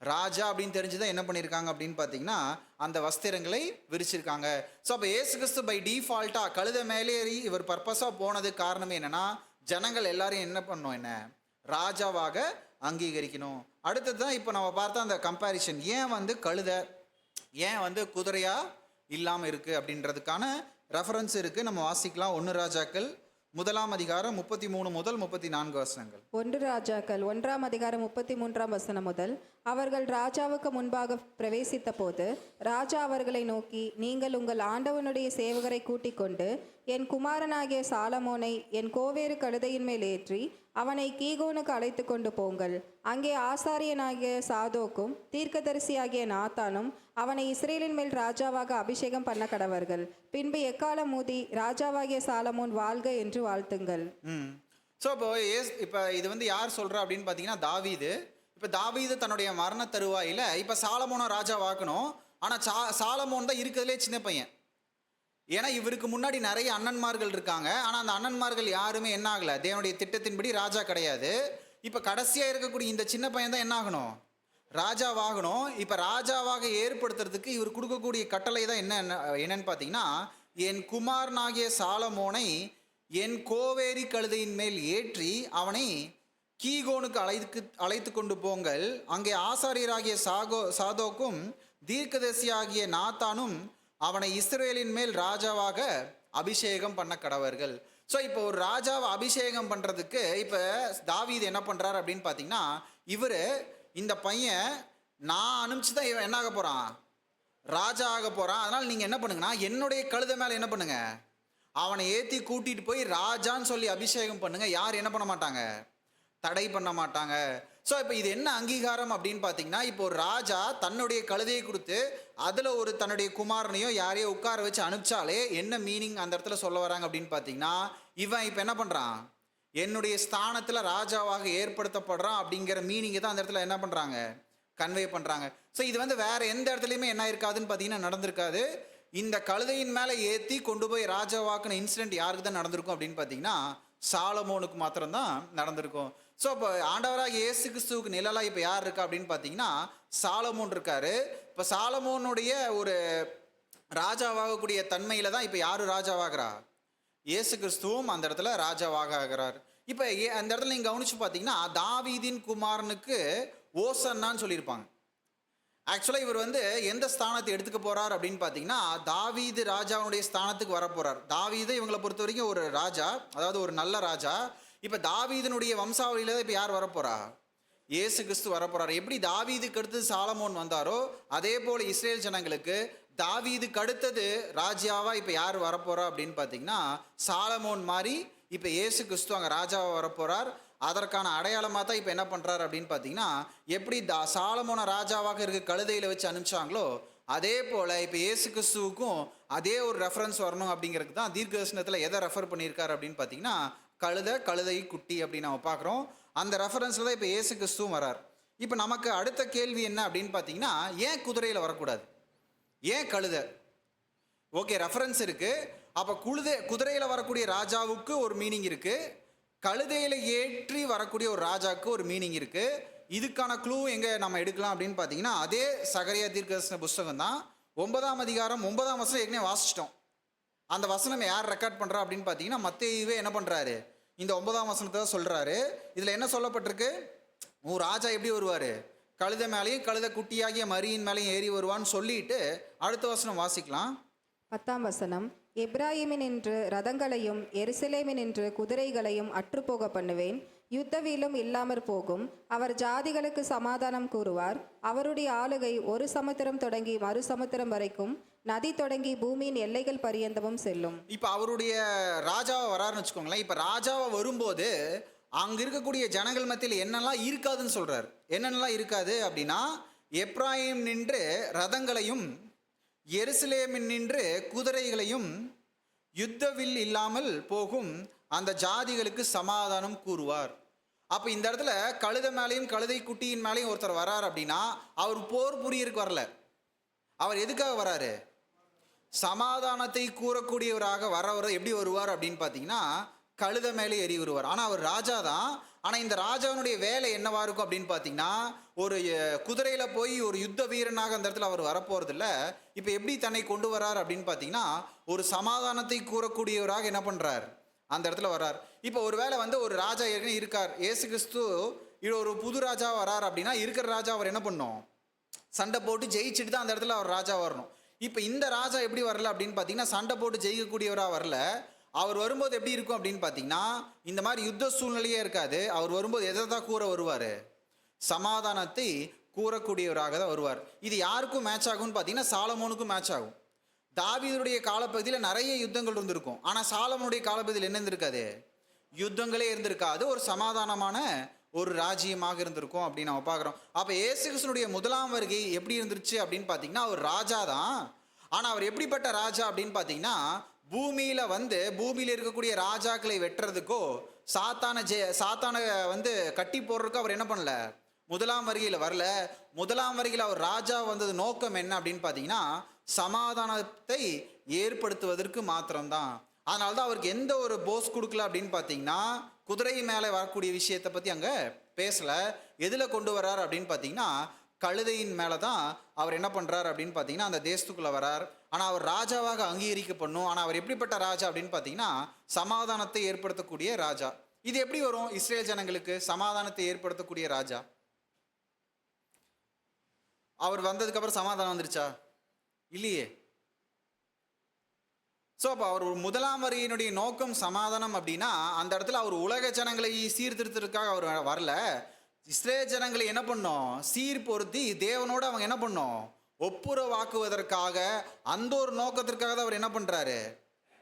ராஜா அப்படின்னு தெரிஞ்சுதான் என்ன பண்ணியிருக்காங்க அப்படின்னு பார்த்தீங்கன்னா அந்த வஸ்திரங்களை விரிச்சிருக்காங்க. ஸோ அப்போ இயேசு கிறிஸ்து பை டிஃபால்ட்டாக கழுதை மேலேறி இவர் பர்பஸாக போனதுக்கு காரணமே என்னென்னா, ஜனங்கள் எல்லாரையும் என்ன பண்ணணும், என்ன ராஜாவாக அங்கீகரிக்கணும். அடுத்தது தான் இப்போ நம்ம பார்த்தா அந்த கம்பேரிஷன், ஏன் கழுதை ஏன் குதிரையாக இல்லாமல் இருக்குது அப்படின்றதுக்கான ரெஃபரன்ஸ் இருக்குது. நம்ம வாசிக்கலாம். 1 ராஜாக்கள் 1ஆம் அதிகாரம் 33 முதல் 34 வசனங்கள். 1 ராஜாக்கள் 1ஆம் அதிகாரம் 33ஆம் வசனம் முதல். அவர்கள் ராஜாவுக்கு முன்பாக பிரவேசித்த போது ராஜா அவர்களை நோக்கி, நீங்கள் உங்கள் ஆண்டவனுடைய சேவகரை கூட்டிக் கொண்டு என் குமாரனாகிய சாலமோனை என் கோவேறு கழுதையின் மேல் ஏற்றி அவனை கீகோனுக்கு அழைத்து கொண்டு போங்கள். அங்கே ஆசாரியனாகிய சாதோக்கும் தீர்க்கதரிசியாகிய நாத்தானும் அவனை இஸ்ரேலின் மேல் ராஜாவாக அபிஷேகம் பண்ண கடவர்கள். பின்பு எக்காலம் ஊதி ராஜாவாகிய சாலமோன் வாழ்க என்று வாழ்த்துங்கள். ஸோ இப்போ இது யார் சொல்கிறா அப்படின்னு பார்த்தீங்கன்னா தாவீது. இப்போ தாவீது தன்னுடைய மரண தருவாயில் இப்போ சாலமோனை ராஜாவாக்கணும். ஆனால் சாலமோன் தான் இருக்கிறதுலே சின்ன பையன். ஏன்னா இவருக்கு முன்னாடி நிறைய அண்ணன்மார்கள் இருக்காங்க. ஆனால் அந்த அண்ணன்மார்கள் யாருமே என்ன ஆகலை, தேவனுடைய திட்டத்தின்படி ராஜா கிடையாது. இப்போ கடைசியாக இருக்கக்கூடிய இந்த சின்ன பையன் தான் என்ன ஆகணும், ராஜாவாகணும். இப்போ ராஜாவாக ஏற்படுத்துறதுக்கு இவர் கொடுக்கக்கூடிய கட்டளை தான் என்னன்னு பார்த்தீங்கன்னா, என் குமாரனாகிய சாலமோனை என் கோவேரி கழுதையின் மேல் ஏற்றி அவனை கீகோனுக்கு அழைத்து கொண்டு போங்கள். அங்கே ஆசாரியராகிய சாதோக்கும் தீர்க்கதரிசியாகிய நாத்தானும் அவனை இஸ்ரேலின் மேல் ராஜாவாக அபிஷேகம் பண்ண கடவர்கள். ஸோ இப்போ ஒரு ராஜாவை அபிஷேகம் பண்ணுறதுக்கு இப்போ தாவீது என்ன பண்ணுறாரு அப்படின்னு பார்த்தீங்கன்னா, இவர் இந்த பையன் நான் அனுப்பிச்சு தான் இவன் என்ன ஆக போகிறான், ராஜா ஆக போகிறான். அதனால் நீங்கள் என்ன பண்ணுங்கன்னா, என்னுடைய கழுதை மேலே என்ன பண்ணுங்க, அவனை ஏற்றி கூட்டிகிட்டு போய் ராஜான்னு சொல்லி அபிஷேகம் பண்ணுங்க. யார் என்ன பண்ண மாட்டாங்க, தடை பண்ண மாட்டாங்க. ஸோ இப்போ இது என்ன அங்கீகாரம் அப்படின்னு பார்த்தீங்கன்னா, இப்போ ஒரு ராஜா தன்னுடைய கழுதையை கொடுத்து அதில் ஒரு தன்னுடைய குமாரனையோ யாரையோ உட்கார வச்சு அனுப்பிச்சாலே என்ன மீனிங் அந்த இடத்துல சொல்ல வராங்க அப்படின்னு பார்த்தீங்கன்னா, இவன் இப்போ என்ன பண்ணுறான், என்னுடைய ஸ்தானத்தில் ராஜாவாக ஏற்படுத்தப்படுறான் அப்படிங்கிற மீனிங்கை தான் அந்த இடத்துல என்ன பண்ணுறாங்க, கன்வே பண்ணுறாங்க. ஸோ இது வேற எந்த இடத்துலையுமே என்ன இருக்காதுன்னு பார்த்தீங்கன்னா நடந்திருக்காது. இந்த கழுதையின் மேலே ஏற்றி கொண்டு போய் ராஜாவாக்குன இன்சிடென்ட் யாருக்கு தான் நடந்திருக்கும் அப்படின்னு பார்த்தீங்கன்னா, சாலமோனுக்கு மாத்திரம்தான் நடந்திருக்கும். ஸோ இப்போ ஆண்டவராக இயேசு கிறிஸ்துவுக்கு நிழலாக இப்போ யார் இருக்கா அப்படின்னு பார்த்தீங்கன்னா சாலமோன் இருக்காரு. இப்போ சாலமோனுடைய ஒரு ராஜாவாகக்கூடிய தன்மையில் தான் இப்போ யார் ராஜாவாகிறா, இயேசு கிறிஸ்துவும் அந்த இடத்துல ராஜாவாக ஆகிறார். இப்போ அந்த இடத்துல நீங்கள் கவனிச்சு பார்த்தீங்கன்னா, தாவீதின் குமாரனுக்கு ஓசன்னான்னு சொல்லியிருப்பாங்க. ஆக்சுவலாக இவர் வந்து எந்த ஸ்தானத்தை எடுத்துக்க போறார் அப்படின்னு பார்த்தீங்கன்னா, தாவீது ராஜாவுடைய ஸ்தானத்துக்கு வர போறார். தாவீது இவங்களை பொறுத்த வரைக்கும் ஒரு ராஜா, அதாவது ஒரு நல்ல ராஜா. இப்போ தாவீதினுடைய வம்சாவளியில தான் இப்போ யார் வரப்போறா? இயேசு கிறிஸ்து வரப்போறார். எப்படி தாவீதுக்கு அடுத்தது சாலமோன் வந்தாரோ அதே போல இஸ்ரேல் ஜனங்களுக்கு தாவீதுக்கு அடுத்தது ராஜாவா இப்போ யார் வரப்போறா அப்படின்னு பார்த்தீங்கன்னா, சாலமோன் மாதிரி இப்போ இயேசு கிறிஸ்து அங்கே ராஜாவா வரப்போறார். அதற்கான அடையாளமாக தான் இப்போ என்ன பண்ணுறாரு அப்படின்னு பார்த்தீங்கன்னா, எப்படி சாலமோன ராஜாவாக இருக்க கழுதையில் வச்சு அனுப்பிச்சாங்களோ அதே போல் இப்போ இயேசு கிறிஸ்துவுக்கும் அதே ஒரு ரெஃபரன்ஸ் வரணும் அப்படிங்கிறதுக்கு தான் தீர்க்கதரிசனத்தில் எதை ரெஃபர் பண்ணியிருக்காரு அப்படின்னு பார்த்தீங்கன்னா, கழுதை குட்டி அப்படின்னு நம்ம பார்க்குறோம். அந்த ரெஃபரன்ஸில் தான் இப்போ இயேசு கிறிஸ்துவும் வரார். இப்போ நமக்கு அடுத்த கேள்வி என்ன அப்படின்னு பார்த்தீங்கன்னா, ஏன் குதிரையில் வரக்கூடாது, ஏன் கழுதை? ஓகே, ரெஃபரன்ஸ் இருக்குது. அப்போ குதிரையில் வரக்கூடிய ராஜாவுக்கு ஒரு மீனிங் இருக்குது, கழுதையில் ஏற்றி வரக்கூடிய ஒரு ராஜாவுக்கு ஒரு மீனிங் இருக்குது. இதுக்கான க்ளூ எங்கே நம்ம எடுக்கலாம் அப்படின்னு பார்த்தீங்கன்னா, அதே சகரியா தீர்க்கதரிசன புஸ்தகம் தான். 9ஆம் அதிகாரம் 9ஆம் வசனம் ஏற்கனவே வாசிச்சிட்டோம். அந்த வசனம் யார் ரெக்கார்ட் பண்ணுறா அப்படின்னு பார்த்தீங்கன்னா, மத்தேயுவே என்ன பண்ணுறாரு, இந்த 9ஆம் வசனத்தை தான் சொல்கிறாரு. இதில் என்ன சொல்லப்பட்டிருக்கு, ஒரு ராஜா எப்படி வருவார், கழுதை மேலேயும் கழுதை குட்டியாகிய மரியின் மேலேயும் ஏறி வருவான்னு சொல்லிட்டு அடுத்த வசனம் வாசிக்கலாம். 10ஆம் வசனம், எப்ராயிமினின்று ரதங்களையும் எருசலேமினின்று குதிரைகளையும் அற்றுப்போக பண்ணுவேன், யுத்த வீலும் இல்லாமற் போகும். அவர் ஜாதிகளுக்கு சமாதானம் கூறுவார். அவருடைய ஆளுகை ஒரு சமுத்திரம் தொடங்கி மறு சமுத்திரம் வரைக்கும், நதி தொடங்கி பூமியின் எல்லைகள் பரியந்தமும் செல்லும். இப்போ அவருடைய ராஜாவை வராருன்னு வச்சுக்கோங்களேன். இப்போ ராஜாவை வரும்போது அங்கே இருக்கக்கூடிய ஜனங்கள் மத்தியில் என்னெல்லாம் இருக்காதுன்னு சொல்கிறார். என்னென்னலாம் இருக்காது அப்படின்னா, எப்ராயிம் நின்று ரதங்களையும் எருசலேமின் நின்று குதிரைகளையும், யுத்தவில் இல்லாமல் போகும், அந்த ஜாதிகளுக்கு சமாதானம் கூறுவார். அப்போ இந்த இடத்துல கழுதை மேலேயும் கழுதை குட்டியின் மேலேயும் ஒருத்தர் வரார் அப்படின்னா, அவர் போர் புரியருக்கு வரல. அவர் எதுக்காக வராரு, சமாதானத்தை கூறக்கூடியவராக வரவர். எப்படி வருவார் அப்படின்னு பார்த்தீங்கன்னா, கழுதை மேலே ஏறி வருவார். ஆனால் அவர் ராஜா தான். ஆனால் இந்த ராஜாவினுடைய வேலை என்னவா இருக்கும் அப்படின்னு பார்த்தீங்கன்னா, ஒரு குதிரையில் போய் ஒரு யுத்த வீரனாக அந்த இடத்துல அவர் வரப்போகிறது இல்லை. இப்போ எப்படி தன்னை கொண்டு வரார் அப்படின்னு பார்த்தீங்கன்னா, ஒரு சமாதானத்தை கூறக்கூடியவராக என்ன பண்ணுறார், அந்த இடத்துல வர்றார். இப்போ ஒரு வேளை வந்து ஒரு ராஜா ஏற்கனவே இருக்கார், இயேசு கிறிஸ்து இது ஒரு புது ராஜா வரார் அப்படின்னா, இருக்கிற ராஜா அவர் என்ன பண்ணும், சண்டை போட்டு ஜெயிச்சுட்டு தான் அந்த இடத்துல அவர் ராஜா வரணும். இப்போ இந்த ராஜா எப்படி வரல அப்படின்னு பார்த்தீங்கன்னா, சண்டை போட்டு ஜெயிக்கக்கூடியவராக வரல. அவர் வரும்போது எப்படி இருக்கும் அப்படின்னு பார்த்தீங்கன்னா, இந்த மாதிரி யுத்த சூழ்நிலையே இருக்காது. அவர் வரும்போது எதை தான் கூற வருவார், சமாதானத்தை கூறக்கூடியவராக தான் வருவார். இது யாருக்கும் மேட்ச் ஆகும்னு பார்த்தீங்கன்னா, சாலமோனுக்கும் மேட்ச் ஆகும். தாவீதுடைய காலப்பகுதியில் நிறைய யுத்தங்கள் இருந்திருக்கும். ஆனால் சாலமோனுடைய காலப்பகுதியில் என்ன இருந்திருக்காது, யுத்தங்களே இருந்திருக்காது. ஒரு சமாதானமான ஒரு ராஜ்யமாக இருந்திருக்கும் அப்படின்னு நம்ம பார்க்குறோம். அப்போ இயேசு கிறிஸ்துனுடைய முதலாம் வருகை எப்படி இருந்துருச்சு அப்படின்னு பார்த்தீங்கன்னா, அவர் ராஜா தான். ஆனால் அவர் எப்படிப்பட்ட ராஜா அப்படின்னு பார்த்தீங்கன்னா, பூமியில் வந்து பூமியில் இருக்கக்கூடிய ராஜாக்களை வெட்டுறதுக்கோ சாத்தானை வந்து கட்டி போடுறதுக்கோ அவர் என்ன பண்ணல, முதலாம் வருகையில் வரல. முதலாம் வருகையில் அவர் ராஜா வந்தது நோக்கம் என்ன அப்படின்னு பார்த்தீங்கன்னா, சமாதானத்தை ஏற்படுத்துவதற்கு மாத்திரம்தான். அதனால தான் அவருக்கு எந்த ஒரு போஸ் கொடுக்கல அப்படின்னு பார்த்தீங்கன்னா, குதிரை மேலே வரக்கூடிய விஷயத்தை பற்றி அங்கே பேசலை. எதில் கொண்டு வர்றார் அப்படின்னு பார்த்தீங்கன்னா, கழுதையின் மேலே தான் அவர் என்ன பண்ணுறார் அப்படின்னு பார்த்தீங்கன்னா, அந்த தேசத்துக்குள்ளே வரார். ஆனால் அவர் ராஜாவாக அங்கீகரிக்கப்படணும். ஆனால் அவர் எப்படிப்பட்ட ராஜா அப்படின்னு பார்த்தீங்கன்னா, சமாதானத்தை ஏற்படுத்தக்கூடிய ராஜா. இது எப்படி வரும் இஸ்ரேல் ஜனங்களுக்கு, சமாதானத்தை ஏற்படுத்தக்கூடிய ராஜா? அவர் வந்ததுக்கப்புறம் சமாதானம் வந்துருச்சா? இல்லையே. ஸோ அப்போ அவர் ஒரு முதலாம் வருகையினுடைய நோக்கம் சமாதானம் அப்படின்னா, அந்த இடத்துல அவர் உலக ஜனங்களை சீர்திருத்தத்துக்காக அவர் வரல. இஸ்ரேல் ஜனங்களை என்ன பண்ணோம், சீர்பொருத்தி தேவனோடு அவங்க என்ன பண்ணோம், ஒப்புரவாக்குவதற்காக, அந்த ஒரு நோக்கத்திற்காக தான் அவர் என்ன பண்ணுறாரு,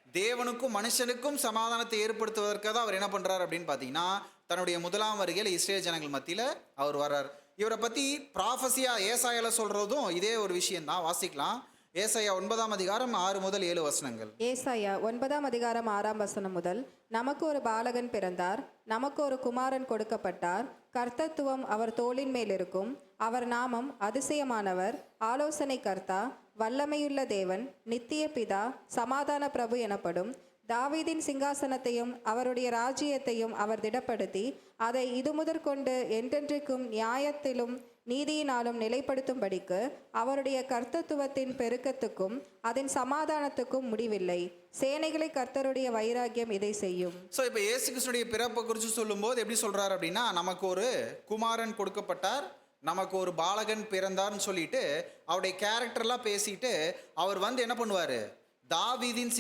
தேவனுக்கும் மனுஷனுக்கும் சமாதானத்தை ஏற்படுத்துவதற்காக தான் அவர் என்ன பண்ணுறாரு அப்படின்னு பார்த்தீங்கன்னா, தன்னுடைய முதலாம் வருகையில் இஸ்ரேல் ஜனங்கள் மத்தியில் அவர் வர்றார். இவரை பற்றி ப்ராஃபஸியாக ஏசாயால சொல்கிறதும் இதே ஒரு விஷயந்தான். வாசிக்கலாம். ஏசாயா 9ஆம் அதிகாரம் 6 முதல் 7 வசனங்கள். ஏசாயா 9ஆம் அதிகாரம் 6ஆம் வசனம் முதல், நமக்கு ஒரு பாலகன் பிறந்தார், நமக்கு ஒரு குமாரன் கொடுக்கப்பட்டார், கர்த்தத்துவம் அவர் தோளின் மேல் இருக்கும், அவர் நாமம் அதிசயமானவர், ஆலோசனை கர்த்தா, வல்லமையுள்ள தேவன், நித்திய பிதா, சமாதான பிரபு எனப்படும். தாவீதின் சிங்காசனத்தையும் அவருடைய ராஜ்யத்தையும் அவர் திடப்படுத்தி அதை இது முதற்கொண்டு என்றென்றைக்கும் நியாயத்திலும் நீதியினாலும் நிலைப்படுத்தும்படிக்கு அவருடைய கர்த்தத்துவத்தின் பெருக்கத்துக்கும் அதன் சமாதானத்துக்கும் முடிவில்லை. சேனைகளை கர்த்தருடைய வைராக்கியம் இதை செய்யும். ஸோ இப்போ இயேசு கிறிஸ்துடைய பிறப்பை குறித்து சொல்லும்போது எப்படி சொல்கிறார் அப்படின்னா, நமக்கு ஒரு குமாரன் கொடுக்கப்பட்டார், நமக்கு ஒரு பாலகன் பிறந்தார்னு சொல்லிட்டு அவருடைய கேரக்டர்லாம் பேசிட்டு அவர் வந்து என்ன பண்ணுவார், தாவீதின்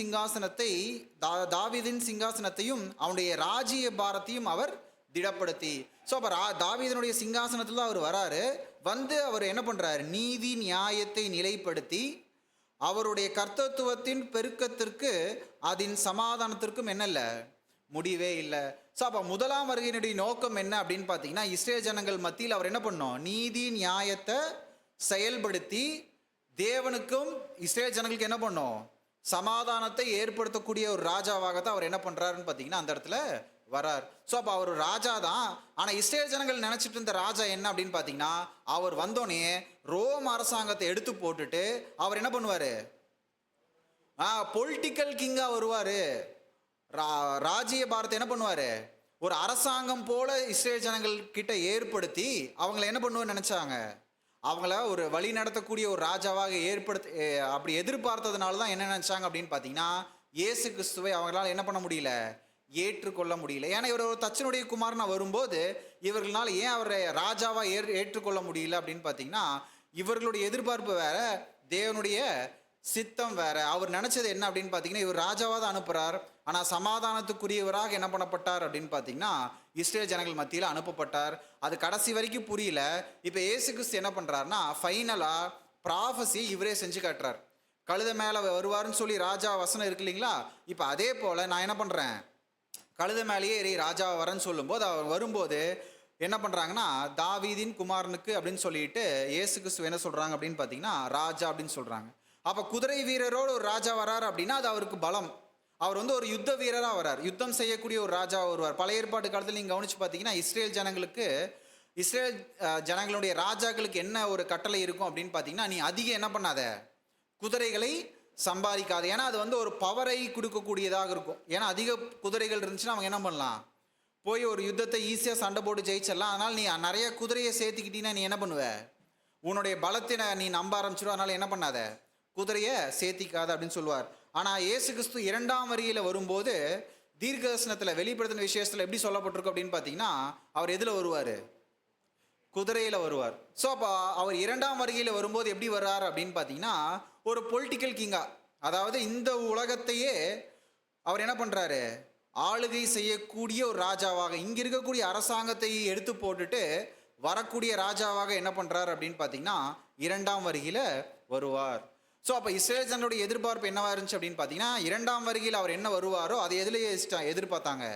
சிங்காசனத்தையும் அவனுடைய ராஜ்ய பாரத்தையும் அவர் திடப்படுத்தி. ஸோ அப்போ தாவீதனுடைய சிங்காசனத்தில் தான் அவர் வராரு. வந்து அவர் என்ன பண்ணுறாரு, நீதி நியாயத்தை நிலைப்படுத்தி அவருடைய கர்த்தத்துவத்தின் பெருக்கத்திற்கு அதன் சமாதானத்திற்கும் என்ன இல்லை, முடிவே இல்லை. ஸோ அப்போ முதலாம் வருகையினுடைய நோக்கம் என்ன அப்படின்னு பார்த்தீங்கன்னா, இஸ்ரேல் ஜனங்கள் மத்தியில் அவர் என்ன பண்ணோம், நீதி நியாயத்தை செயல்படுத்தி தேவனுக்கும் இஸ்ரேல் ஜனங்களுக்கு என்ன பண்ணோம், சமாதானத்தை ஏற்படுத்தக்கூடிய ஒரு ராஜாவாகத்தான் அவர் என்ன பண்ணுறாருன்னு பார்த்தீங்கன்னா அந்த இடத்துல வரார். ஸோ அப்போ அவர் ராஜா தான். ஆனால் இஸ்ரேல் ஜனங்கள் நினச்சிட்டு இருந்த ராஜா என்ன அப்படின்னு பார்த்தீங்கன்னா, அவர் வந்தோடனே ரோம் அரசாங்கத்தை எடுத்து போட்டுட்டு அவர் என்ன பண்ணுவார், பொலிட்டிக்கல் கிங்காக வருவார். ராஜ்ய பாரத்தை என்ன பண்ணுவார், ஒரு அரசாங்கம் போல இஸ்ரேல் ஜனங்கள் கிட்ட ஏற்படுத்தி அவங்கள என்ன பண்ணுவான்னு நினச்சாங்க, அவங்கள ஒரு வழி நடத்தக்கூடிய ஒரு ராஜாவாக அப்படி எதிர்பார்த்ததுனால தான் என்ன நினச்சாங்க அப்படின்னு பார்த்தீங்கன்னா, இயேசு கிறிஸ்துவை அவங்களால என்ன பண்ண முடியல, ஏற்றுக்கொள்ள முடியல. ஏன்னா இவர் ஒரு தச்சனுடைய குமாரனா வரும்போது இவர்களால் ஏன் அவரை ராஜாவாக ஏற்றுக்கொள்ள முடியல அப்படின்னு பார்த்தீங்கன்னா, இவர்களுடைய எதிர்பார்ப்பு வேற, தேவனுடைய சித்தம் வேற. அவர் நினச்சது என்ன அப்படின்னு பார்த்தீங்கன்னா, இவர் ராஜாவாக தான் அனுப்புகிறார், ஆனால் சமாதானத்துக்குரியவராக என்ன பண்ணப்பட்டார் அப்படின்னு பார்த்தீங்கன்னா இஸ்ரேல் ஜனங்கள் மத்தியில் அனுப்பப்பட்டார். அது கடைசி வரைக்கும் புரியல. இப்போ இயேசு கிறிஸ்து என்ன பண்ணுறாருன்னா, ஃபைனலாக ப்ராஃபஸி இவரே செஞ்சு காட்டுறார். கழுதை மேலே வருவார்னு சொல்லி ராஜா வசனம் இருக்கு இல்லைங்களா, இப்போ அதே போல் நான் என்ன பண்ணுறேன், கழுதை மேலேயே ஏறி ராஜா வரேன்னு சொல்லும்போது அவர் வரும்போது என்ன பண்ணுறாங்கன்னா, தாவீதின் குமாரனுக்கு அப்படின்னு சொல்லிட்டு இயேசு கிறிஸ்து என்ன சொல்கிறாங்க அப்படின்னு பார்த்தீங்கன்னா ராஜா அப்படின்னு சொல்கிறாங்க. அப்போ குதிரை வீரரோடு ஒரு ராஜா வராரு அப்படின்னா அது அவருக்கு பலம். அவர் வந்து ஒரு யுத்த வீரராக வரார், யுத்தம் செய்யக்கூடிய ஒரு ராஜாவாக வருவார். பழைய ஏற்பாட்டு காலத்தில் நீங்கள் கவனித்து பார்த்தீங்கன்னா இஸ்ரேல் ஜனங்களுடைய ராஜாக்களுக்கு என்ன ஒரு கட்டளை இருக்கும் அப்படின்னு பார்த்தீங்கன்னா, நீ அதிகம் என்ன பண்ணாத, குதிரைகளை சம்பாதிக்காது. ஏன்னா அது வந்து ஒரு பவரை கொடுக்கக்கூடியதாக இருக்கும். ஏன்னா அதிக குதிரைகள் இருந்துச்சுன்னா அவங்க என்ன பண்ணலாம், போய் ஒரு யுத்தத்தை ஈஸியாக சண்டை போட்டு ஜெயிச்சிடலாம். அதனால் நீ நிறைய குதிரையை சேர்த்துக்கிட்டீங்கன்னா நீ என்ன பண்ணுவ, உன்னுடைய பலத்தை நீ நம்ப ஆரம்பிச்சிடும். அதனால் என்ன பண்ணாத, குதிரையை சேர்த்திக்காத அப்படின்னு சொல்லுவார். ஆனால் இயேசு கிறிஸ்து இரண்டாம் வருகையில் வரும்போது தீர்க்கதரிசனத்தில் வெளிப்படுத்தின விசேஷத்தில் எப்படி சொல்லப்பட்டிருக்கு அப்படின்னு பார்த்தீங்கன்னா, அவர் எதில் வருவார், குதிரையில் வருவார். ஸோ அப்போ அவர் இரண்டாம் வருகையில் வரும்போது எப்படி வர்றார் அப்படின்னு பார்த்தீங்கன்னா, ஒரு பொலிட்டிக்கல் கிங்காக, அதாவது இந்த உலகத்தையே அவர் என்ன பண்ணுறாரு, ஆளுகை செய்யக்கூடிய ஒரு ராஜாவாக, இங்கே இருக்கக்கூடிய அரசாங்கத்தை எடுத்து போட்டுட்டு வரக்கூடிய ராஜாவாக என்ன பண்ணுறாரு அப்படின்னு பார்த்தீங்கன்னா இரண்டாம் வருகையில் வருவார். ஸோ அப்போ இஸ்ரேல் ஜனங்களுடைய எதிர்பார்ப்பு என்னவா இருந்துச்சு அப்படின்னு பார்த்தீங்கன்னா, இரண்டாம் வருகையில் அவர் என்ன வருவாரோ அதை எதிலேயே எதிர்பார்த்தாங்க,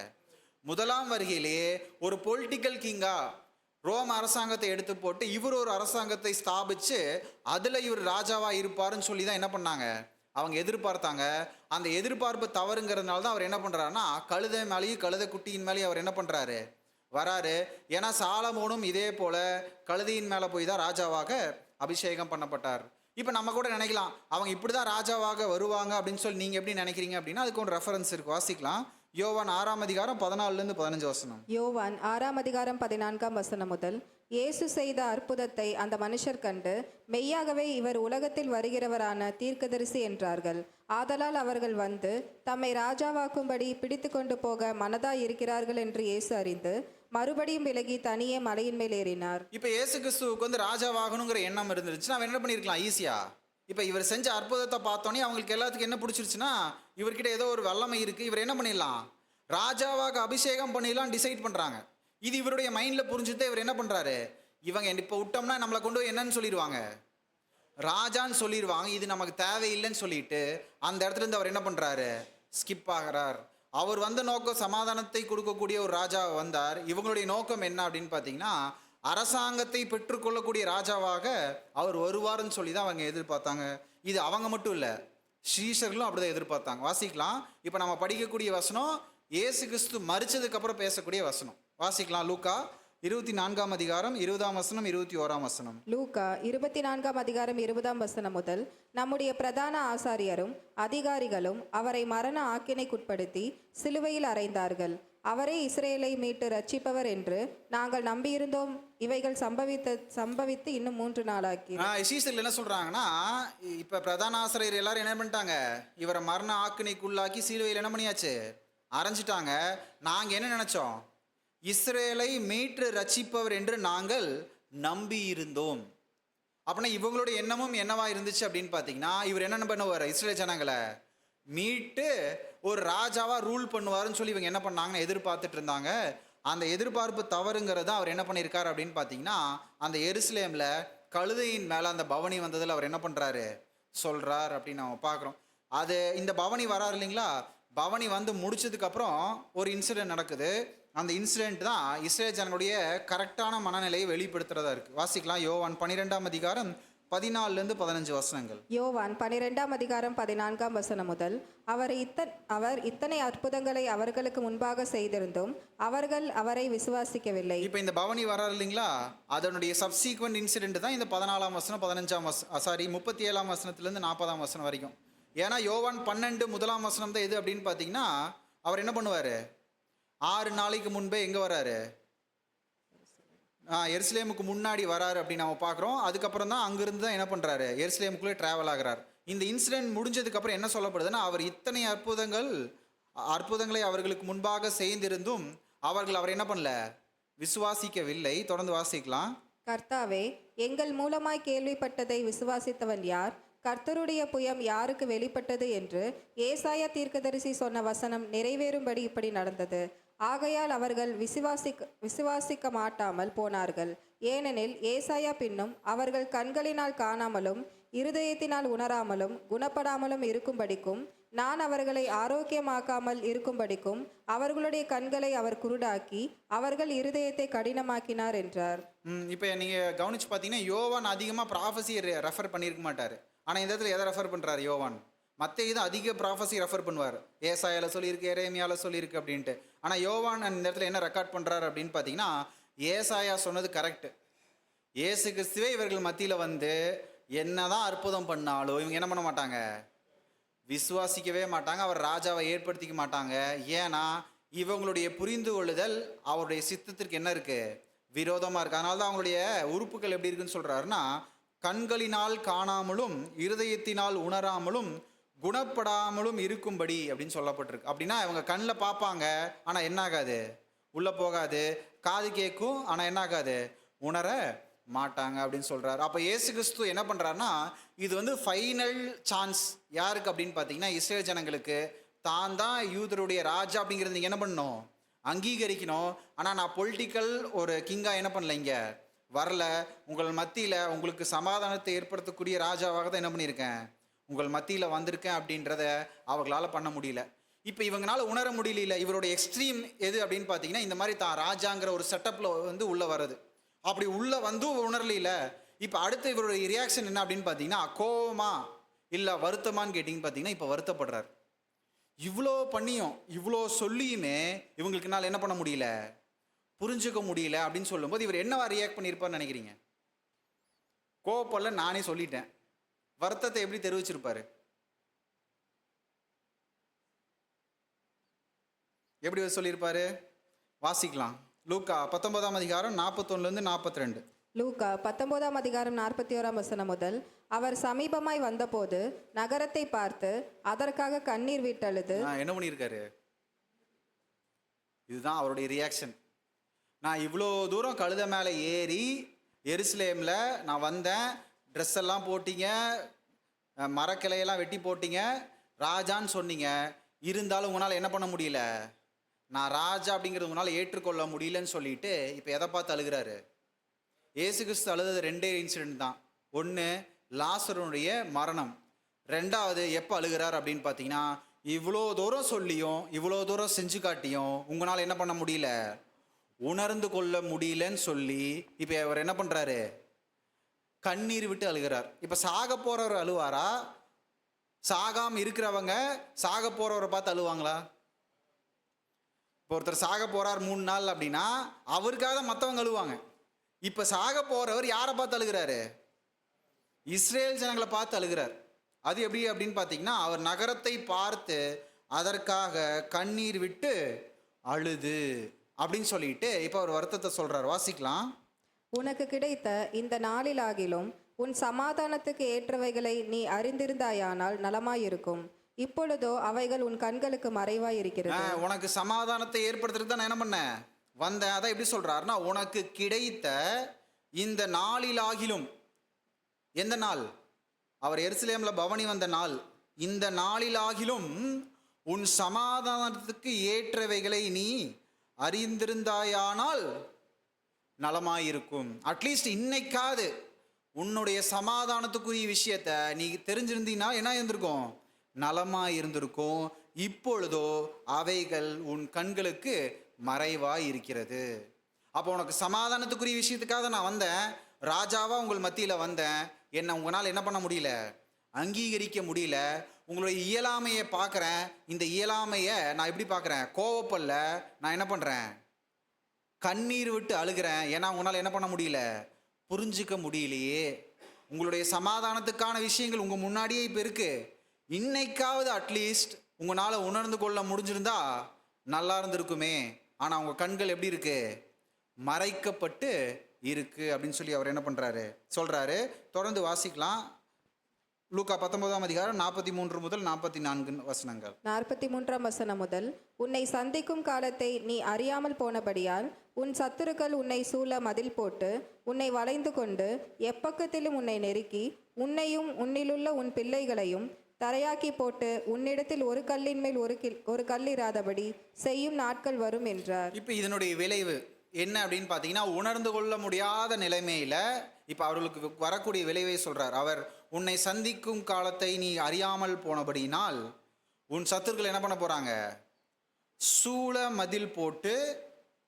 முதலாம் வருகையிலேயே ஒரு பொலிட்டிக்கல் கிங்காக ரோம் அரசாங்கத்தை எடுத்து போட்டு இவர் ஒரு அரசாங்கத்தை ஸ்தாபித்து அதில் இவர் ராஜாவாக இருப்பாருன்னு சொல்லி தான் என்ன பண்ணாங்க, அவங்க எதிர்பார்த்தாங்க. அந்த எதிர்பார்ப்பு தவறுங்கிறதுனால தான் அவர் என்ன பண்ணுறாருன்னா, கழுதை மேலேயும் கழுதை குட்டியின் மேலேயும் அவர் என்ன பண்ணுறாரு, வராரு. ஏன்னா சாலமோனும் இதே போல் கழுதையின் மேலே போய் தான் ராஜாவாக அபிஷேகம் பண்ணப்பட்டார். இப்போ நம்ம கூட நினைக்கலாம், அவங்க இப்படி தான் ராஜாவாக வருவாங்க அப்படின்னு சொல்லி நீங்கள் எப்படி நினைக்கிறீங்க அப்படின்னா அதுக்கு ஒரு ரெஃபரன்ஸ் இருக்குது, வாசிக்கலாம். யோவான் 6ஆம் அதிகாரம் 14-15 வசனம். யோவான் 6ஆம் அதிகாரம் 14ஆம் வசனம் முதல். இயேசு செய்த அற்புதத்தை அந்த மனுஷர் கண்டு, மெய்யாகவே இவர் உலகத்தில் வருகிறவரான தீர்க்கதரிசி என்றார்கள். ஆதலால் அவர்கள் வந்து தம்மை ராஜாவாக்கும்படி பிடித்து கொண்டு போக மனதாய் இருக்கிறார்கள் என்று இயேசு அறிந்து மறுபடியும் விலகி தனியே மலையின் மேல் ஏறினார். இப்போ இயேசு கிறிஸ்துவுக்கு வந்து ராஜாவாகணுங்கிற எண்ணம் இருந்துருச்சுன்னா அவன் என்ன பண்ணியிருக்கலாம் ஈஸியாக. இப்போ இவர் செஞ்ச அற்புதத்தை பார்த்தோன்னே அவங்களுக்கு எல்லாத்துக்கும் என்ன பிடிச்சிருச்சுன்னா, இவர்கிட்ட ஏதோ ஒரு வல்லமை இருக்குது, இவர் என்ன பண்ணிடலாம், ராஜாவாக அபிஷேகம் பண்ணிடலாம் டிசைட் பண்ணுறாங்க. இது இவருடைய மைண்டில் புரிஞ்சுட்டு இவர் என்ன பண்ணுறாரு, இவங்க இப்போ விட்டோம்னா நம்மளை கொண்டு போய் என்னன்னு சொல்லிடுவாங்க, ராஜான்னு சொல்லிடுவாங்க, இது நமக்கு தேவையில்லைன்னு சொல்லிட்டு அந்த இடத்துல இருந்து அவர் என்ன பண்ணுறாரு, ஸ்கிப் ஆகிறார். அவர் வந்த நோக்கம் சமாதானத்தை கொடுக்கக்கூடிய ஒரு ராஜா வந்தார். இவங்களுடைய நோக்கம் என்ன அப்படின்னு பார்த்தீங்கன்னா, அரசாங்கத்தை பெற்றுக்கொள்ளக்கூடிய ராஜாவாக அவர் வருவார்னு சொல்லி தான் அவங்க எதிர்பார்த்தாங்க. இது அவங்க மட்டும் இல்லை, ஸ்ரீஷர்களும் அப்படிதான் எதிர்பார்த்தாங்க. வாசிக்கலாம். இப்போ நம்ம படிக்கக்கூடிய வசனம் இயேசு கிறிஸ்து மரிச்சதுக்கப்புறம் பேசக்கூடிய வசனம். வாசிக்கலாம். லூக்கா 24ஆம் அதிகாரம் 20ஆம் வசனம் 21ஆம் வசனம். லூக்கா 24ஆம் அதிகாரம் 20ஆம் வசனம் முதல். நம்முடைய பிரதான ஆசாரியரும் அதிகாரிகளும் அவரை மரண ஆக்கினைக்குட்படுத்தி சிலுவையில் அறைந்தார்கள். அவரே இஸ்ரேலை மீட்டு ரட்சிப்பவர் என்று நாங்கள் நம்பியிருந்தோம். இவைகள் சம்பவித்து இன்னும் 3 நாளாக்கி. சீசர்கள் என்ன சொல்றாங்கன்னா, இப்ப பிரதான ஆசிரியர் எல்லாரும் என்ன பண்ணிட்டாங்க, இவரை மரண ஆக்கினைக்குள்ளாக்கி சிலுவையில் என்ன பண்ணியாச்சு, அரைஞ்சிட்டாங்க. நாங்க என்ன நினைச்சோம், இஸ்ரேலை மீட்டு ரட்சிப்பவர் என்று நாங்கள் நம்பி இருந்தோம். அப்படின்னா இவங்களுடைய எண்ணமும் என்னவா இருந்துச்சு அப்படின்னு பார்த்தீங்கன்னா, இவர் என்ன பண்ணுவார், இஸ்ரேல் ஜனங்களை மீட்டு ஒரு ராஜாவா ரூல் பண்ணுவாருன்னு சொல்லி இவங்க என்ன பண்ணாங்கன்னு எதிர்பார்த்துட்டு இருந்தாங்க. அந்த எதிர்பார்ப்பு தவறுங்கிறத அவர் என்ன பண்ணியிருக்காரு அப்படின்னு பார்த்தீங்கன்னா, அந்த எருசலேம்ல கழுதையின் மேலே அந்த பவனி வந்ததில் அவர் என்ன பண்ணுறாரு சொல்கிறார் அப்படின்னு நம்ம பார்க்குறோம். அது இந்த பவனி வராரு இல்லைங்களா, பவனி வந்து முடிச்சதுக்கப்புறம் ஒரு இன்சிடென்ட் நடக்குது. அந்த இன்சிடென்ட் தான் இஸ்ரேல் ஜனங்களுடைய கரெக்டான மனநிலையை வெளிப்படுத்துறதா இருக்குது. வாசிக்கலாம், யோவான் 12ஆம் அதிகாரம் 14 15 வசனங்கள். யோவான் 12ஆம் அதிகாரம் 14ஆம் வசனம் முதல், அவர் இத்தனை அற்புதங்களை அவர்களுக்கு முன்பாக செய்திருந்தும் அவர்கள் அவரை விசுவாசிக்கவில்லை. இப்போ இந்த பவனி வராரு இல்லைங்களா, அதனுடைய சப்சீக்வெண்ட் இன்சிடென்ட் தான் இந்த 14ஆம் வசனம் 15ஆம் 37ஆம் வசனத்துலேருந்து 40ஆம் வசனம் வரைக்கும். ஏன்னா யோவான் 12 முதலாம் வசனம் தான் எது அப்படின்னு பார்த்தீங்கன்னா, அவர் என்ன பண்ணுவார், 6 நாளைக்கு முன்பே எங்கே வராரு, எருசலேமுக்கு முன்னாடி வராரு அப்படின்னு நம்ம பார்க்குறோம். அதுக்கப்புறம் தான் அங்கிருந்து தான் என்ன பண்ணுறாரு, எருசலேமுக்குள்ளே ட்ராவல் ஆகிறார். இந்த இன்சிடென்ட் முடிஞ்சதுக்கப்புறம் என்ன சொல்லப்படுதுன்னா, அவர் இத்தனை அற்புதங்களை அவர்களுக்கு முன்பாக செய்திருந்தும் அவர்கள் அவர் என்ன பண்ணல, விசுவாசிக்கவில்லை. தொடர்ந்து வாசிக்கலாம். கர்த்தாவே, எங்கள் மூலமாய் கேள்விப்பட்டதை விசுவாசித்தவன் யார்? கர்த்தருடைய புயம் யாருக்கு வெளிப்பட்டது என்று ஏசாயா தீர்க்கதரிசி சொன்ன வசனம் நிறைவேறும்படி இப்படி நடந்தது. ஆகையால் அவர்கள் விசுவாசிக்க மாட்டாமல் போனார்கள். ஏனெனில் ஏசாயா பின்னும் அவர்கள் கண்களினால் காணாமலும் இருதயத்தினால் உணராமலும் குணப்படாமலும் இருக்கும்படிக்கும், நான் அவர்களை ஆரோக்கியமாக்காமல் இருக்கும்படிக்கும் அவர்களுடைய கண்களை அவர் குருடாக்கி அவர்கள் இருதயத்தை கடினமாக்கினார் என்றார். இப்போ நீங்கள் கவனிச்சு பார்த்தீங்கன்னா, யோவான் அதிகமாக ப்ராஃபஸியை ரெஃபர் பண்ணியிருக்க மாட்டார். ஆனால் இந்த இடத்துல எதை ரெஃபர் பண்ணுறாரு யோவான்? மற்ற இது அதிக ப்ராஃபஸி ரெஃபர் பண்ணுவார். ஏசாயாவில் சொல்லியிருக்கு, எரேமியாவில் சொல்லியிருக்கு அப்படின்ட்டு. ஆனால் யோவான் இந்த இடத்துல என்ன ரெக்கார்ட் பண்ணுறாரு அப்படின்னு பார்த்தீங்கன்னா, ஏசாயா சொன்னது கரெக்டு. இயேசு கிறிஸ்துவே இவர்கள் மத்தியில் வந்து என்னதான் அற்புதம் பண்ணாலும் இவங்க என்ன பண்ண மாட்டாங்க, விசுவாசிக்கவே மாட்டாங்க. அவர் ராஜாவை ஏற்படுத்திக்க மாட்டாங்க. ஏன்னா இவங்களுடைய புரிந்து கொள்ளுதல் அவருடைய சித்தத்திற்கு என்ன இருக்குது, விரோதமாக இருக்குது. அதனால தான் அவங்களுடைய உறுப்புகள் எப்படி இருக்குன்னு சொல்கிறாருன்னா, கண்களினால் காணாமலும் இருதயத்தினால் உணராமலும் குணப்படாமலும் இருக்கும்படி அப்படின்னு சொல்லப்பட்டிருக்கு. அப்படின்னா இவங்க கண்ணில் பார்ப்பாங்க, ஆனால் என்ன ஆகாது, உள்ளே போகாது. காது கேட்கும், ஆனால் என்ன ஆகாது, உணர மாட்டாங்க அப்படின்னு சொல்கிறார். அப்போ இயேசு கிறிஸ்து என்ன பண்ணுறாருன்னா, இது வந்து ஃபைனல் சான்ஸ் யாருக்கு அப்படின்னு பார்த்தீங்கன்னா, இஸ்ரேல் ஜனங்களுக்கு. தான் தான் யூதருடைய ராஜா அப்படிங்கிறது நீங்கள் என்ன பண்ணணும், அங்கீகரிக்கணும். ஆனால் நான் பொலிட்டிக்கல் ஒரு கிங்காக என்ன பண்ணல, இங்கே வரல. உங்கள் மத்தியில் உங்களுக்கு சமாதானத்தை ஏற்படுத்தக்கூடிய ராஜாவாக தான் என்ன பண்ணியிருக்கேன், உங்கள் மத்தியில் வந்திருக்கேன் அப்படின்றத அவர்களால் பண்ண முடியல. இப்போ இவங்களால உணர முடியல. இவருடைய எக்ஸ்ட்ரீம் எது அப்படின்னு பார்த்தீங்கன்னா, இந்த மாதிரி தான் ராஜாங்கிற ஒரு செட்டப்பில் வந்து உள்ளே வர்றது. அப்படி உள்ளே வந்து உணரல. இப்போ அடுத்து இவருடைய ரியாக்ஷன் என்ன அப்படின்னு பார்த்தீங்கன்னா, கோவமா இல்லை வருத்தமானு கேட்டிங்கன்னு பார்த்தீங்கன்னா, இப்போ வருத்தப்படுறார். இவ்வளோ பண்ணியும் இவ்வளோ சொல்லியுமே இவங்களுக்குனால என்ன பண்ண முடியல, புரிஞ்சுக்க முடியல அப்படின்னு சொல்லும்போது இவர் என்னவா ரியாக்ட் பண்ணியிருப்பார்னு நினைக்கிறீங்க? கோவப்படல, நானே சொல்லிட்டேன். வருத்தத்தை எப்படி தெரிவிச்சிருப்பாரு? எப்படி சொல்லியிருப்பாரு? வாசிக்கலாம். லூக்கா 19ஆம் அதிகாரம் 41 42. லூக்கா 19ஆம் அதிகாரம் 41ஆம் வசனம் முதல், அவர் சமீபமாய் வந்தபோது நகரத்தை பார்த்து அதற்காக கண்ணீர் விட்டழுது. என்ன பண்ணியிருக்காரு? இதுதான் அவருடைய ரியாக்ஷன். நான் இவ்வளோ தூரம் கழுத மேலே ஏறி எருசலேமில் நான் வந்தேன், ட்ரெஸ் எல்லாம் போட்டிங்க, மரக்கிளையெல்லாம் வெட்டி போட்டிங்க, ராஜான்னு சொன்னீங்க. இருந்தாலும் உங்களால் என்ன பண்ண முடியல, நான் ராஜா அப்படிங்கிறது உங்களால் ஏற்றுக்கொள்ள முடியலன்னு சொல்லிட்டு இப்போ எதை பார்த்து அழுகிறாரு? இயேசு கிறிஸ்து அழுதது 2 இன்சிடென்ட் தான். ஒன்று லாசருடைய மரணம், 2வது எப்போ அழுகிறார் அப்படின்னு பார்த்தீங்கன்னா, இவ்வளோ தூரம் சொல்லியும் இவ்வளோ தூரம் செஞ்சு காட்டியும் உங்களால் என்ன பண்ண முடியல, உணர்ந்து கொள்ள முடியலன்னு சொல்லி இப்போ அவர் என்ன பண்ணுறாரு, கண்ணீர் விட்டு அழுகிறார். இப்போ சாக போகிறவர் அழுவாரா, சாகாமல் இருக்கிறவங்க சாக போகிறவரை பார்த்து அழுவாங்களா? இப்போ ஒருத்தர் சாக போகிறார் 3 நாள் அப்படின்னா அவருக்காக மற்றவங்க அழுவாங்க. இப்போ சாக போகிறவர் யாரை பார்த்து அழுகிறாரு? இஸ்ரேல் ஜனங்களை பார்த்து அழுகிறார். அது எப்படி அப்படின்னு பார்த்தீங்கன்னா, அவர் நகரத்தை பார்த்து அதற்காக கண்ணீர் விட்டு அழுது அப்படின்னு சொல்லிட்டு இப்போ அவர் வருத்தத்தை சொல்கிறார். வாசிக்கலாம். உனக்கு கிடைத்த இந்த நாளிலாகிலும் உன் சமாதானத்துக்கு ஏற்றவைகளை நீ அறிந்திருந்தாயானால் நலமாயிருக்கும். இப்பொழுதோ அவைகள் உன் கண்களுக்கு மறைவாய் இருக்கிறது. உனக்கு சமாதானத்தை ஏற்படுத்துறதுக்கு தான் நான் என்ன பண்ணேன், வந்தேன். அதான் எப்படி சொல்றாருன்னா, உனக்கு கிடைத்த இந்த நாளிலாகிலும், எந்த நாள்? அவர் எருசலேம்ல பவனி வந்த நாள். இந்த நாளிலாகிலும் உன் சமாதானத்துக்கு ஏற்றவைகளை நீ அறிந்திருந்தாயானால் நலமாயிருக்கும். அட்லீஸ்ட் இன்னைக்காவது உன்னுடைய சமாதானத்துக்குரிய விஷயத்த நீ தெரிஞ்சிருந்தீங்கன்னா என்ன இருந்திருக்கும்? நலமாய் இருந்திருக்கும். இப்பொழுதோ அவைகள் உன் கண்களுக்கு மறைவாய் இருக்கிறது. அப்போ உனக்கு சமாதானத்துக்குரிய விஷயத்துக்காக நான் வந்தேன், ராஜாவா உங்கள் மத்தியில் வந்தேன். என்னை உங்களால் என்ன பண்ண முடியல? அங்கீகரிக்க முடியல. உங்களுடைய இயலாமையை பார்க்குறேன். இந்த இயலாமையை நான் எப்படி பார்க்குறேன்? கோவப்படல, நான் என்ன பண்ணுறேன்? கண்ணீர் விட்டு அழுகிறேன். ஏன்னா உங்களால் என்ன பண்ண முடியல? புரிஞ்சிக்க முடியலையே. உங்களுடைய சமாதானத்துக்கான விஷயங்கள் உங்கள் முன்னாடியே இப்போ இருக்குது. இன்னைக்காவது அட்லீஸ்ட் உங்களால் உணர்ந்து கொள்ள முடிஞ்சிருந்தா நல்லா இருந்திருக்குமே. ஆனால் உங்கள் கண்கள் எப்படி இருக்கு? மறைக்கப்பட்டு இருக்கு அப்படின்னு சொல்லி அவர் என்ன பண்ணுறாரு? சொல்கிறாரு. தொடர்ந்து வாசிக்கலாம். லூக்கா 19ஆம் அதிகாரம் 43 முதல் 44 வசனங்கள். 43ஆம் வசனம் முதல். உன்னை சந்திக்கும் காலத்தை நீ அறியாமல் போனபடியால் உன் சத்துருக்கள் உன்னை சூழ மதில் போட்டு உன்னை வளைந்து கொண்டு எப்பக்கத்திலும் உன்னை நெருக்கி உன்னையும் உன்னிலுள்ள உன் பிள்ளைகளையும் தரையாக்கி போட்டு உன்னிடத்தில் ஒரு கல்லின் மேல் ஒரு கல் இராதபடி செய்யும் நாட்கள் வரும் என்றார். இப்போ இதனுடைய விளைவு என்ன அப்படின்னு பார்த்தீங்கன்னா, உணர்ந்து கொள்ள முடியாத நிலைமையில இப்போ அவர்களுக்கு வரக்கூடிய விளைவை சொல்றார். அவர் உன்னை சந்திக்கும் காலத்தை நீ அறியாமல் போனபடியினால் உன் சத்துருக்கள் என்ன பண்ண போறாங்க? சூழ மதில் போட்டு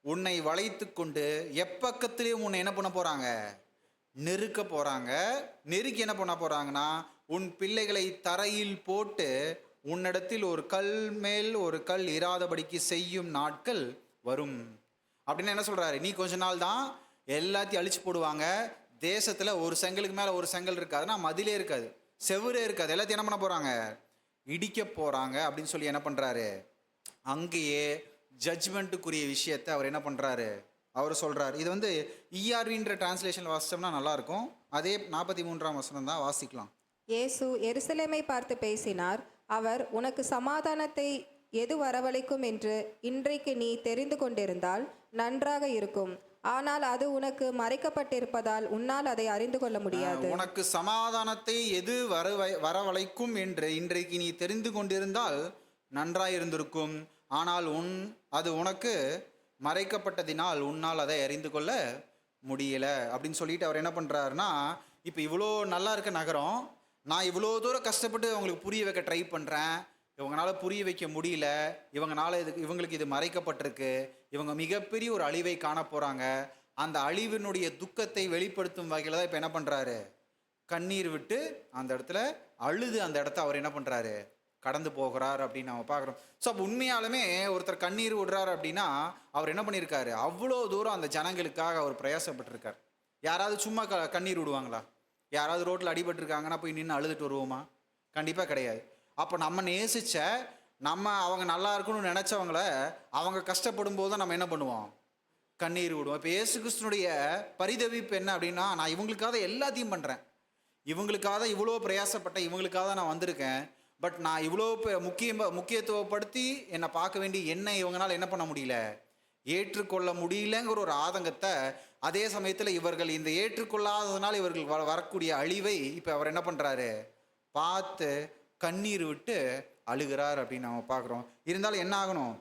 உன்னை வளைத்து கொண்டு எப்பக்கத்திலையும் உன்னை என்ன பண்ண போறாங்க? நெருக்க போறாங்க. நெருக்கி என்ன பண்ண போறாங்கன்னா, உன் பிள்ளைகளை தரையில் போட்டு உன்னிடத்தில் ஒரு கல் மேல் ஒரு கல் இராதபடிக்கு செய்யும் நாட்கள் வரும் அப்படின்னு என்ன சொல்றாரு? நீ கொஞ்ச நாள் தான், எல்லாத்தையும் அழிச்சு போடுவாங்க. தேசத்துல ஒரு செங்கலுக்கு மேல ஒரு செங்கல் இருக்காதுன்னா மதிலே இருக்காது, செவுரே இருக்காது, எல்லாத்தையும் என்ன பண்ண போறாங்க? இடிக்க போறாங்க அப்படின்னு சொல்லி என்ன பண்றாரு? அங்கேயே ஜட்ஜ்மெண்ட்டுக்குரிய விஷயத்தை அவர் என்ன பண்றாரு? அவர் சொல்றாரு. இது வந்து ERVன்ற டிரான்ஸ்லேஷன் வாசிச்சோம்னா நல்லா இருக்கும். அதே 43ஆம் வசனம் தான் வாசிக்கலாம். இயேசு எருசலேமை பார்த்து பேசினார். அவர், உனக்கு சமாதானத்தை எது வரவழைக்கும் என்று இன்றைக்கு நீ தெரிந்து கொண்டிருந்தால் நன்றாக இருக்கும். ஆனால் அது உனக்கு மறைக்கப்பட்டிருப்பதால் உன்னால் அதை அறிந்து கொள்ள முடியாது. உனக்கு சமாதானத்தை எது வரவழைக்கும் என்று இன்றைக்கு நீ தெரிந்து கொண்டிருந்தால் நன்றாயிருந்திருக்கும். ஆனால் அது உனக்கு மறைக்கப்பட்டதினால் உன்னால் அதை அறிந்து கொள்ள முடியல அப்படின்னு சொல்லிட்டு அவர் என்ன பண்ணுறாருன்னா, இப்போ இவ்வளோ நல்லா இருக்க நகரம், நான் இவ்வளோ தூரம் கஷ்டப்பட்டு அவங்களுக்கு புரிய வைக்க ட்ரை பண்ணுறேன், இவங்களால புரிய வைக்க முடியல, இவங்களுக்கு இது மறைக்கப்பட்டிருக்கு, இவங்க மிகப்பெரிய ஒரு அழிவை காண போகிறாங்க. அந்த அழிவினுடைய துக்கத்தை வெளிப்படுத்தும் வகையில் தான் இப்போ என்ன பண்ணுறாரு? கண்ணீர் விட்டு அந்த இடத்துல அழுது அந்த இடத்த அவர் என்ன பண்ணுறாரு? கடந்து போகிறார் அப்படின்னு நம்ம பார்க்குறோம். ஸோ அப்போ உண்மையாலுமே ஒருத்தர் கண்ணீர் விடுறாரு அப்படின்னா அவர் என்ன பண்ணியிருக்காரு? அவ்வளோ தூரம் அந்த ஜனங்களுக்காக அவர் பிரயாசப்பட்டிருக்கார். யாராவது சும்மா கண்ணீர் விடுவாங்களா? யாராவது ரோட்டில் அடிபட்டிருக்காங்கன்னா போய் நின்று அழுதுட்டு வருவோமா? கண்டிப்பாக கிடையாது. அப்போ நம்ம நேசித்த அவங்க நல்லா இருக்கணும்னு நினச்சவங்கள அவங்க கஷ்டப்படும் போது தான் நம்ம என்ன பண்ணுவோம்? கண்ணீர் விடுவோம். இப்போ இயேசு கிறிஸ்துனுடைய பரிதவிப்பு என்ன அப்படின்னா, நான் இவங்களுக்காக எல்லாத்தையும் பண்ணுறேன், இவங்களுக்காக இவ்வளோ பிரயாசப்பட்டேன், இவங்களுக்காக நான் வந்திருக்கேன், பட் நான் இவ்வளோ முக்கியத்துவப்படுத்தி என்னை பார்க்க வேண்டிய என்னை இவங்களால் என்ன பண்ண முடியல, ஏற்றுக்கொள்ள முடியலங்கிற ஒரு ஆதங்கத்தை, அதே சமயத்தில் இவர்கள் இந்த ஏற்றுக்கொள்ளாததுனால இவர்கள் வரக்கூடிய அழிவை இப்போ அவர் என்ன பண்ணுறாரு? பார்த்து கண்ணீர் விட்டு அழுகிறார் அப்படின்னு நம்ம பார்க்குறோம். இருந்தாலும் என்ன ஆகணும்?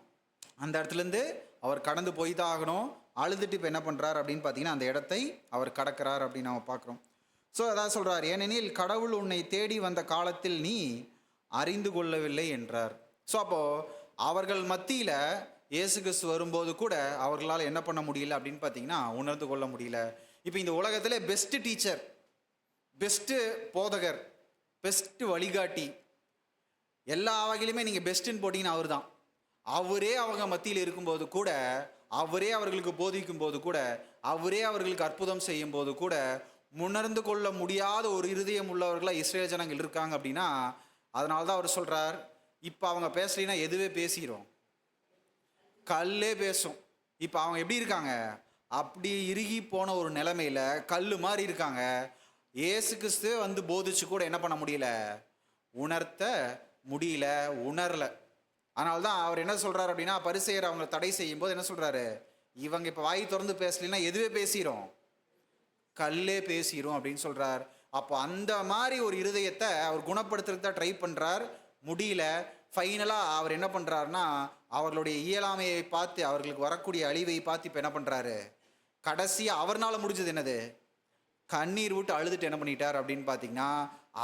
அந்த இடத்துலேருந்து அவர் கடந்து போய் தான் ஆகணும். அழுதுட்டு இப்போ என்ன பண்ணுறார் அப்படின்னு பார்த்தீங்கன்னா அந்த இடத்தை அவர் கடக்கிறார் அப்படின்னு நம்ம பார்க்குறோம். ஸோ அதான் சொல்கிறார், ஏனெனில் கடவுள் உன்னை தேடி வந்த காலத்தில் நீ அறிந்து கொள்ளவில்லை என்றார். ஸோ அப்போது அவர்கள் மத்தியில் இயேசு கிறிஸ்து வரும்போது கூட அவர்களால் என்ன பண்ண முடியல அப்படின்னு பார்த்தீங்கன்னா உணர்ந்து கொள்ள முடியல. இப்போ இந்த உலகத்தில் பெஸ்ட்டு டீச்சர், பெஸ்ட்டு போதகர், பெஸ்ட்டு வழிகாட்டி, எல்லா வகையிலுமே நீங்கள் பெஸ்ட்டுன்னு போட்டிங்கன்னா அவர் தான். அவரே அவங்க மத்தியில் இருக்கும்போது கூட, அவரே அவர்களுக்கு போதிக்கும் போது கூட, அவரே அவர்களுக்கு அற்புதம் செய்யும் போது கூட உணர்ந்து கொள்ள முடியாத ஒரு இருதயம் உள்ளவர்களாக இஸ்ரேல் ஜனங்கள் இருக்காங்க அப்படின்னா அதனால தான் அவர் சொல்கிறார், இப்போ அவங்க பேசலைன்னா எதுவே பேசிடும், கல்லே பேசும். இப்போ அவங்க எப்படி இருக்காங்க? அப்படி இறுகி போன ஒரு நிலைமையில் கல் மாதிரி இருக்காங்க. இயேசு கிறிஸ்து வந்து போதிச்சு கூட என்ன பண்ண முடியல, உணர்த்த முடியல, உணரல. அதனால தான் அவர் என்ன சொல்கிறார் அப்படின்னா, பரிசேயர் அவங்களை தடை செய்யும் போது என்ன சொல்கிறாரு? இவங்க இப்போ வாய் திறந்து பேசலைன்னா எதுவே பேசிடும், கல்லே பேசிரும் அப்படின்னு சொல்றார். அப்போ அந்த மாதிரி ஒரு இருதயத்தை அவர் குணப்படுத்துறதுக்கு தான் ட்ரை பண்றார், முடியல. ஃபைனலாக அவர் என்ன பண்ணுறாருனா, அவர்களுடைய இயலாமையை பார்த்து, அவர்களுக்கு வரக்கூடிய அழிவை பார்த்து இப்போ என்ன பண்ணுறாரு, கடைசியாக அவர்னால் முடிஞ்சது என்னது, கண்ணீர் விட்டு அழுதுட்டு என்ன பண்ணிட்டார் அப்படின்னு பார்த்தீங்கன்னா,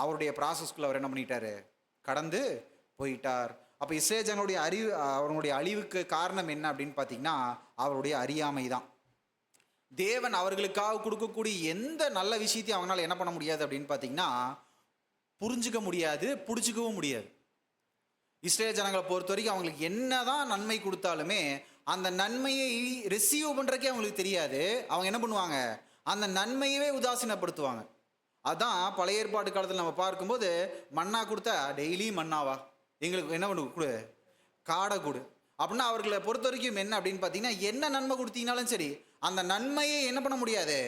அவருடைய ப்ராசஸ்குள்ளே அவர் என்ன பண்ணிட்டாரு, கடந்து போயிட்டார். அப்போ இஸ்ரேல் ஜனங்களுடைய அவருடைய அழிவுக்கு காரணம் என்ன அப்படின்னு பார்த்தீங்கன்னா, அவருடைய அறியாமை தான். தேவன் அவர்களுக்காக கொடுக்கக்கூடிய எந்த நல்ல விஷயத்தையும் அவங்களால என்ன பண்ண முடியாது அப்படின்னு பார்த்தீங்கன்னா, புரிஞ்சுக்க முடியாது, பிடிச்சிக்கவும் முடியாது. இஸ்ரேல் ஜனங்களை பொறுத்த வரைக்கும் அவங்களுக்கு என்னதான் நன்மை கொடுத்தாலுமே அந்த நன்மையை ரிசீவ் பண்ணுறக்கே அவங்களுக்கு தெரியாது. அவங்க என்ன பண்ணுவாங்க, அந்த நன்மையவே உதாசீனப்படுத்துவாங்க. அதான் பழைய ஏற்பாடு காலத்தில் நம்ம பார்க்கும்போது, மன்னா கொடுத்தா டெய்லி மன்னாவா, எங்களுக்கு என்ன பண்ணு கொடு, காடை கொடு அப்படின்னா அவர்களை பொறுத்த வரைக்கும் என்ன அப்படின்னு பார்த்தீங்கன்னா, என்ன நன்மை கொடுத்தீங்கனாலும் சரி அந்த நன்மையை என்ன பண்ண முடியாது,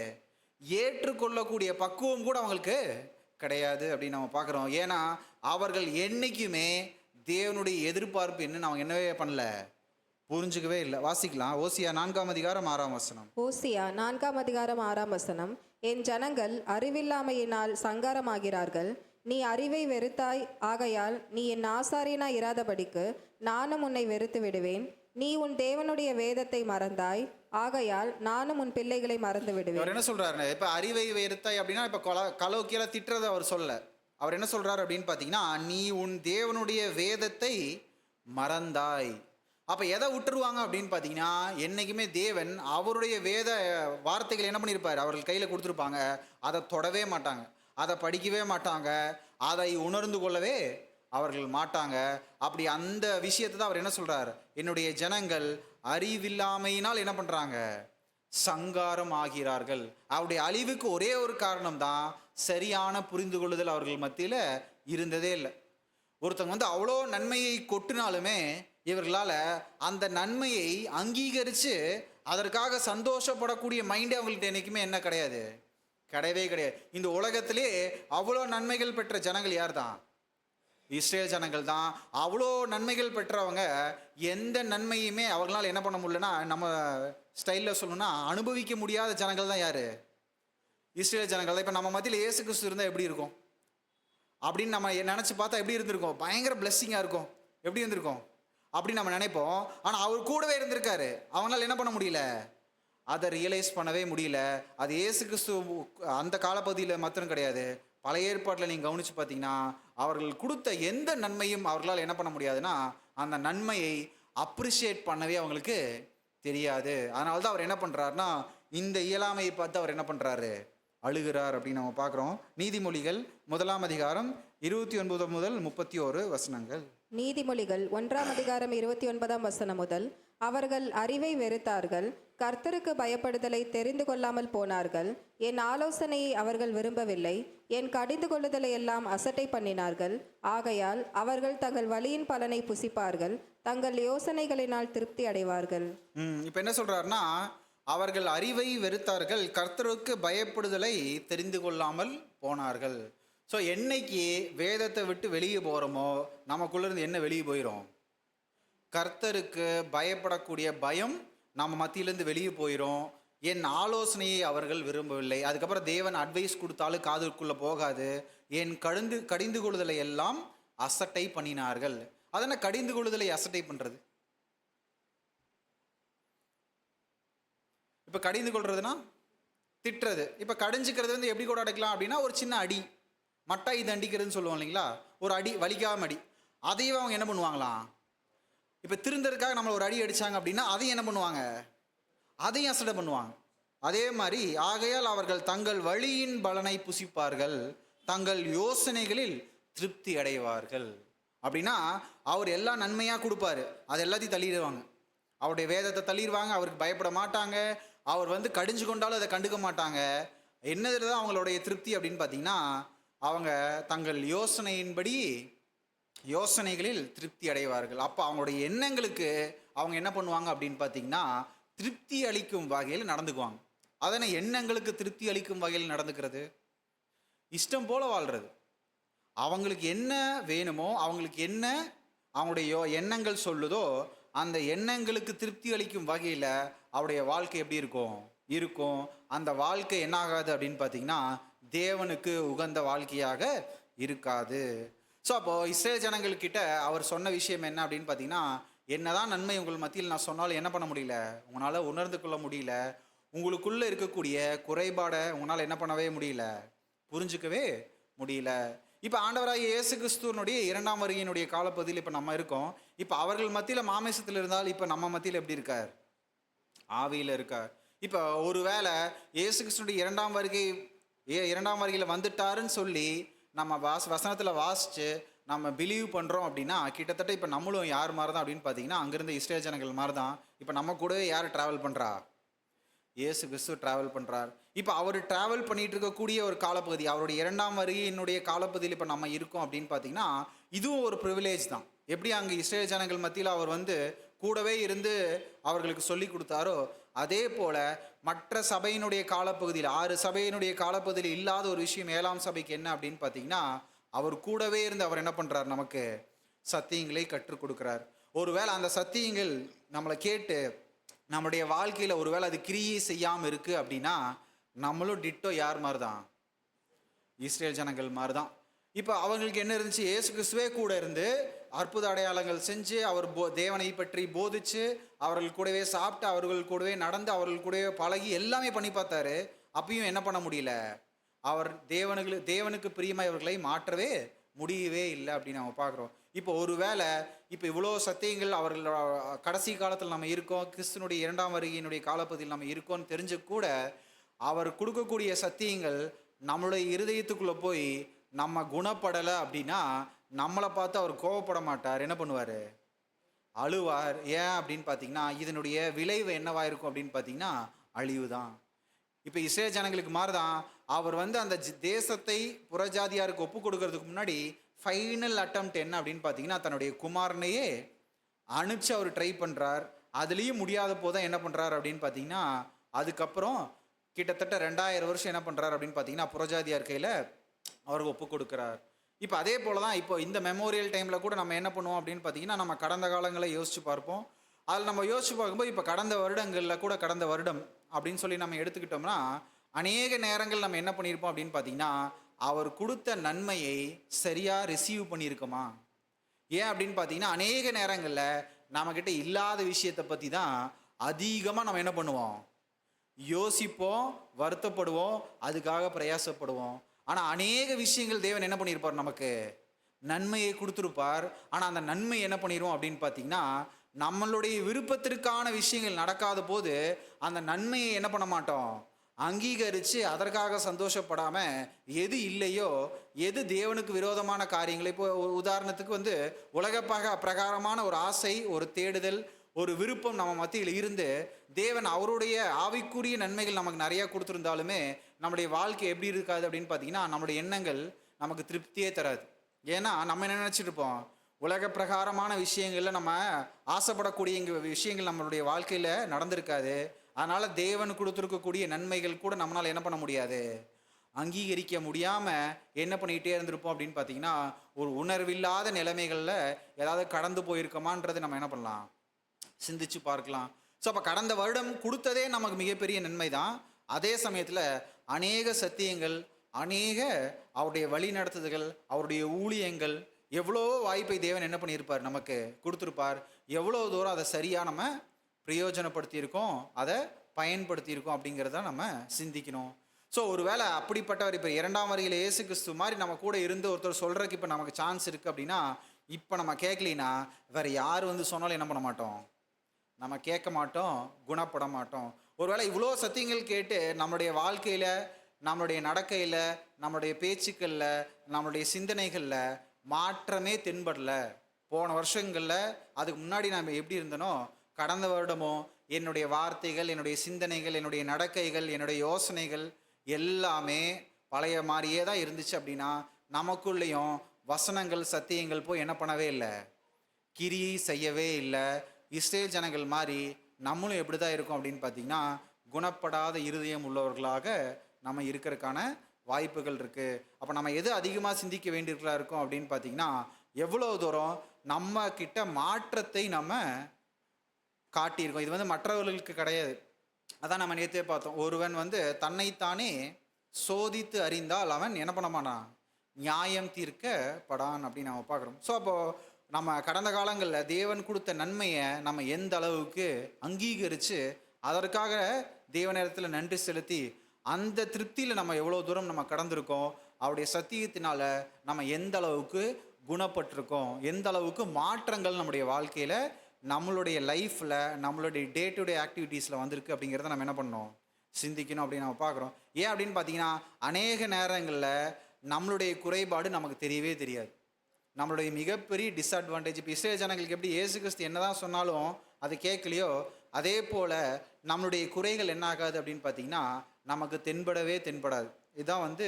ஏற்றுக்கொள்ளக்கூடிய பக்குவம் கூட அவங்களுக்கு கிடையாது அப்படின்னு நம்ம பார்க்குறோம். ஏன்னா அவர்கள் என்னைக்குமே தேவனுடைய எதிர்பார்ப்பு என்னன்னு அவங்க என்னவே பண்ணல, புரிஞ்சுக்கவே இல்லை. வாசிக்கலாம், ஓசியா 4ஆம் அதிகாரம் 6ஆம் வசனம். ஓசியா 4ஆம் அதிகாரம் 6ஆம் வசனம். என் ஜனங்கள் அறிவில்லாமையினால் சங்காரமாகிறார்கள். நீ அறிவை வெறுத்தாய், ஆகையால் நீ என் ஆசாரியனாய் இராதபடிக்கு நானும் உன்னை வெறுத்து விடுவேன். நீ உன் தேவனுடைய வேதத்தை மறந்தாய், ஆகையால் நானும் உன் பிள்ளைகளை மறந்து விடுவேன். அவர் என்ன சொல்றாரு, இப்ப அறிவை வெறுத்தாய் அப்படின்னா இப்ப கலோக்கியில திட்டுறதை அவர் சொல்ல, அவர் என்ன சொல்றாரு அப்படின்னு பார்த்தீங்கன்னா, நீ உன் தேவனுடைய வேதத்தை மறந்தாய். அப்போ எதை விட்டுருவாங்க அப்படின்னு பார்த்தீங்கன்னா, என்றைக்குமே தேவன் அவருடைய வேத வார்த்தைகள் என்ன பண்ணியிருப்பார், அவர்கள் கையில் கொடுத்துருப்பாங்க, அதை தொடவே மாட்டாங்க, அதை படிக்கவே மாட்டாங்க, அதை உணர்ந்து கொள்ளவே அவர்கள் மாட்டாங்க. அப்படி அந்த விஷயத்தை தான் அவர் என்ன சொல்கிறார், என்னுடைய ஜனங்கள் அறிவில்லாமையினால் என்ன பண்ணுறாங்க, சங்காரம் ஆகிறார்கள். அவருடைய அழிவுக்கு ஒரே ஒரு காரணம் தான், சரியான புரிந்து கொள்ளுதல் அவர்கள் மத்தியில் இருந்ததே இல்லை. ஒருத்தவங்க அவ்வளோ நன்மையை கொட்டினாலுமே இவர்களால் அந்த நன்மையை அங்கீகரித்து அதற்காக சந்தோஷப்படக்கூடிய மைண்டே அவங்கள்ட்ட என்றைக்குமே என்ன கிடையாது, கிடையவே கிடையாது. இந்த உலகத்திலே அவ்வளோ நன்மைகள் பெற்ற ஜனங்கள் யார் தான், இஸ்ரேல் ஜனங்கள் தான். அவ்வளோ நன்மைகள் பெற்றவங்க எந்த நன்மையுமே அவர்களால் என்ன பண்ண முடியலன்னா, நம்ம ஸ்டைலில் சொல்லணும்னா அனுபவிக்க முடியாத ஜனங்கள் தான் யார், இஸ்ரேல் ஜனங்கள் தான். இப்போ நம்ம மத்தியில் இயேசு கிறிஸ்து இருந்தால் எப்படி இருக்கும் அப்படின்னு நம்ம நினச்சி பார்த்தா எப்படி இருந்திருக்கும், பயங்கர பிளெஸ்ஸிங்காக இருக்கும், எப்படி இருந்திருக்கும் அப்படின்னு நம்ம நினைப்போம். ஆனால் அவர் கூடவே இருந்திருக்காரு, அவங்களால என்ன பண்ண முடியல, அதை ரியலைஸ் பண்ணவே முடியல. அது இயேசு கிறிஸ்து அந்த காலப்பகுதியில் மாத்திரம் கிடையாது, பழைய ஏற்பாட்டில் நீங்கள் கவனித்து பார்த்தீங்கன்னா அவர்கள் கொடுத்த எந்த நன்மையும் அவர்களால் என்ன பண்ண முடியாதுன்னா, அந்த நன்மையை அப்ரிஷியேட் பண்ணவே அவங்களுக்கு தெரியாது. அதனால தான் அவர் என்ன பண்ணுறாருனா, இந்த இயலாமையை பார்த்து அவர் என்ன பண்ணுறாரு, அழுகிறார் அப்படின்னு நம்ம பார்க்குறோம். நீதிமொழிகள் 1ஆம் அதிகாரம் 29 முதல் 31 வசனங்கள். நீதிமொழிகள் 1ஆம் அதிகாரம் 29ஆம் வசனம் முதல். அவர்கள் அறிவை வெறுத்தார்கள், கர்த்தருக்கு பயப்படுதலை தெரிந்து கொள்ளாமல் போனார்கள். என் ஆலோசனையை அவர்கள் விரும்பவில்லை, என் கடிந்து கொள்ளுதலை எல்லாம் அசட்டை பண்ணினார்கள். ஆகையால் அவர்கள் தங்கள் வழியின் பலனை புசிப்பார்கள், தங்கள் யோசனைகளினால் திருப்தி அடைவார்கள். இப்போ என்ன சொல்றாருன்னா, அவர்கள் அறிவை வெறுத்தார்கள், கர்த்தருக்கு பயப்படுதலை தெரிந்து கொள்ளாமல் போனார்கள். ஸோ என்னைக்கு வேதத்தை விட்டு வெளியே போகிறோமோ நமக்குள்ளேருந்து என்ன வெளியே போயிடும், கர்த்தருக்கு பயப்படக்கூடிய பயம் நம்ம மத்தியிலேருந்து வெளியே போயிடும். என் ஆலோசனையை அவர்கள் விரும்பவில்லை, அதுக்கப்புறம் தேவன் அட்வைஸ் கொடுத்தாலும் காதுக்குள்ளே போகாது. என் கடிந்து கொள்ளுதலை எல்லாம் அசட்டை பண்ணினார்கள். அதனால் கடிந்து கொள்ளுதலை அசட்டை பண்ணுறது, இப்போ கடிந்து கொள்றதுனா திட்டுறது. இப்போ கடிஞ்சிக்கிறது எப்படி கூட அடைக்கலாம் அப்படின்னா, ஒரு சின்ன அடி, மட்டாய் தண்டிக்கிறதுன்னு சொல்லுவோம் இல்லைங்களா, ஒரு அடி, வலிக்காம அடி. அதையும் அவங்க என்ன பண்ணுவாங்களாம், இப்போ திருந்ததுக்காக நம்மளை ஒரு அடி அடித்தாங்க அப்படின்னா அதையும் என்ன பண்ணுவாங்க, அதையும் அசட்டை பண்ணுவாங்க. அதே மாதிரி ஆகையால் அவர்கள் தங்கள் வழியின் பலனை புசிப்பார்கள், தங்கள் யோசனைகளில் திருப்தி அடைவார்கள். அப்படின்னா அவர் எல்லாம் நன்மையாக கொடுப்பாரு, அது எல்லாத்தையும் தள்ளிடுவாங்க, அவருடைய வேதத்தை தள்ளிடுவாங்க, அவருக்கு பயப்பட மாட்டாங்க, அவர் கடிஞ்சு கொண்டாலும் அதை கண்டுக்க மாட்டாங்க. என்னது தான் அவங்களுடைய திருப்தி அப்படின்னு பார்த்தீங்கன்னா, அவங்க தங்கள் யோசனைகளில் திருப்தி அடைவார்கள். அப்போ அவங்களுடைய எண்ணங்களுக்கு அவங்க என்ன பண்ணுவாங்க அப்படின்னு பார்த்தீங்கன்னா, திருப்தி அளிக்கும் வகையில் நடந்துக்குவாங்க. அதனை எண்ணங்களுக்கு திருப்தி அளிக்கும் வகையில் நடந்துக்கிறது, இஷ்டம் போல வாழ்கிறது. அவங்களுக்கு என்ன வேணுமோ, அவங்களுக்கு என்ன அவங்களுடைய எண்ணங்கள் சொல்லுதோ அந்த எண்ணங்களுக்கு திருப்தி அளிக்கும் வகையில் அவருடைய வாழ்க்கை எப்படி இருக்கும், இருக்கும். அந்த வாழ்க்கை என்ன ஆகாது அப்படின்னு பார்த்தீங்கன்னா தேவனுக்கு உகந்த வாழ்க்கையாக இருக்காது. ஸோ அப்போ இஸ்ரேல் ஜனங்கள்கிட்ட அவர் சொன்ன விஷயம் என்ன அப்படின்னு பார்த்தீங்கன்னா, என்னதான் நன்மை உங்கள் மத்தியில் நான் சொன்னாலும் என்ன பண்ண முடியல, உங்களால் உணர்ந்து கொள்ள முடியல. உங்களுக்குள்ள இருக்கக்கூடிய குறைபாடை உங்களால் என்ன பண்ணவே முடியல, புரிஞ்சுக்கவே முடியல. இப்போ ஆண்டவராகிய இயேசு கிறிஸ்துவனுடைய 2ஆம் வருகையினுடைய காலப்பகுதியில் இப்போ நம்ம இருக்கோம். இப்போ அவர்கள் மத்தியில் மாமிசத்தில் இருந்தால் இப்போ நம்ம மத்தியில் எப்படி இருக்கார், ஆவியில் இருக்கார். இப்போ ஒருவேளை இயேசு கிறிஸ்துனுடைய 2ஆம் வருகையில் வந்துட்டாருன்னு சொல்லி நம்ம வசனத்தில் வாசித்து நம்ம பிலீவ் பண்ணுறோம் அப்படின்னா, கிட்டத்தட்ட இப்போ நம்மளும் யார் மாதிரி தான் அப்படின்னு பார்த்தீங்கன்னா, அங்கேருந்து இஸ்ரேல் ஜனங்கள் மாதிரி தான். இப்போ நம்ம கூடவே யார் ட்ராவல் பண்ணுறா, இயேசு கிறிஸ்து ட்ராவல் பண்ணுறார். இப்போ அவர் ட்ராவல் பண்ணிட்டு இருக்கக்கூடிய ஒரு காலப்பகுதி, அவருடைய 2ஆம் வருகையினுடைய காலப்பகுதியில் இப்போ நம்ம இருக்கோம் அப்படின்னு பார்த்தீங்கன்னா, இதுவும் ஒரு ப்ரிவிலேஜ் தான். எப்படி அங்கே இஸ்ரேல் ஜனங்கள் மத்தியில் அவர் கூடவே இருந்து அவர்களுக்கு சொல்லி கொடுத்தாரோ, அதே போல் மற்ற சபையினுடைய காலப்பகுதியில் 6 சபையினுடைய காலப்பகுதியில் இல்லாத ஒரு விஷயம் 7ஆம் சபைக்கு என்ன அப்படின்னு பார்த்தீங்கன்னா, அவர் கூடவே இருந்து அவர் என்ன பண்ணுறார், நமக்கு சத்தியங்களை கற்றுக் கொடுக்குறார். ஒருவேளை அந்த சத்தியங்கள் நம்மளை கேட்டு நம்முடைய வாழ்க்கையில் ஒருவேளை அது கிரியை செய்யாமல் இருக்குது அப்படின்னா, நம்மளும் டிட்டோ யார் மாதிரி தான், இஸ்ரேல் ஜனங்கள் மாதிரி தான். இப்போ அவங்களுக்கு என்ன இருந்துச்சு, இயேசு கிறிஸ்துவே கூட இருந்து அற்புத அடையாளங்கள் செஞ்சு அவர் தேவனை பற்றி போதிச்சு அவர்கள் கூடவே சாப்பிட்டு அவர்கள் கூடவே நடந்து அவர்கள் கூடவே பழகி எல்லாமே பண்ணி பார்த்தாரு. அப்பயும் என்ன பண்ண முடியல, அவர் தேவனுக்கு பிரியமாக இவர்களை மாற்றவே முடியவே இல்லை அப்படின்னு நம்ம பார்க்குறோம். இப்போ ஒருவேளை இப்போ இவ்வளோ சத்தியங்கள் அவர்கள் கடைசி காலத்தில் நம்ம இருக்கோம், கிறிஸ்துனுடைய 2ஆம் வருகையினுடைய காலப்பகுதியில் நம்ம இருக்கோம்னு தெரிஞ்சு கூட அவர் கொடுக்கக்கூடிய சத்தியங்கள் நம்மளுடைய இருதயத்துக்குள்ளே போய் நம்ம குணப்படலை அப்படின்னா, நம்மளை பார்த்து அவர் கோவப்பட மாட்டார், என்ன பண்ணுவார், அழுவார். ஏன் அப்படின்னு பார்த்தீங்கன்னா, இதனுடைய விளைவு என்னவாக இருக்கும் அப்படின்னு பார்த்தீங்கன்னா அழிவு தான். இப்போ இஸ்ரேல் ஜனங்களுக்கு மாதிரி தான் அவர் அந்த தேசத்தை புறஜாதியாருக்கு ஒப்பு கொடுக்கறதுக்கு முன்னாடி ஃபைனல் அட்டம்ப்ட் என்ன அப்படின்னு பார்த்தீங்கன்னா, தன்னுடைய குமாரனையே அனுப்பிச்சு அவர் ட்ரை பண்ணுறார். அதுலேயும் முடியாத போதான் என்ன பண்ணுறார் அப்படின்னு பார்த்தீங்கன்னா, அதுக்கப்புறம் கிட்டத்தட்ட 2000 வருஷம் என்ன பண்ணுறார் அப்படின்னு பார்த்தீங்கன்னா புறஜாதியார் கையில் அவர் ஒப்பு கொடுக்குறார். இப்போ அதே போல் தான் இப்போ இந்த மெமோரியல் டைமில் கூட நம்ம என்ன பண்ணுவோம் அப்படின்னு பார்த்தீங்கன்னா, நம்ம கடந்த காலங்களை யோசித்து பார்ப்போம். அதில் நம்ம யோசித்து பார்க்கும்போது இப்போ கடந்த வருடங்களில் கூட கடந்த வருடம் அப்படின்னு சொல்லி நம்ம எடுத்துக்கிட்டோம்னா, அநேக நேரங்கள் நம்ம என்ன பண்ணியிருப்போம் அப்படின்னு பார்த்தீங்கன்னா, அவர் கொடுத்த நன்மையை சரியாக ரிசீவ் பண்ணியிருக்கோமா? ஏன் அப்படின்னு பார்த்தீங்கன்னா, அநேக நேரங்களில் நம்மக்கிட்ட இல்லாத விஷயத்தை பற்றி தான் அதிகமாக நம்ம என்ன பண்ணுவோம், யோசிப்போம், வருத்தப்படுவோம், அதுக்காக பிரயாசப்படுவோம். ஆனால் அநேக விஷயங்கள் தேவன் என்ன பண்ணியிருப்பார், நமக்கு நன்மையை கொடுத்துருப்பார். ஆனால் அந்த நன்மை என்ன பண்ணிடுவோம் அப்படின்னு பார்த்தீங்கன்னா, நம்மளுடைய விருப்பத்திற்கான விஷயங்கள் நடக்காத போது அந்த நன்மையை என்ன பண்ண மாட்டோம், அங்கீகரித்து அதற்காக சந்தோஷப்படாமல் எது இல்லையோ, எது தேவனுக்கு விரோதமான காரியங்களை, இப்போ உதாரணத்துக்கு உலக பிரகாரமான ஒரு ஆசை, ஒரு தேடுதல், ஒரு விருப்பம் நம்ம மத்தியில் இருந்து தேவன் அவருடைய ஆவிக்குரிய நன்மைகள் நமக்கு நிறையா கொடுத்துருந்தாலுமே நம்முடைய வாழ்க்கை எப்படி இருக்காது அப்படின்னு பார்த்தீங்கன்னா, நம்மளுடைய எண்ணங்கள் நமக்கு திருப்தியே தராது. ஏன்னா நம்ம என்ன நினச்சிட்டு இருப்போம், உலக பிரகாரமான விஷயங்களில் நம்ம ஆசைப்படக்கூடிய விஷயங்கள் நம்மளுடைய வாழ்க்கையில் நடந்திருக்காது. அதனால் தேவன் கொடுத்துருக்கக்கூடிய நன்மைகள் கூட நம்மளால் என்ன பண்ண முடியாது, அங்கீகரிக்க முடியாமல் என்ன பண்ணிக்கிட்டே இருந்திருப்போம் அப்படின்னு பார்த்தீங்கன்னா, ஒரு உணர்வில்லாத நிலைமைகளில் ஏதாவது கடந்து போயிருக்கோமான்றது நம்ம என்ன பண்ணலாம், சிந்திச்சு பார்க்கலாம். ஸோ அப்போ கடந்த வருடம் கொடுத்ததே நமக்கு மிகப்பெரிய நன்மை தான். அதே சமயத்தில் அநேக சத்தியங்கள், அநேக அவருடைய வழி நடத்துதல்கள், அவருடைய ஊழியங்கள், எவ்வளோ வாய்ப்பை தேவன் என்ன பண்ணியிருப்பார், நமக்கு கொடுத்துருப்பார். எவ்வளோ தூரம் அதை சரியாக நம்ம பிரயோஜனப்படுத்தியிருக்கோம், அதை பயன்படுத்தியிருக்கோம் அப்படிங்கிறத நம்ம சிந்திக்கணும். ஸோ ஒருவேளை அப்படிப்பட்டவர் இப்போ 2ஆம் வருகையில் இயேசு கிறிஸ்து மாதிரி நம்ம கூட இருந்து ஒருத்தர் சொல்கிறதுக்கு இப்போ நமக்கு சான்ஸ் இருக்குது அப்படின்னா, இப்போ நம்ம கேட்கலினா வேறு யார் சொன்னாலும் என்ன பண்ண மாட்டோம், நம்ம கேட்க மாட்டோம், குணப்பட மாட்டோம். ஒருவேளை இவ்வளோ சத்தியங்கள் கேட்டு நம்மளுடைய வாழ்க்கையில், நம்மளுடைய நடக்கையில், நம்மளுடைய பேச்சுக்களில், நம்மளுடைய சிந்தனைகளில் மாற்றமே தென்படலை. போன வருஷங்களில் அதுக்கு முன்னாடி நம்ம எப்படி இருந்தனோ, கடந்த வருடமும் என்னுடைய வார்த்தைகள், என்னுடைய சிந்தனைகள், என்னுடைய நடக்கைகள், என்னுடைய யோசனைகள் எல்லாமே பழைய மாதிரியே தான் இருந்துச்சு அப்படின்னா, நமக்குள்ளேயும் வசனங்கள், சத்தியங்கள் போய் என்ன பண்ணவே இல்லை, கிரியை செய்யவே இல்லை. இஸ்ரேல் ஜனங்கள் மாதிரி நம்மளும் எப்படி தான் இருக்கும் அப்படின்னு பார்த்தீங்கன்னா, குணப்படாத இருதயம் உள்ளவர்களாக நம்ம இருக்கிறதுக்கான வாய்ப்புகள் இருக்குது. அப்போ நம்ம எது அதிகமாக சிந்திக்க வேண்டியிருக்கிறா இருக்கோம் அப்படின்னு பார்த்தீங்கன்னா, எவ்வளோ தூரம் நம்ம கிட்ட மாற்றத்தை நம்ம காட்டியிருக்கோம். இது மற்றவர்களுக்கு கிடையாது. அதான் நம்ம நேற்றே பார்த்தோம். ஒருவன் வந்து தன்னைத்தானே சோதித்து அறிந்தால் அவன் என்ன பண்ண மாட்டான், நியாயம் தீர்க்கப்படான் அப்படின்னு நம்ம பார்க்குறோம். ஸோ அப்போது நம்ம கடந்த காலங்களில் தேவன் கொடுத்த நன்மையை நம்ம எந்த அளவுக்கு அங்கீகரித்து அதற்காக தேவனிடத்தில் நன்றி செலுத்தி அந்த திருப்தியில் நம்ம எவ்வளோ தூரம் நம்ம கடந்திருக்கோம், அவருடைய சத்தியத்தினால நம்ம எந்த அளவுக்கு குணப்பட்டிருக்கோம், எந்த அளவுக்கு மாற்றங்கள் நம்முடைய வாழ்க்கையில் நம்மளுடைய லைஃப்பில் நம்மளுடைய டே டு டே ஆக்டிவிட்டீஸில் வந்திருக்கு அப்படிங்கிறத நம்ம என்ன பண்ணோம், சிந்திக்கணும் அப்படின்னு நம்ம பார்க்குறோம். ஏன் அப்படின்னு பார்த்தீங்கன்னா அநேக நேரங்களில் நம்மளுடைய குறைபாடு நமக்கு தெரியவே தெரியாது. நம்மளுடைய மிகப்பெரிய டிஸ்அட்வான்டேஜ், இப்போ இஸ்ரேல் ஜனங்களுக்கு எப்படி இயேசு கிறிஸ்து என்ன தான் சொன்னாலும் அது கேட்கலையோ, அதே போல் நம்மளுடைய குறைகள் என்ன ஆகாது அப்படின்னு பார்த்தீங்கன்னா நமக்கு தென்படாது. இதுதான் வந்து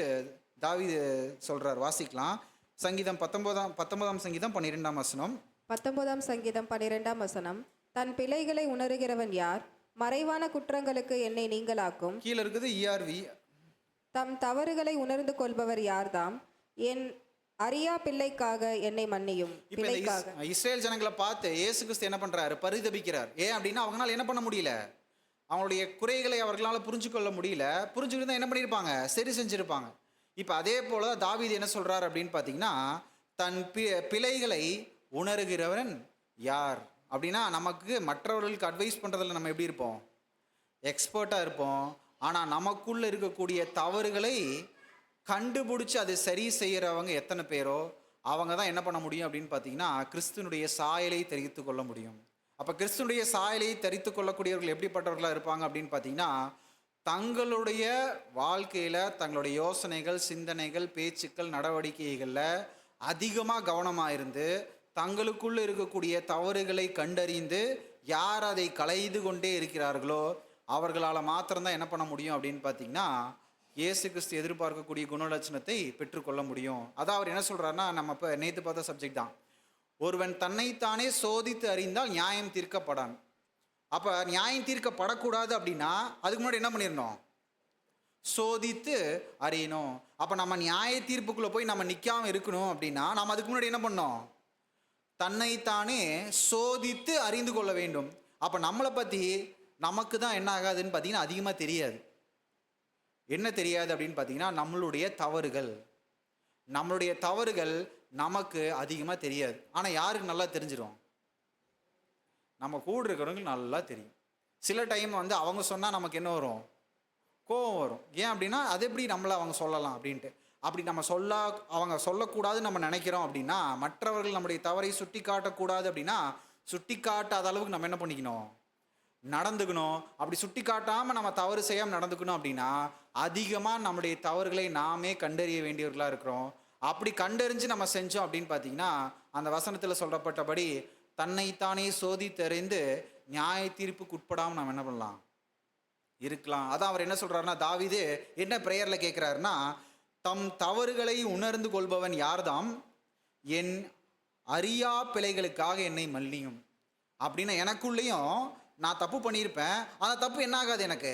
தாவீது சொல்கிறார். வாசிக்கலாம். சங்கீதம் 19ஆம் சங்கீதம் 12ஆம் வசனம். 19ஆம் சங்கீதம் 12ஆம் வசனம். தன் பிழைகளை உணருகிறவன் யார்? மறைவான குற்றங்களுக்கு என்னை நீங்களாக்கும். கீழே இருக்குது ERV. தம் தவறுகளை உணர்ந்து கொள்பவர் யார்தாம்? என் அறியா பிள்ளைக்காக என்னை மன்னியும். இப்போ இந்த இஸ்ரேல் ஜனங்களை பார்த்து இயேசு கிறிஸ்து என்ன பண்றாரு, பரிதபிக்கிறார். ஏன் அப்படின்னா அவங்களால என்ன பண்ண முடியல, அவங்களுடைய குறைகளை அவர்களால் புரிஞ்சு கொள்ள முடியல. புரிஞ்சுக்கிட்டு என்ன பண்ணியிருப்பாங்க, சரி செஞ்சிருப்பாங்க. இப்போ அதே போல தாவீது என்ன சொல்றாரு அப்படின்னு பார்த்தீங்கன்னா, தன் பிழைகளை உணர்கிறவன் யார் அப்படின்னா, நமக்கு மற்றவர்களுக்கு அட்வைஸ் பண்ணுறதுல நம்ம எப்படி இருப்போம், எக்ஸ்பர்ட்டாக இருப்போம். ஆனால் நமக்குள்ளே இருக்கக்கூடிய தவறுகளை கண்டுபிடிச்சி அதை சரி செய்கிறவங்க எத்தனை பேரோ அவங்க தான் என்ன பண்ண முடியும் அப்படின்னு பார்த்தீங்கன்னா கிறிஸ்துனுடைய சாயலை தெரிவித்து கொள்ள முடியும். அப்போ கிறிஸ்துனுடைய சாயலை தெரிவித்து கொள்ளக்கூடியவர்கள் எப்படிப்பட்டவர்களாக இருப்பாங்க அப்படின்னு பார்த்தீங்கன்னா, தங்களுடைய வாழ்க்கையில் தங்களுடைய யோசனைகள், சிந்தனைகள், பேச்சுக்கள், நடவடிக்கைகளில் அதிகமாக கவனமாக இருந்து தங்களுக்குள்ளே இருக்கக்கூடிய தவறுகளை கண்டறிந்து யார் அதை களைந்து கொண்டே இருக்கிறார்களோ அவர்களால் மாத்திரம்தான் என்ன பண்ண முடியும் அப்படின்னு பார்த்தீங்கன்னா இயேசு கிறிஸ்து எதிர்பார்க்கக்கூடிய குணலட்சணத்தை பெற்றுக்கொள்ள முடியும். அதான் அவர் என்ன சொல்கிறாருன்னா, நம்ம இப்போ நேற்று பார்த்த சப்ஜெக்ட் தான். ஒருவன் தன்னைத்தானே சோதித்து அறிந்தால் நியாயம் தீர்க்கப்படான். அப்போ நியாயம் தீர்க்கப்படக்கூடாது அப்படின்னா அதுக்கு முன்னாடி என்ன பண்ணிடணும், சோதித்து அறியணும். அப்போ நம்ம நியாய தீர்ப்புக்குள்ளே போய் நம்ம நிற்காமல் இருக்கணும் அப்படின்னா நம்ம அதுக்கு முன்னாடி என்ன பண்ணோம், தன்னைத்தானே சோதித்து அறிந்து கொள்ள வேண்டும். அப்போ நம்மளை பற்றி நமக்கு தான் என்ன ஆகாதுன்னு பார்த்தீங்கன்னா அதிகமாக தெரியாது. என்ன தெரியாது அப்படின்னு பார்த்தீங்கன்னா நம்மளுடைய தவறுகள் நமக்கு அதிகமாக தெரியாது. ஆனால் யாருக்கு நல்லா தெரிஞ்சிடும், நம்ம கூட இருக்கிறவங்களுக்கு நல்லா தெரியும். சில டைம் வந்து அவங்க சொன்னால் நமக்கு என்ன வரும், கோபம் வரும். ஏன் அப்படின்னா அது எப்படி நம்மளை அவங்க சொல்லலாம் அப்படின்ட்டு. அப்படி நம்ம அவங்க சொல்லக்கூடாதுன்னு நம்ம நினைக்கிறோம் அப்படின்னா, மற்றவர்கள் நம்முடைய தவறை சுட்டி காட்டக்கூடாது அப்படின்னா சுட்டி காட்டாத அளவுக்கு நம்ம என்ன பண்ணிக்கணும், நடந்துக்கணும். அப்படி சுட்டி காட்டாமல் நம்ம தவறு செய்யாமல் நடந்துக்கணும் அப்படின்னா அதிகமாக நம்முடைய தவறுகளை நாமே கண்டறிய வேண்டியவர்களாக இருக்கிறோம். அப்படி கண்டறிஞ்சு நம்ம செஞ்சோம் அப்படின்னு பார்த்தீங்கன்னா அந்த வசனத்தில் சொல்லப்பட்டபடி தன்னைத்தானே சோதித்தறிந்து நியாய தீர்ப்புக்கு உட்படாமல் நம்ம என்ன பண்ணலாம், இருக்கலாம். அதான் அவர் என்ன சொல்கிறாருன்னா, தாவீது என்ன ப்ரேயரில் கேட்குறாருன்னா, தம் தவறுகளை உணர்ந்து கொள்பவன் யார்தாம், என் அறியா பிழைகளுக்காக என்னை மன்னியும். அப்படின்னா எனக்குள்ளேயும் நான் தப்பு பண்ணியிருப்பேன், அந்த தப்பு என்ன ஆகாது எனக்கு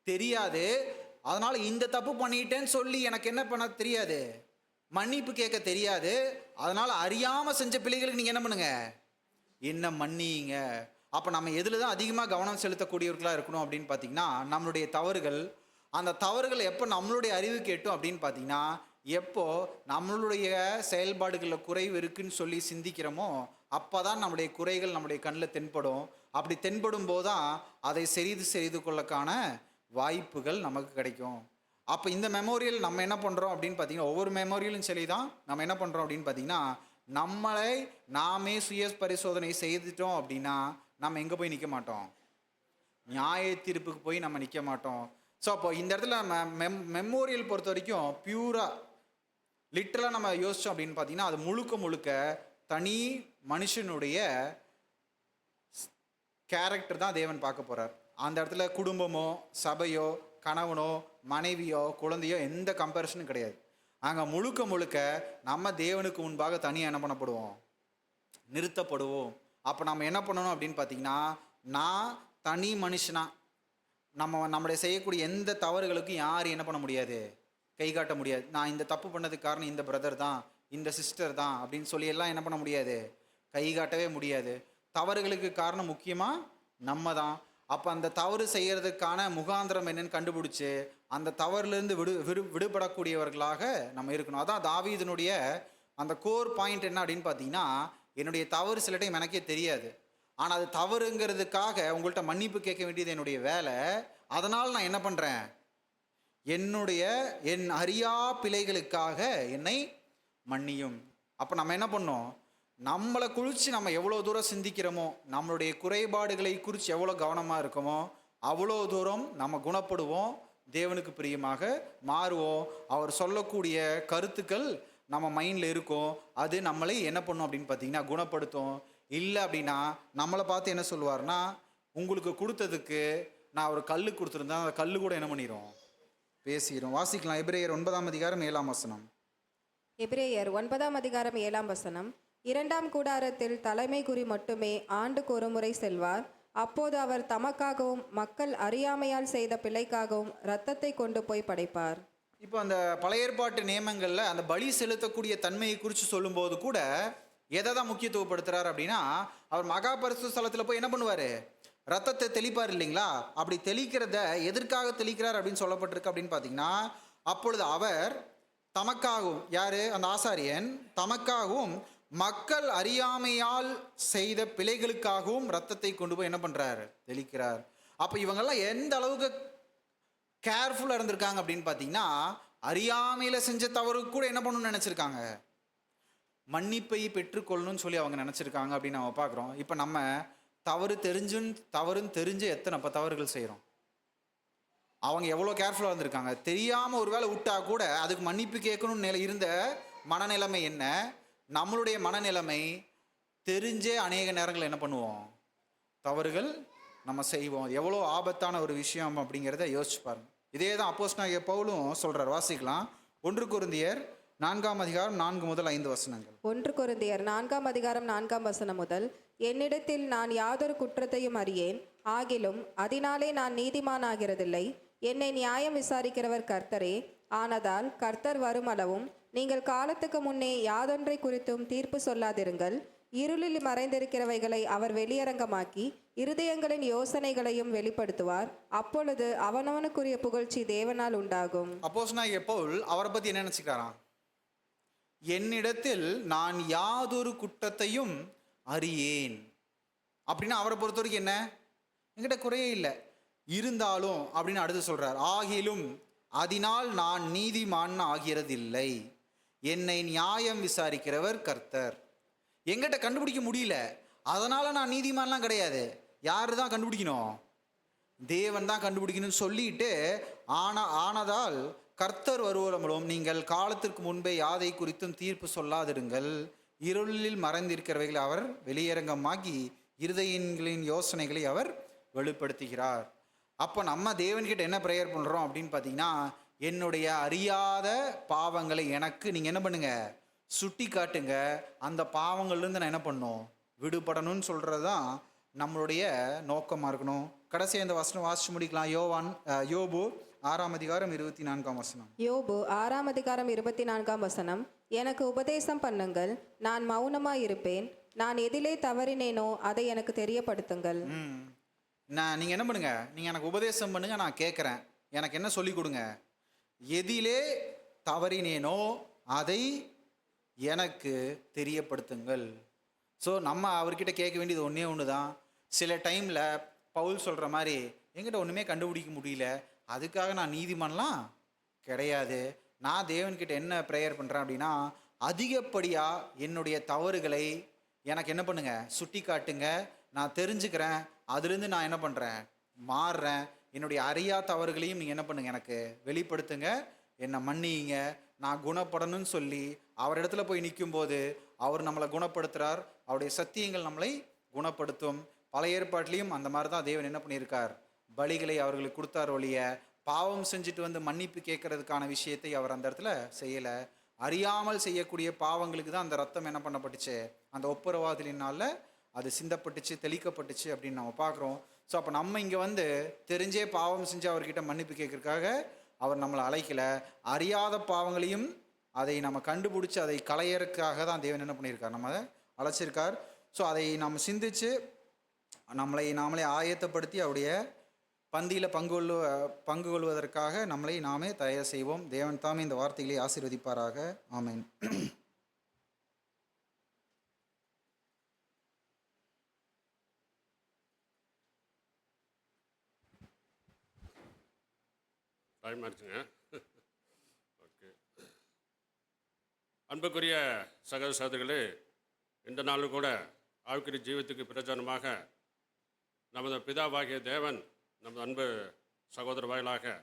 தெரியாது. அதனால் இந்த தப்பு பண்ணிட்டேன்னு சொல்லி எனக்கு என்ன பண்ண தெரியாது, மன்னிப்பு கேட்க தெரியாது. அதனால் அறியாமல் செஞ்ச பிள்ளைகளுக்கு நீங்கள் என்ன பண்ணுங்க, என்ன மன்னிங்க. அப்போ நம்ம எதில் தான் அதிகமாக கவனம் செலுத்தக்கூடியவர்களாக இருக்கணும் அப்படின்னு பார்த்தீங்கன்னா நம்மளுடைய தவறுகள். அந்த தவறுகள் எப்போ நம்மளுடைய அறிவு கேட்டோம் அப்படின்னு பார்த்தீங்கன்னா எப்போ நம்மளுடைய செயல்பாடுகளில் குறைவு இருக்குன்னு சொல்லி சிந்திக்கிறோமோ அப்போ தான் நம்முடைய குறைகள் நம்முடைய கண்ணில் தென்படும். அப்படி தென்படும் போது தான் அதை செய்து கொள்ளக்கான வாய்ப்புகள் நமக்கு கிடைக்கும். அப்போ இந்த மெமோரியல் நம்ம என்ன பண்ணுறோம் அப்படின்னு பார்த்தீங்கன்னா, ஒவ்வொரு மெமோரியலும் சரி தான் நம்ம என்ன பண்ணுறோம் அப்படின்னு பார்த்தீங்கன்னா, நம்மளை நாமே சுய பரிசோதனை செய்துட்டோம் அப்படின்னா நம்ம எங்கே போய் நிற்க மாட்டோம், நியாய தீர்ப்புக்கு போய் நம்ம நிற்க மாட்டோம். ஸோ அப்போ இந்த இடத்துல நம்ம மெமோரியல் பொறுத்த வரைக்கும் பியூராக லிட்டரலாக நம்ம யோசித்தோம் அப்படின்னு பார்த்தீங்கன்னா அது முழுக்க தனி மனுஷனுடைய கேரக்டர் தான் தேவன் பார்க்க போகிறார். அந்த இடத்துல குடும்பமோ சபையோ கணவனோ மனைவியோ குழந்தையோ எந்த கம்பேரிசனும் கிடையாது. அங்கே முழுக்க நம்ம தேவனுக்கு முன்பாக தனியாக என்ன பண்ணப்படுவோம், நிறுத்தப்படுவோம். அப்போ நம்ம என்ன பண்ணணும் அப்படின்னு பார்த்தீங்கன்னா, நான் தனி மனுஷனா நம்முடைய செய்யக்கூடிய எந்த தவறுகளுக்கும் யார் என்ன பண்ண முடியாது, கை காட்ட முடியாது. நான் இந்த தப்பு பண்ணதுக்கு காரணம் இந்த பிரதர் தான், இந்த சிஸ்டர் தான் அப்படின்னு சொல்லி எல்லாம் என்ன பண்ண முடியாது, கை காட்டவே முடியாது. தவறுகளுக்கு காரணம் முக்கியமாக நம்ம தான். அப்போ அந்த தவறு செய்யறதுக்கான முகாந்திரம் என்னன்னு கண்டுபிடிச்சு அந்த தவறுலேருந்து விடுபடக்கூடியவர்களாக நம்ம இருக்கணும். அதான் தாவீதினுடைய அந்த கோர் பாயிண்ட் என்ன அப்படின்னு பார்த்தீங்கன்னா, என்னுடைய தவறு சில டைம் எனக்கே தெரியாது, ஆனால் அது தவறுங்கிறதுக்காக உங்கள்கிட்ட மன்னிப்பு கேட்க வேண்டியது என்னுடைய வேலை. அதனால் நான் என்ன பண்ணுறேன், என் அறியா பிழைகளுக்காக என்னை மன்னியும். அப்போ நம்ம என்ன பண்ணோம், நம்மளை குறித்து நம்ம எவ்வளோ தூரம் சிந்திக்கிறோமோ, நம்மளுடைய குறைபாடுகளை குறித்து எவ்வளோ கவனமாக இருக்கோமோ, அவ்வளோ தூரம் நம்ம குணப்படுவோம், தேவனுக்கு பிரியமாக மாறுவோம். அவர் சொல்லக்கூடிய கருத்துக்கள் நம்ம மைண்டில் இருக்கும், அது நம்மளை என்ன பண்ணும் அப்படின்னு பார்த்தீங்கன்னா குணப்படுத்தும். இல்லை அப்படின்னா நம்மளை பார்த்து என்ன சொல்லுவார்னா, உங்களுக்கு கொடுத்ததுக்கு நான் ஒரு கல் கொடுத்துருந்தேன், அந்த கல் கூட என்ன பண்ணிடும், பேசிடும். வாசிக்கலாம் எபிரேயர் 9:7. எபிரேயர் 9:7. 2ஆம் கூடாரத்தில் தலைமை குறி மட்டுமே ஆண்டுக்கு ஒரு முறை செல்வார். அப்போது அவர் தமக்காகவும் மக்கள் அறியாமையால் செய்த பிழைக்காகவும் இரத்தத்தை கொண்டு போய் படைப்பார். இப்போ அந்த பழைய ஏற்பாட்டு நியமங்களில் அந்த பலி செலுத்தக்கூடிய தன்மையை குறித்து சொல்லும்போது கூட எதை தான் முக்கியத்துவப்படுத்துறாரு அப்படின்னா, அவர் மகா பரிசுத்த ஸ்தலத்தில் போய் என்ன பண்ணுவார், ரத்தத்தை தெளிப்பார் இல்லைங்களா. அப்படி தெளிக்கிறத எதற்காக தெளிக்கிறார் அப்படின்னு சொல்லப்பட்டிருக்கு அப்படின்னு பார்த்தீங்கன்னா, அப்பொழுது அவர் தமக்காகவும், யார் அந்த ஆசாரியன், தமக்காகவும் மக்கள் அறியாமையால் செய்த பிழைகளுக்காகவும் ரத்தத்தை கொண்டு போய் என்ன பண்ணுறாரு, தெளிக்கிறார். அப்போ இவங்கெல்லாம் எந்த அளவுக்கு கேர்ஃபுல்லாக இருந்திருக்காங்க அப்படின்னு பார்த்தீங்கன்னா, அறியாமையில் செஞ்ச தவறு கூட என்ன பண்ணணும்னு நினச்சிருக்காங்க, மன்னிப்பை பெற்றுக்கொள்ளணும்னு சொல்லி அவங்க நினச்சிருக்காங்க அப்படின்னு நம்ம பார்க்குறோம். இப்போ நம்ம தவறுன்னு தெரிஞ்சு எத்தனை தவறுகள் செய்கிறோம். அவங்க எவ்வளோ கேர்ஃபுல்லாக இருந்திருக்காங்க. தெரியாமல் ஒரு வேளை விட்டா கூட அதுக்கு மன்னிப்பு கேட்கணும்னு இருந்த மனநிலைமை என்ன, நம்மளுடைய மனநிலைமை தெரிஞ்சே அநேக நேரங்கள் என்ன பண்ணுவோம், தவறுகள் நம்ம செய்வோம். எவ்வளோ ஆபத்தான ஒரு விஷயம் அப்படிங்கிறத யோசிச்சு பாருங்க. இதே தான் அப்போஸ்தலனாகிய பவுலும் சொல்கிறார். வாசிக்கலாம் 1 கொரிந்தியர் 4:4-5. 1 கொரிந்தியர் 4:4 முதல், என்னிடத்தில் நான் யாதொரு குற்றத்தையும் அறியேன், ஆகிலும் அதனாலே நான் நீதிமானாகிறதில்லை. என்னை நியாயம் விசாரிக்கிறவர் கர்த்தரே. ஆனதால் கர்த்தர் வருமளவும் நீங்கள் காலத்துக்கு முன்னே யாதொன்றை குறித்தும் தீர்ப்பு சொல்லாதிருங்கள். இருளில் மறைந்திருக்கிறவைகளை அவர் வெளியரங்கமாக்கி இருதயங்களின் யோசனைகளையும் வெளிப்படுத்துவார். அப்பொழுது அவனவனுக்குரிய புகழ்ச்சி தேவனால் உண்டாகும். அப்போஸ்தலனாகிய பவுல் அவரை பற்றி என்ன நினச்சிக்கிறாராம், என்னிடத்தில் நான் யாதொரு குற்றத்தையும் அறியேன் அப்படின்னா அவரை பொறுத்த வரைக்கும் என்ன, என்கிட்ட குறையே இல்லை, இருந்தாலும் அப்படின்னு அடுத்து சொல்றார், ஆகிலும் அதனால் நான் நீதிமான் ஆகிறதில்லை, என்னை நியாயம் விசாரிக்கிறவர் கர்த்தர். எங்கிட்ட கண்டுபிடிக்க முடியல, அதனால நான் நீதிமான்லாம் கிடையாது. யாரு தான் கண்டுபிடிக்கணும், தேவன் தான் கண்டுபிடிக்கணும்னு சொல்லிட்டு ஆனதால் கர்த்தர் வருவலும் நீங்கள் காலத்திற்கு முன்பே யாதை குறித்தும் தீர்ப்பு சொல்லாதிருங்கள். இருளில் மறைந்திருக்கிறவைகளை அவர் வெளியரங்கமாகி இருதயங்களின் யோசனைகளை அவர் வெளிப்படுத்துகிறார். அப்போ நம்ம தேவன்கிட்ட என்ன ப்ரேயர் பண்ணுறோம் அப்படின்னு பார்த்தீங்கன்னா, என்னுடைய அறியாத பாவங்களை எனக்கு நீங்கள் என்ன பண்ணுங்க, சுட்டி காட்டுங்க. அந்த பாவங்கள்லேருந்து நான் என்ன பண்ணணும், விடுபடணும்னு சொல்கிறது தான் நம்மளுடைய நோக்கமாக இருக்கணும். கடைசியாக இந்த வசனம் வாசிச்சு முடிக்கலாம். யோபு 6:24. யோபு 6:24. எனக்கு உபதேசம் பண்ணுங்கள், நான் மௌனமாக இருப்பேன். நான் எதிலே தவறினேனோ அதை எனக்கு தெரியப்படுத்துங்கள். நீங்கள் என்ன பண்ணுங்க, நீங்கள் எனக்கு உபதேசம் பண்ணுங்க, நான் கேட்குறேன். எனக்கு என்ன சொல்லி கொடுங்க, எதிலே தவறினேனோ அதை எனக்கு தெரியப்படுத்துங்கள். ஸோ நம்ம அவர்கிட்ட கேட்க வேண்டியது ஒன்றே ஒன்று தான். சில டைமில் பவுல் சொல்கிற மாதிரி என்கிட்ட ஒன்றுமே கண்டுபிடிக்க முடியல, அதுக்காக நான் நீதிமான்லாம் கிடையாது. நான் தேவன்கிட்ட என்ன ப்ரேயர் பண்ணுறேன் அப்படின்னா, அதிகப்படியாக என்னுடைய தவறுகளை எனக்கு என்ன பண்ணுங்க, சுட்டி காட்டுங்க, நான் தெரிஞ்சுக்கிறேன், அதுலேருந்து நான் என்ன பண்ணுறேன், மாறுறேன். என்னுடைய அறியா தவறுகளையும் நீங்கள் என்ன பண்ணுங்க, எனக்கு வெளிப்படுத்துங்க, என்னை மன்னிங்க, நான் குணப்படணும்னு சொல்லி அவரிடத்துல போய் நிற்கும்போது அவர் நம்மளை குணப்படுத்துகிறார். அவருடைய சத்தியங்கள் நம்மளை குணப்படுத்தும். பழைய ஏற்பாட்டிலையும் அந்த மாதிரி தான் தேவன் என்ன பண்ணியிருக்கார், பலிகளை அவர்களுக்கு கொடுத்தார் ஒழிய பாவம் செஞ்சுட்டு வந்து மன்னிப்பு கேட்கறதுக்கான விஷயத்தை அவர் அந்த இடத்துல செய்யலை. அறியாமல் செய்யக்கூடிய பாவங்களுக்கு தான் அந்த ரத்தம் என்ன பண்ணப்பட்டுச்சு, அந்த ஒப்புரவாதலினால அது சிந்தப்பட்டுச்சு, தெளிக்கப்பட்டுச்சு அப்படின்னு நம்ம பார்க்குறோம். ஸோ அப்போ நம்ம இங்கே வந்து தெரிஞ்சே பாவம் செஞ்சு அவர்கிட்ட மன்னிப்பு கேட்கறதுக்காக அவர் நம்மளை அழைக்கலை. அறியாத பாவங்களையும் அதை நம்ம கண்டுபிடிச்சி அதை களையறதுக்காக தான் தேவன் என்ன பண்ணியிருக்கார், நம்ம அதை அழைச்சிருக்கார். ஸோ அதை நம்ம சிந்திச்சு நம்மளை நாமளே ஆயத்தப்படுத்தி அவருடைய பந்தியில் பங்கு கொள்வதற்காக நம்மளை நாமே தயார் செய்வோம். தேவன் தாமே இந்த வார்த்தைகளை ஆசீர்வதிப்பாராக. ஆமென். டைம் ஆச்சுங்க. ஓகே. அன்புக்குரிய சகோதர சகோதரிகளே, இந்த நாளும் கூட ஆவிக்குரிய ஜீவத்துக்கு பிரயோஜனமாக நமது பிதாவாகிய தேவன் நமது அன்பு சகோதர வாயிலாக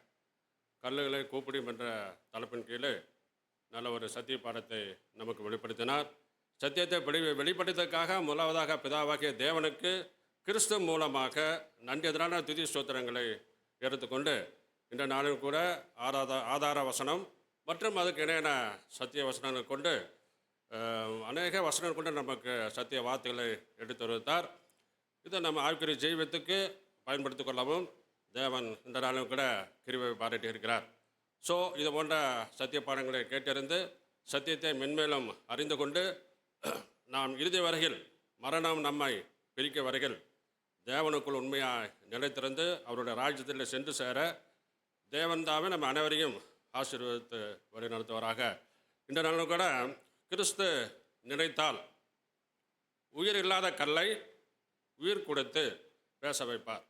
கல்லுகளை கூப்பிடும் என்ற தலைப்பின் கீழே நல்ல ஒரு சத்திய பாடத்தை நமக்கு வெளிப்படுத்தினார். சத்தியத்தை வெளிப்படுத்துவதற்காக முதலாவதாக பிதாவாகிய தேவனுக்கு கிறிஸ்து மூலமாக நன்றியதனான துதி ஸ்தோத்திரங்களை எடுத்துக்கொண்டு இந்த நாளில் கூட ஆதார வசனம் மற்றும் அதுக்கு இணையான சத்திய வசனங்கள் கொண்டு அநேக வசனங்கள் கொண்டு நமக்கு சத்திய வார்த்தைகளை எடுத்து வருத்தார். இதை நம்ம ஆவிக்குரிய ஜீவத்துக்கு பயன்படுத்திக் கொள்ளவும் தேவன் இந்த நாளும் கூட கிருபை பாராட்டி இருக்கிறார். ஸோ இது போன்ற சத்திய பாடங்களை கேட்டறிந்து சத்தியத்தை மென்மேலும் அறிந்து கொண்டு நாம் இறுதி வரையில் மரணம் நம்மை பிரிக்க வரையில் தேவனுக்குள் உண்மையாக நிலைத்திருந்து அவருடைய ராஜ்யத்தில் சென்று சேர தேவன் தாமே நம்ம அனைவரையும் ஆசீர்வதித்து வழி நடத்துவாராக. இந்த நாளும் கூட கிறிஸ்து நினைத்தால் உயிர் இல்லாத கல்லை உயிர் கொடுத்து பேச வைப்பார்.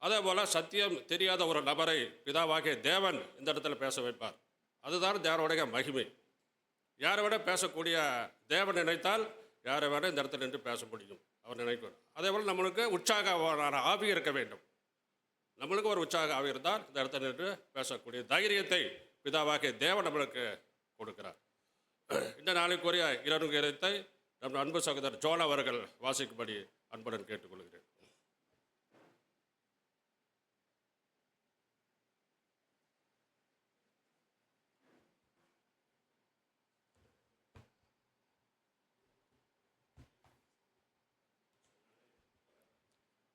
அதே போல் சத்தியம் தெரியாத ஒரு நபரை பிதாவாகிய தேவன் இந்த இடத்துல பேச வைப்பார். அதுதான் தேவனுடைய மகிமை. யாரை விட பேசக்கூடிய தேவன் நினைத்தால் யாரை விட இந்த இடத்துல நின்று பேச முடியும். அவர் நினைக்கணும். அதே போல் நம்மளுக்கு உற்சாக ஆவி இருக்க வேண்டும். நம்மளுக்கு ஒரு உற்சாக ஆவி இருந்தால் இந்த இடத்துல நின்று பேசக்கூடிய தைரியத்தை பிதாவாகிய தேவன் நம்மளுக்கு கொடுக்கிறார். இந்த நாளைக்குரிய இரணுகத்தை நம் அன்பு சகோதரர் ஜோன் அவர்கள் வாசிக்கும்படி அன்புடன் கேட்டுக்கொள்கிறேன்.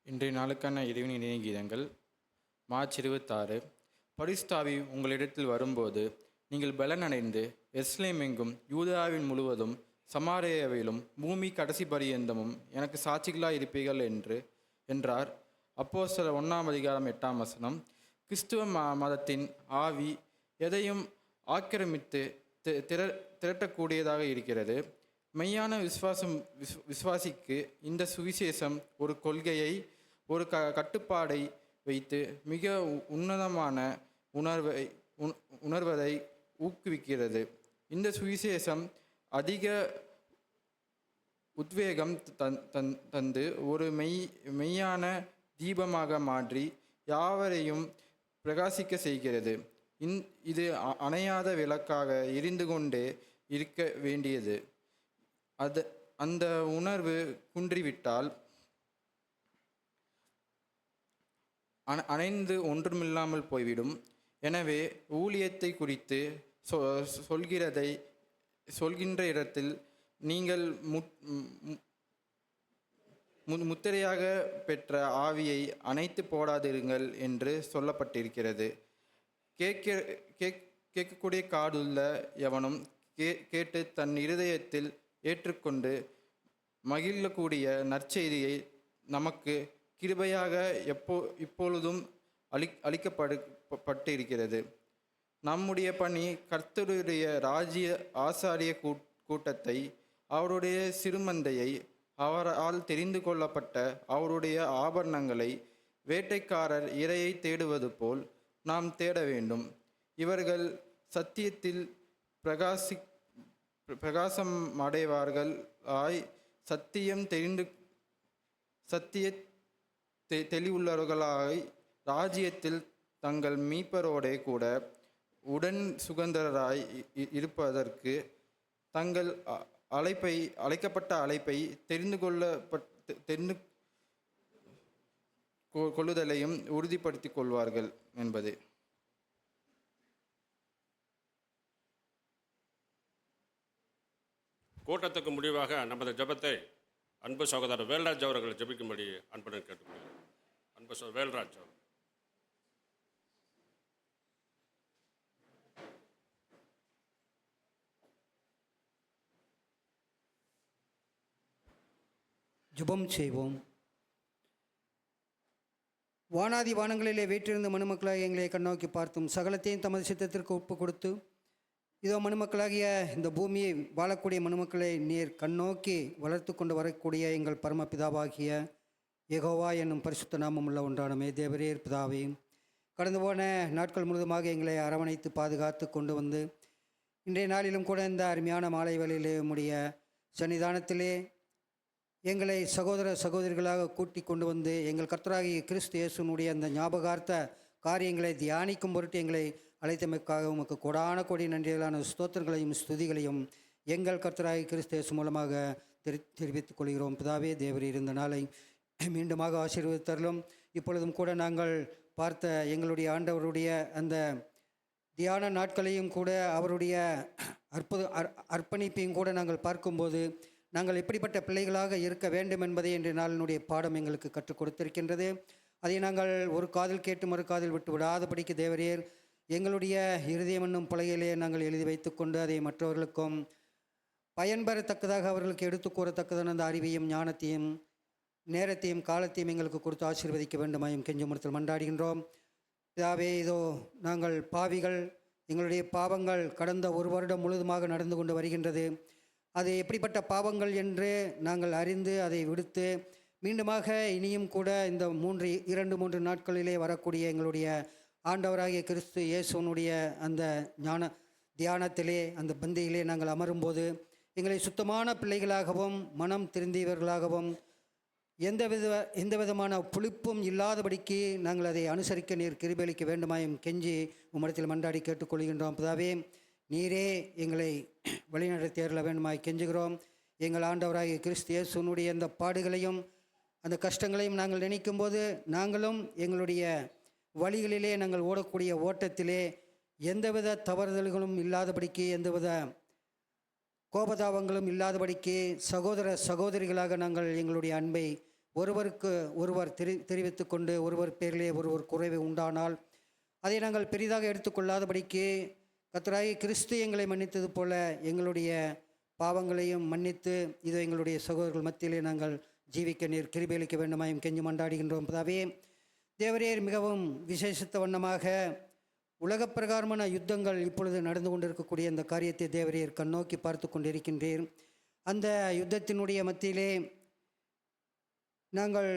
இன்றைய நாளுக்கான இறைவன் இணைய கீதங்கள் மார்ச் 26. பரிசுத்தாவி உங்களிடத்தில் வரும்போது நீங்கள் பலனடைந்து எருசலேம் எங்கும் யூதாவின் முழுவதும் சமாரியாவிலும் பூமி கடைசி பரியந்தமும் எனக்கு சாட்சிகளாக இருப்பீர்கள் என்றார். அப்போஸ்தலர் 1:8. கிறிஸ்துவ மதத்தின் ஆவி எதையும் ஆக்கிரமித்து திரட்டக்கூடியதாக இருக்கிறது. மெய்யான விசுவாசிக்கு இந்த சுவிசேஷம் ஒரு கொள்கையை, ஒரு கட்டுப்பாடை வைத்து மிக உன்னதமான உணர்வதை ஊக்குவிக்கிறது. இந்த சுவிசேஷம் அதிக உத்வேகம் தந்து ஒரு மெய்யான தீபமாக மாற்றி யாவரையும் பிரகாசிக்க செய்கிறது. இது அணையாத விளக்காக எரிந்து கொண்டே இருக்க வேண்டியது. அந்த உணர்வு குன்றிவிட்டால் அணைந்து ஒன்றுமில்லாமல் போய்விடும். எனவே ஊழியத்தை குறித்து சொல்கின்ற இடத்தில் நீங்கள் முத்திரையாக பெற்ற ஆவியை அணைத்து போடாதிருங்கள் என்று சொல்லப்பட்டிருக்கிறது. கேட்கக்கூடிய காதுள்ள எவனும் கேட்டு தன் இருதயத்தில் ஏற்றுக்கொண்டு மகிழக்கூடிய நற்செய்தியை நமக்கு கிருபையாக இப்பொழுதும் அளிக்கப்பட்டிருக்கிறது. நம்முடைய பணி கர்த்தருடைய ராஜ்ய ஆசாரிய கூட்டத்தை, அவருடைய சிறுமந்தையை, அவரால் தெரிந்து கொள்ளப்பட்ட அவருடைய ஆபரணங்களை வேட்டைக்காரர் இரையை தேடுவது போல் நாம் தேட வேண்டும். இவர்கள் சத்தியத்தில் பிரகாசம் அடைவார்கள் ஆய் சத்திய தெளிவுள்ளவர்களாய் ராஜ்யத்தில் தங்கள் மீட்பரோடே கூட உடன் சுதந்திரராய் இருப்பதற்கு தங்கள் அழைக்கப்பட்ட அழைப்பை தெரிந்து கொள்ளுதலையும் உறுதிப்படுத்திக் கொள்வார்கள் என்பது. கூட்டத்துக்கு முடிவாக நமது ஜெபத்தை அன்பு சகோதரர் வேல்ராஜ் அவர்கள் ஜெபிக்கும்படி அன்புடன் கேட்டுக்கொள்கிறேன். அன்பு வேல்ராஜ் அவர். ஜெபம் செய்வோம். வானாதி வானங்களிலே வீற்றிருந்த மனுமக்களாகிய எங்களை கண்ணோக்கி பார்த்தும் சகலத்தையும் தமது சித்தத்திற்கு ஒப்பு கொடுத்து இதோ மனுமக்களாகிய இந்த பூமியை வாழக்கூடிய மனுமக்களை நீர் கண்ணோக்கி வளர்த்து கொண்டு வரக்கூடிய எங்கள் பரமபிதாவாகிய யெகோவா என்னும் பரிசுத்த நாமமுள்ள ஒன்றானமே தேவரீர் பிதாவே, கடந்து போன நாட்கள் முழுவதுமாக எங்களை அரவணைத்து பாதுகாத்து கொண்டு வந்து இன்றைய நாளிலும் கூட இந்த அருமையான மாலை வேளையிலே உம்முடைய சன்னிதானத்திலே எங்களை சகோதர சகோதரிகளாக கூட்டி கொண்டு வந்து எங்கள் கர்த்தராகிய கிறிஸ்து இயேசுனுடைய அந்த ஞாபகார்த்த காரியங்களை தியானிக்கும் பொருட்டு எங்களை அழைத்தமைக்காக உமக்கு கொடான கொடி நன்றிகளான ஸ்தோத்திரங்களையும் ஸ்துதிகளையும் எங்கள் கர்த்தராகிய கிறிஸ்து இயேசு மூலமாக தெரிவித்துக் கொள்கிறோம். பிதாவே தேவரீர் இருந்த நாளை மீண்டுமாக ஆசீர்வதித்தருளும். இப்பொழுதும் கூட நாங்கள் பார்த்த எங்களுடைய ஆண்டவருடைய அந்த தியான நாட்களையும் கூட அவருடைய அர்ப்பணிப்பையும் கூட நாங்கள் பார்க்கும்போது நாங்கள் எப்படிப்பட்ட பிள்ளைகளாக இருக்க வேண்டும் என்பதை இன்றைய நாளினுடைய பாடம் எங்களுக்கு கற்றுக் கொடுத்திருக்கின்றது. அதை நாங்கள் ஒரு காதில் கேட்டு மறு காதில் விட்டு விடாதபடிக்கு தேவரீர் எங்களுடைய இருதயம் என்னும் பலகையிலே நாங்கள் எழுதி வைத்துக்கொண்டு அதை மற்றவர்களுக்கும் பயன்பெறத்தக்கதாக அவர்களுக்கு எடுத்து கூறத்தக்கதான அந்த அறிவையும் ஞானத்தையும் நேரத்தையும் காலத்தையும் எங்களுக்கு கொடுத்து ஆசீர்வதிக்க வேண்டுமாயும் கெஞ்சுமரத்தில் மன்றாடுகின்றோம். இதாவே இதோ நாங்கள் பாவிகள், எங்களுடைய பாவங்கள் கடந்த ஒரு வருடம் முழுவதுமாக நடந்து கொண்டு வருகின்றது. அது எப்படிப்பட்ட பாவங்கள் என்று நாங்கள் அறிந்து அதை விடுத்து மீண்டுமாக இனியும் கூட இந்த 2-3 நாட்களிலே வரக்கூடிய எங்களுடைய ஆண்டவராகிய கிறிஸ்து இயேசுனுடைய அந்த ஞான தியானத்திலே அந்த பந்தியிலே நாங்கள் அமரும்போது எங்களை சுத்தமான பிள்ளைகளாகவும் மனம் திருந்தியவர்களாகவும் எந்த விதமான புளிப்பும் இல்லாதபடிக்கு நாங்கள் அதை அனுசரிக்க நீர் கிருபையளிக்க வேண்டுமாயும் கெஞ்சி உம்மிடத்தில் மன்றாடி கேட்டுக்கொள்கின்றோம். பிதாவே நீரே எங்களை வழிநடத்தி அருள வேண்டுமாய் கெஞ்சுகிறோம். எங்கள் ஆண்டவராகிய கிறிஸ்து இயேசுனுடைய அந்த பாடுகளையும் அந்த கஷ்டங்களையும் நாங்கள் நினைக்கும்போது நாங்களும் எங்களுடைய வழிகளிலே நாங்கள் ஓடக்கூடிய ஓட்டத்திலே எந்தவித தவறுதல்களும் இல்லாதபடிக்கு எந்தவித கோபதாபங்களும் இல்லாதபடிக்கு சகோதர சகோதரிகளாக நாங்கள் எங்களுடைய அன்பை ஒருவருக்கு ஒருவர் தெரிவித்து கொண்டு ஒருவர் பேரிலே ஒருவர் குறைவு உண்டானால் அதை நாங்கள் பெரிதாக எடுத்துக்கொள்ளாதபடிக்கு கர்த்தராகிய கிறிஸ்து எங்களை மன்னித்தது போல எங்களுடைய பாவங்களையும் மன்னித்து இதோ எங்களுடைய சகோதரர்கள் மத்தியிலே நாங்கள் ஜீவிக்க நீர் கிருபையளிக்க வேண்டுமாயும் கெஞ்சி மன்றாடுகின்றோம். பிதாவே தேவரீர் மிகவும் விசேஷித்த வண்ணமாக உலகப் பிரகாரமான யுத்தங்கள் இப்பொழுது நடந்து கொண்டிருக்கக்கூடிய அந்த காரியத்தை தேவரீர் கண்ணோக்கி பார்த்து கொண்டிருக்கின்றீர். அந்த யுத்தத்தினுடைய மத்தியிலே நாங்கள்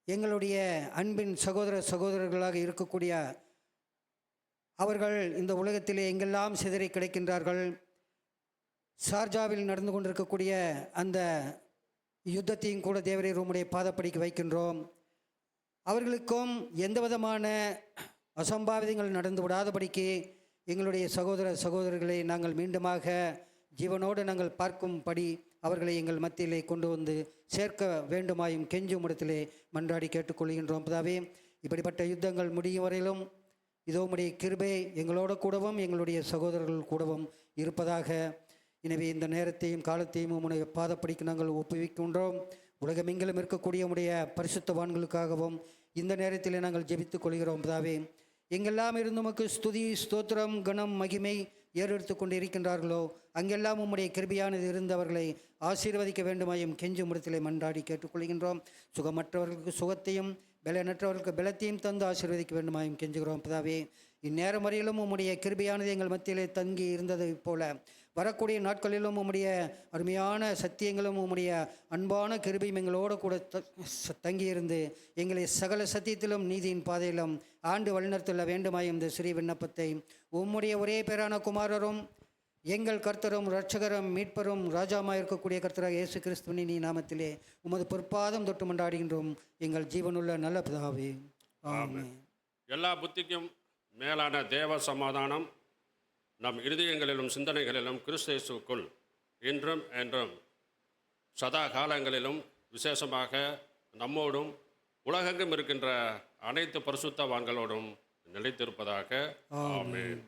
எங்களுடைய அன்பின் சகோதர சகோதரர்களாக இருக்கக்கூடிய அவர்கள் இந்த உலகத்திலே எங்கெல்லாம் சிதறி கிடைக்கின்றார்கள். ஷார்ஜாவில் நடந்து கொண்டிருக்கக்கூடிய அந்த யுத்தத்தையும் கூட தேவரீர் உம்முடைய பாதப்படிக்கு வைக்கின்றோம். அவர்களுக்கும் எந்த விதமான அசம்பாவிதங்கள் நடந்து விடாதபடிக்கு எங்களுடைய சகோதர சகோதரர்களை நாங்கள் மீண்டுமாக ஜீவனோடு நாங்கள் பார்க்கும்படி அவர்களை எங்கள் மத்தியிலே கொண்டு வந்து சேர்க்க வேண்டுமாயும் கெஞ்சும் இடத்திலே மன்றாடி கேட்டுக்கொள்கின்றோம். பிதாவே இப்படிப்பட்ட யுத்தங்கள் முடியும் வரையிலும் இதோ உம்முடைய கிருபை எங்களோட கூடவும் எங்களுடைய சகோதரர்கள் கூடவும் இருப்பதாக. எனவே இந்த நேரத்தையும் காலத்தையும் உம்முடைய பாதப்படிக்கு நாங்கள் ஒப்புவிக்கின்றோம். உலகமெங்கிலும் இருக்கக்கூடிய உம்முடைய பரிசுத்தவான்களுக்காகவும் இந்த நேரத்தில் நாங்கள் ஜெபித்துக் கொள்கிறோம். பிதாவே எங்கெல்லாம் இருந்து உமக்கு ஸ்துதி ஸ்தோத்திரம் கணம் மகிமை ஏறெடுத்து கொண்டு இருக்கின்றார்களோ அங்கெல்லாம் உம்முடைய கிருபையானது இருந்தவர்களை ஆசீர்வதிக்க வேண்டுமாயும் கெஞ்சும் இடத்திலே மன்றாடி கேட்டுக்கொள்கின்றோம். சுகமற்றவர்களுக்கு சுகத்தையும் பலனற்றவர்களுக்கு பலத்தையும் தந்து ஆசீர்வதிக்க வேண்டுமாயும் கெஞ்சுகிறோம். பிதாவே இந்நேரம் வரையிலும் உம்முடைய கிருபையானது எங்கள் மத்தியிலே தங்கி இருந்ததை போல வரக்கூடிய நாட்களிலும் உம்முடைய அருமையான சத்தியங்களும் உம்முடைய அன்பான கிருபையும் எங்களோடு கூட தங்கியிருந்து எங்களை சகல சத்தியத்திலும் நீதியின் பாதையிலும் ஆண்டு வழிநடத்தல வேண்டுமாயும் இந்த சிறிய விண்ணப்பத்தை உம்முடைய ஒரே பேரான குமாரரும் எங்கள் கர்த்தரும் இரட்சகரும் மீட்பரும் ராஜாமாய் இருக்கக்கூடிய கர்த்தராக இயேசு கிறிஸ்துவின் நீ நாமத்திலே உமது பொற்பாதம் தொட்டு மன்றாடுகின்றோம் எங்கள் ஜீவனுள்ள நல்ல பிதாவே, ஆமென். எல்லா புத்திக்கும் மேலான தேவ சமாதானம் நம் இருதயங்களிலும் சிந்தனைகளிலும் கிறிஸ்து இயேசுவுக்குள் இன்றும் என்றும் சதா காலங்களிலும் விசேஷமாக நம்மோடும் உலகெங்கும் இருக்கின்ற அனைத்து பரிசுத்தவான்களோடும் நிலைத்திருப்பதாக. ஆமென்.